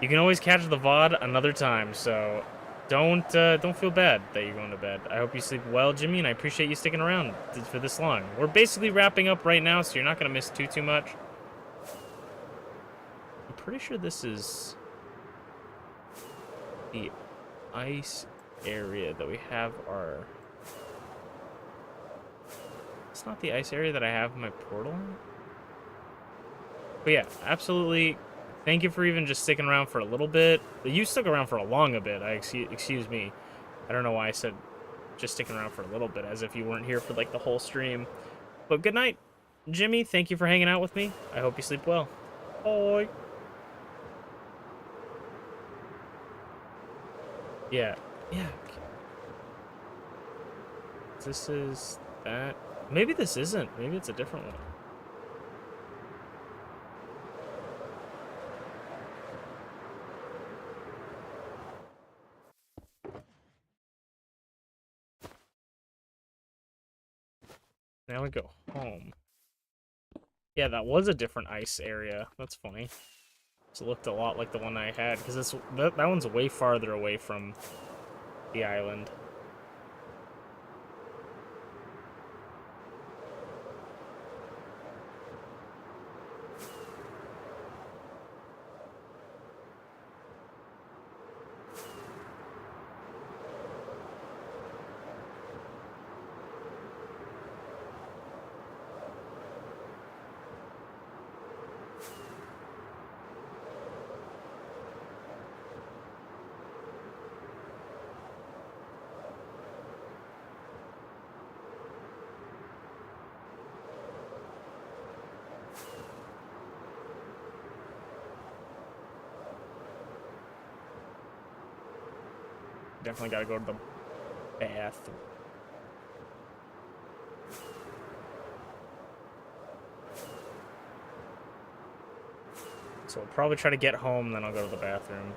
You can always catch the VOD another time, so don't feel bad that you're going to bed. I hope you sleep well, Jimmy, and I appreciate you sticking around for this long. We're basically wrapping up right now, so you're not going to miss too much. I'm pretty sure this is the ice area that we have our... It's not the ice area that I have my portal. But yeah, absolutely. Thank you for even just sticking around for a little bit. You stuck around for a long bit. Excuse me. I don't know why I said just sticking around for a little bit, as if you weren't here for like the whole stream. But good night, Jimmy. Thank you for hanging out with me. I hope you sleep well. Bye. Yeah. Yeah. This is that. Maybe this isn't. Maybe it's a different one. Now we go home. Yeah, that was a different ice area. That's funny. It looked a lot like the one I had, because that one's way farther away from the island. Definitely gotta go to the bathroom. So I'll probably try to get home, then I'll go to the bathroom.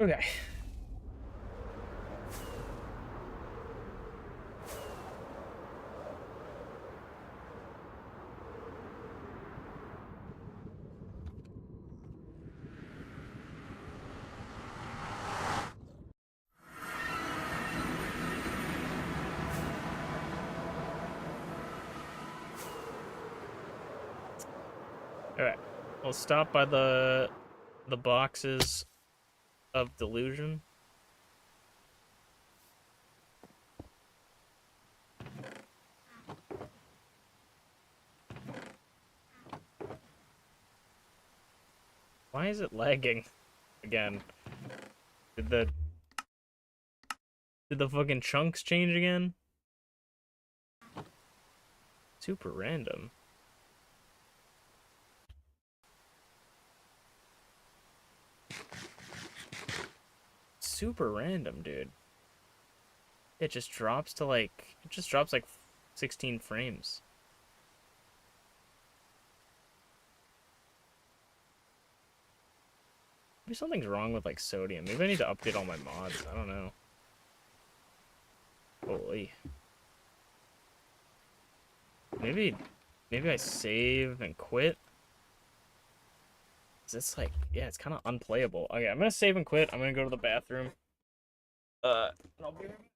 Okay. Alright. We'll stop by the boxes of delusion. Why is it lagging again? Did the fucking chunks change again? Super random. Super random, dude. It just drops to like 16 frames. Maybe something's wrong with like sodium. Maybe I need to update all my mods. I don't know. Holy. Maybe I save and quit. It's like, yeah, it's kind of unplayable. Okay, I'm gonna save and quit. I'm gonna go to the bathroom. I'll be right back.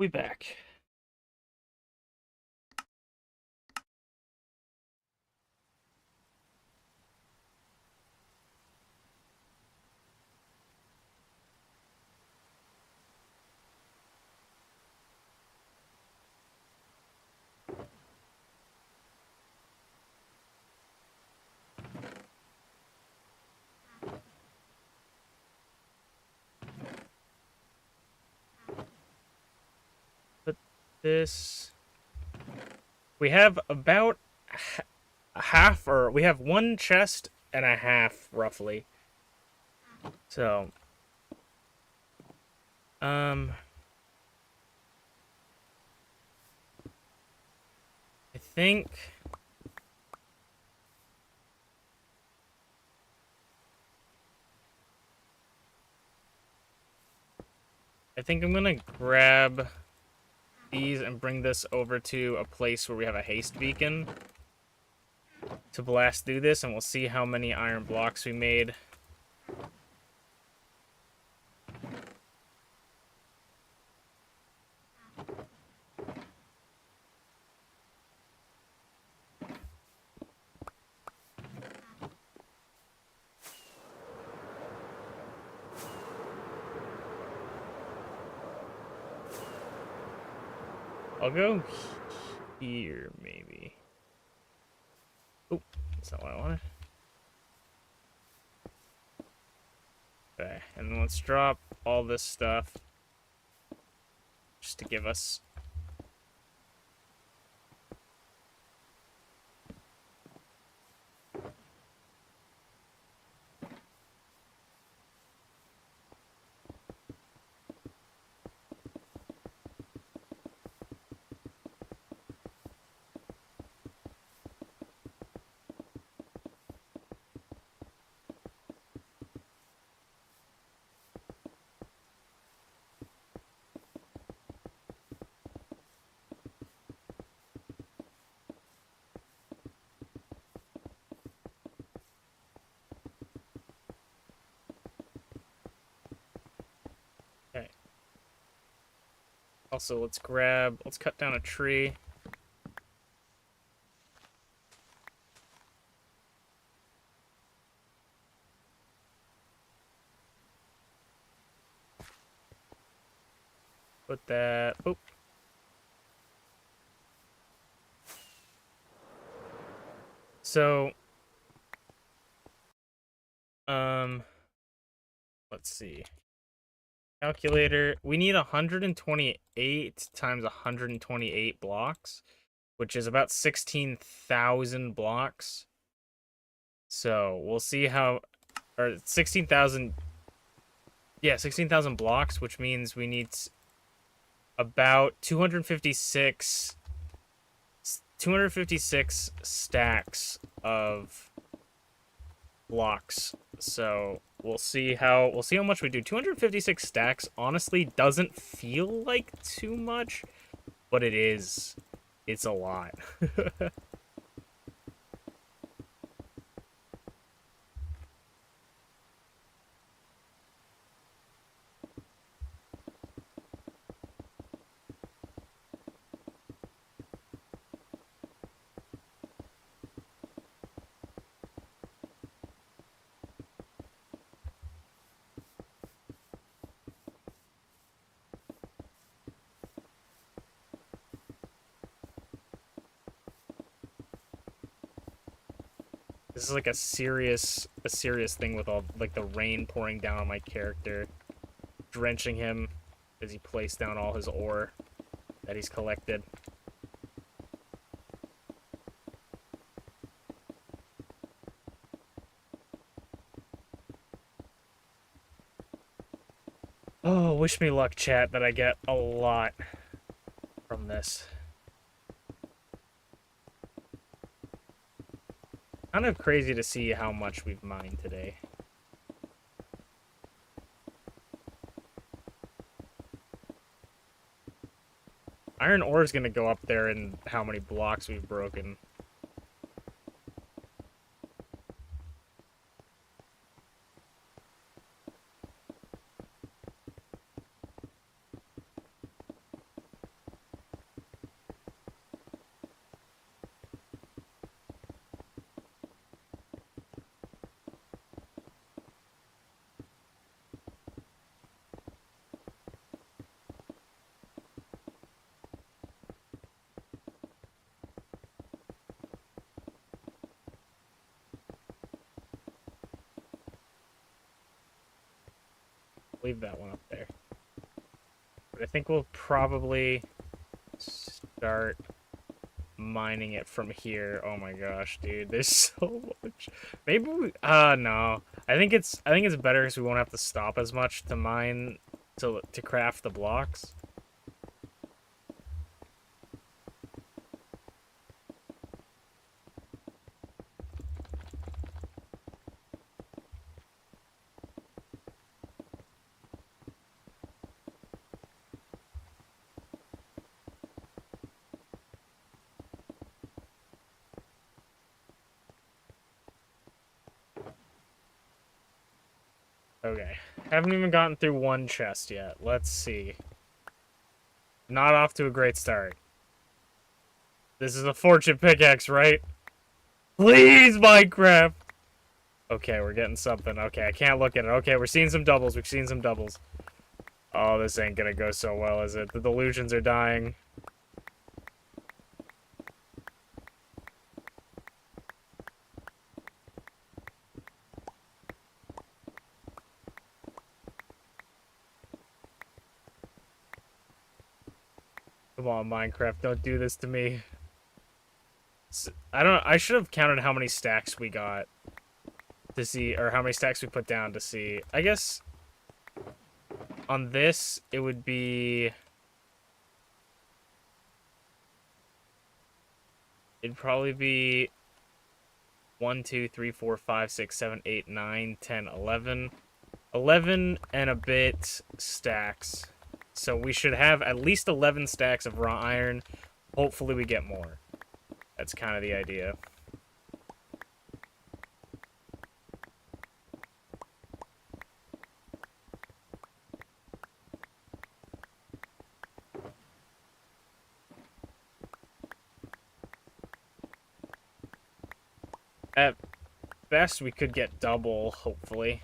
We back. Put this. We have about half, or we have one chest and a half, roughly. So, I think I'm gonna grab these and bring this over to a place where we have a haste beacon to blast through this, and we'll see how many iron blocks we made. I'll go here, maybe. Oh, that's not what I wanted. Okay, and then let's drop all this stuff just to give us... Okay. Also, let's cut down a tree. Put that... Oh. So, let's see. Calculator. We need 128 times 128 blocks, which is about 16,000 blocks. So, we'll see how... Or 16,000... Yeah, 16,000 blocks, which means we need about 256 stacks of blocks. So we'll see how much we do. 256 stacks honestly doesn't feel like too much, but it is. It's a lot. This is like a serious thing with all like the rain pouring down on my character, drenching him as he placed down all his ore that he's collected. Oh, wish me luck, chat, that I get a lot from this. Kind of crazy to see how much we've mined today. Iron ore is going to go up there in how many blocks we've broken. Leave that one up there. But I think we'll probably start mining it from here. Oh my gosh, dude, there's so much. Maybe we no. I think it's better because we won't have to stop as much to mine to craft the blocks. Okay. Haven't even gotten through one chest yet. Let's see. Not off to a great start. This is a fortune pickaxe, right? Please, Minecraft! Okay, we're getting something. Okay, I can't look at it. Okay, we're seeing some doubles. We're seeing some doubles. Oh, this ain't gonna go so well, is it? The delusions are dying. Come on, Minecraft, don't do this to me. I should have counted how many stacks we got to see, or how many stacks we put down to see. I guess on this, it would be... It'd probably be 1, 2, 3, 4, 5, 6, 7, 8, 9, 10, 11. 11 and a bit stacks. So we should have at least 11 stacks of raw iron. Hopefully we get more. That's kind of the idea. At best, we could get double, hopefully.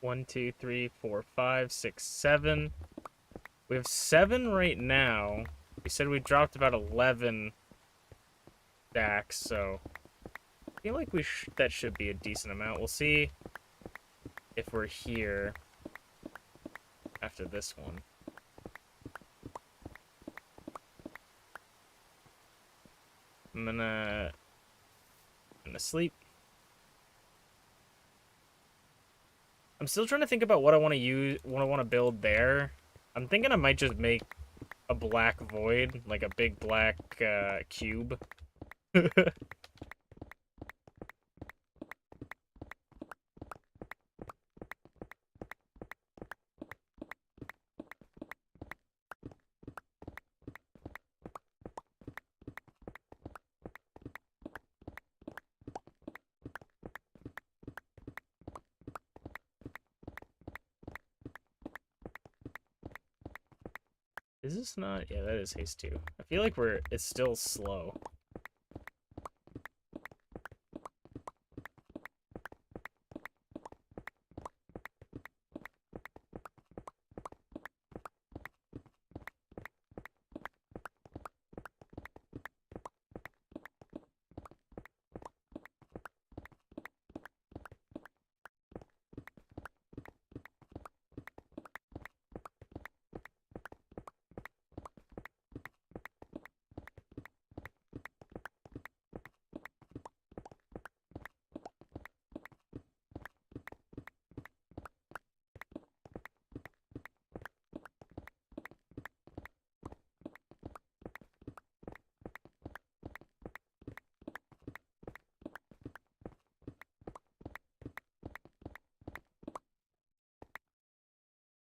One, two, three, four, 5, 6, 7. We have 7 right now. We said we dropped about 11 stacks, so I feel like that should be a decent amount. We'll see if we're here after this one. I'm gonna sleep. I'm still trying to think about what I want to use, what I want to build there. I'm thinking I might just make a black void, like a big black cube. Is this not? Yeah, that is haste 2. I feel like it's still slow.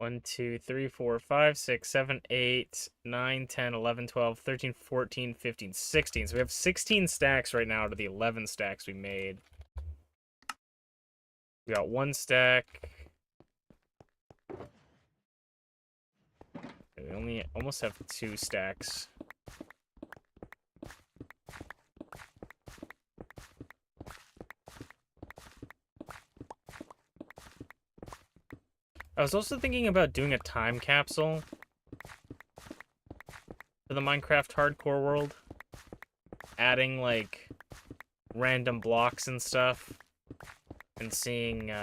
1, 2, 3, 4, 5, 6, 7, 8, 9, 10, 11, 12, 13, 14, 15, 16. So we have 16 stacks right now out of the 11 stacks we made. We got 1 stack. We only almost have 2 stacks. I was also thinking about doing a time capsule for the Minecraft hardcore world. Adding, like, random blocks and stuff. And seeing,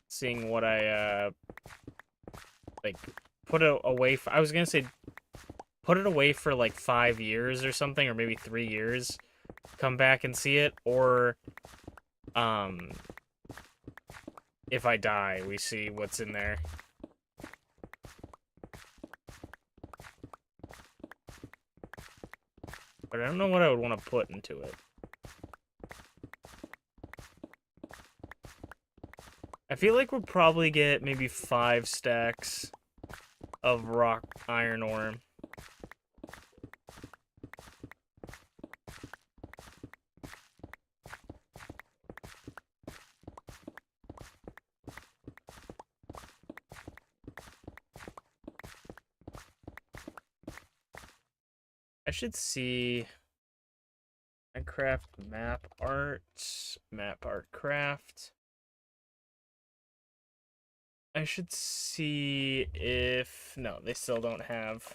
seeing what I, like, put it away for... I was gonna say, put it away for, like, 5 years or something, or maybe 3 years. Come back and see it, or, if I die, we see what's in there. But I don't know what I would want to put into it. I feel like we'll probably get maybe 5 stacks of rock iron ore. I should see Minecraft map art craft. I should see if... No, they still don't have...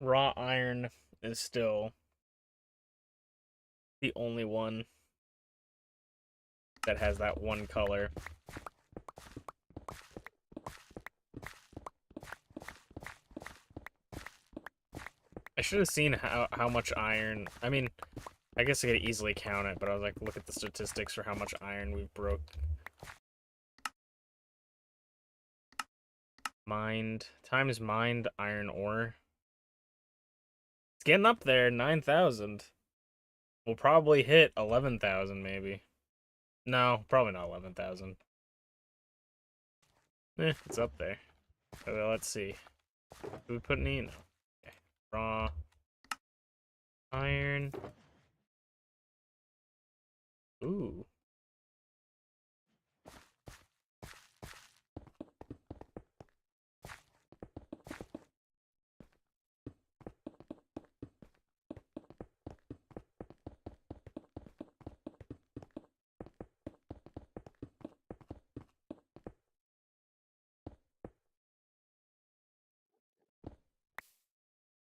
Raw iron is still the only one that has that one color. I should have seen how much iron... I mean, I guess I could easily count it, but I was like, look at the statistics for how much iron we've broke. Mined. Times mined iron ore. It's getting up there, 9,000. We'll probably hit 11,000, maybe. No, probably not 11,000. It's up there. Well, let's see. Do we put any? No. Okay. Raw iron. Ooh.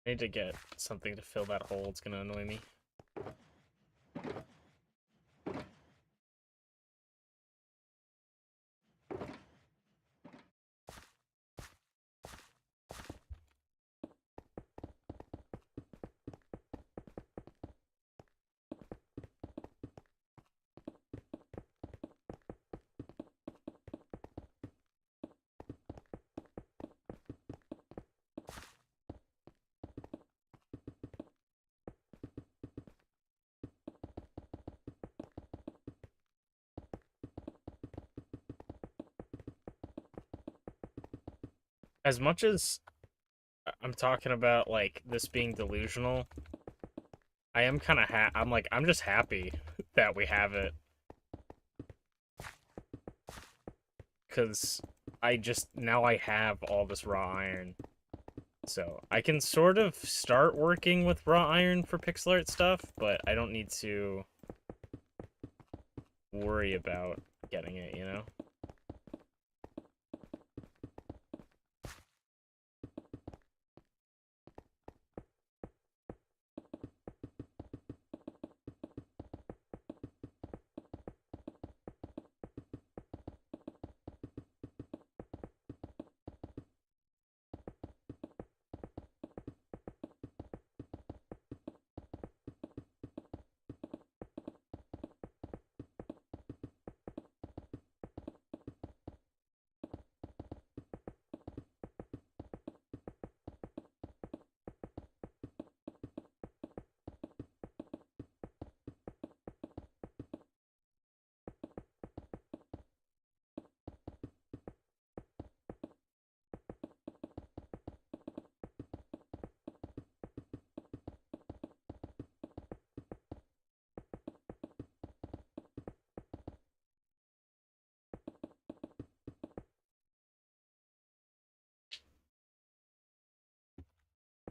I need to get something to fill that hole. It's gonna annoy me. As much as I'm talking about, like, this being delusional, I am kind of I'm just happy that we have it. Because now I have all this raw iron. So, I can sort of start working with raw iron for pixel art stuff, but I don't need to worry about getting it, you know?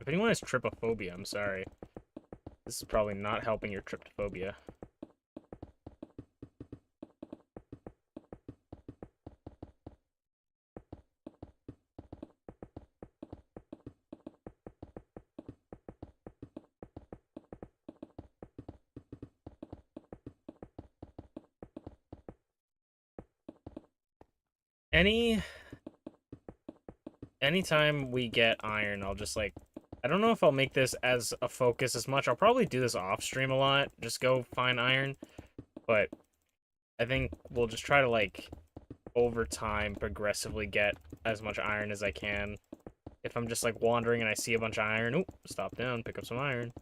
If anyone has trypophobia, I'm sorry. This is probably not helping your trypophobia. Anytime we get iron, I'll just like, I don't know if I'll make this as a focus as much. I'll probably do this off stream a lot, just go find iron, but I think we'll just try to like over time progressively get as much iron as I can. If I'm just like wandering and I see a bunch of iron, oop, stop down, pick up some iron.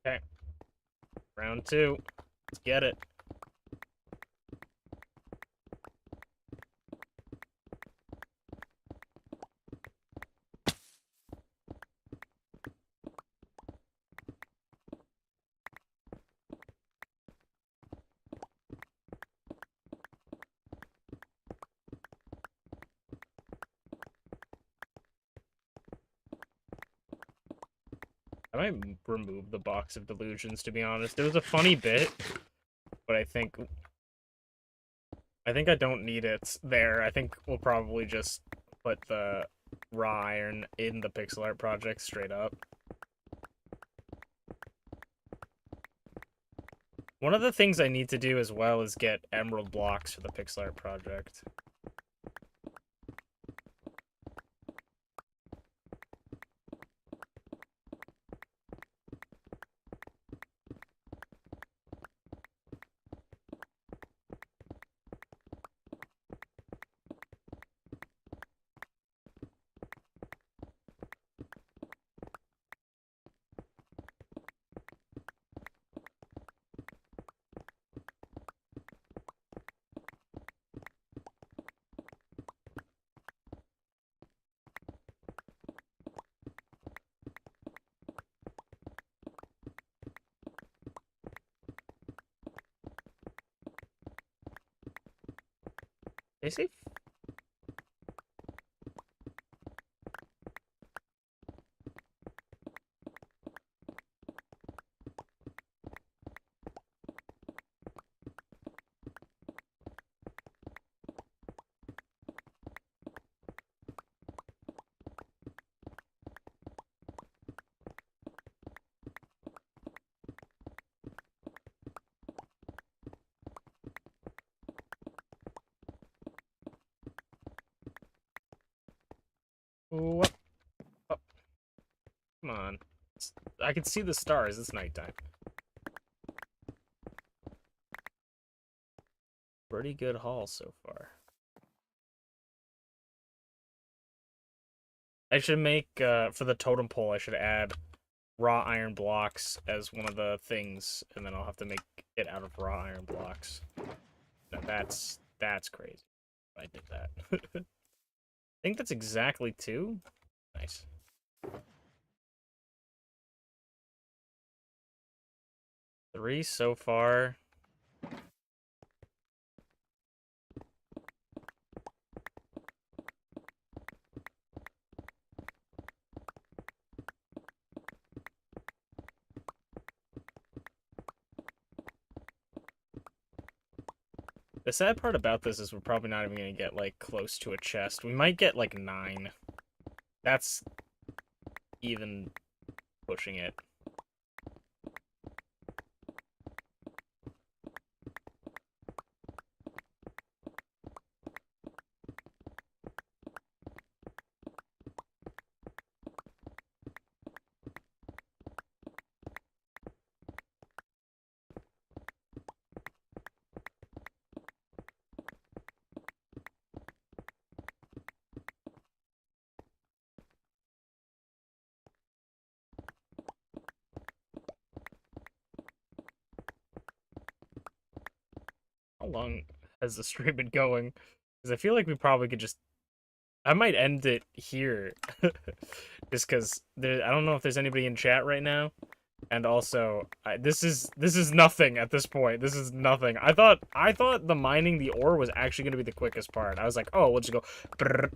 Okay, round 2. Let's get it. I might remove the Box of Delusions, to be honest. It was a funny bit, but I think I don't need it there. I think we'll probably just put the raw iron in the pixel art project straight up. One of the things I need to do as well is get emerald blocks for the pixel art project. They say what? Oh, come on. I can see the stars. It's nighttime. Pretty good haul so far. I should make, for the totem pole, I should add raw iron blocks as one of the things, and then I'll have to make it out of raw iron blocks. Now that's crazy. I did that. I think that's exactly 2. Nice. Three so far. The sad part about this is we're probably not even gonna get, like, close to a chest. We might get, like, 9. That's even pushing it. How long has the stream been going? Because I feel like we probably could just... I might end it here. Just because I don't know if there's anybody in chat right now. And also, this is nothing at this point. This is nothing. I thought the mining the ore was actually going to be the quickest part. I was like, oh, we'll just go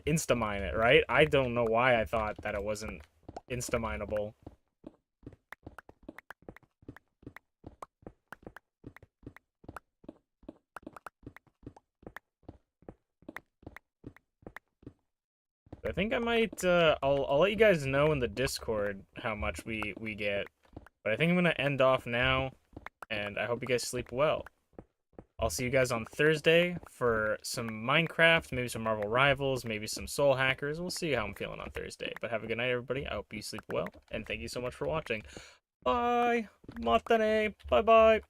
insta-mine it, right? I don't know why I thought that it wasn't insta-mineable. I think I might, I'll let you guys know in the Discord how much we get. But I think I'm going to end off now, and I hope you guys sleep well. I'll see you guys on Thursday for some Minecraft, maybe some Marvel Rivals, maybe some Soul Hackers. We'll see how I'm feeling on Thursday. But have a good night, everybody. I hope you sleep well, and thank you so much for watching. Bye! Matane! Bye-bye!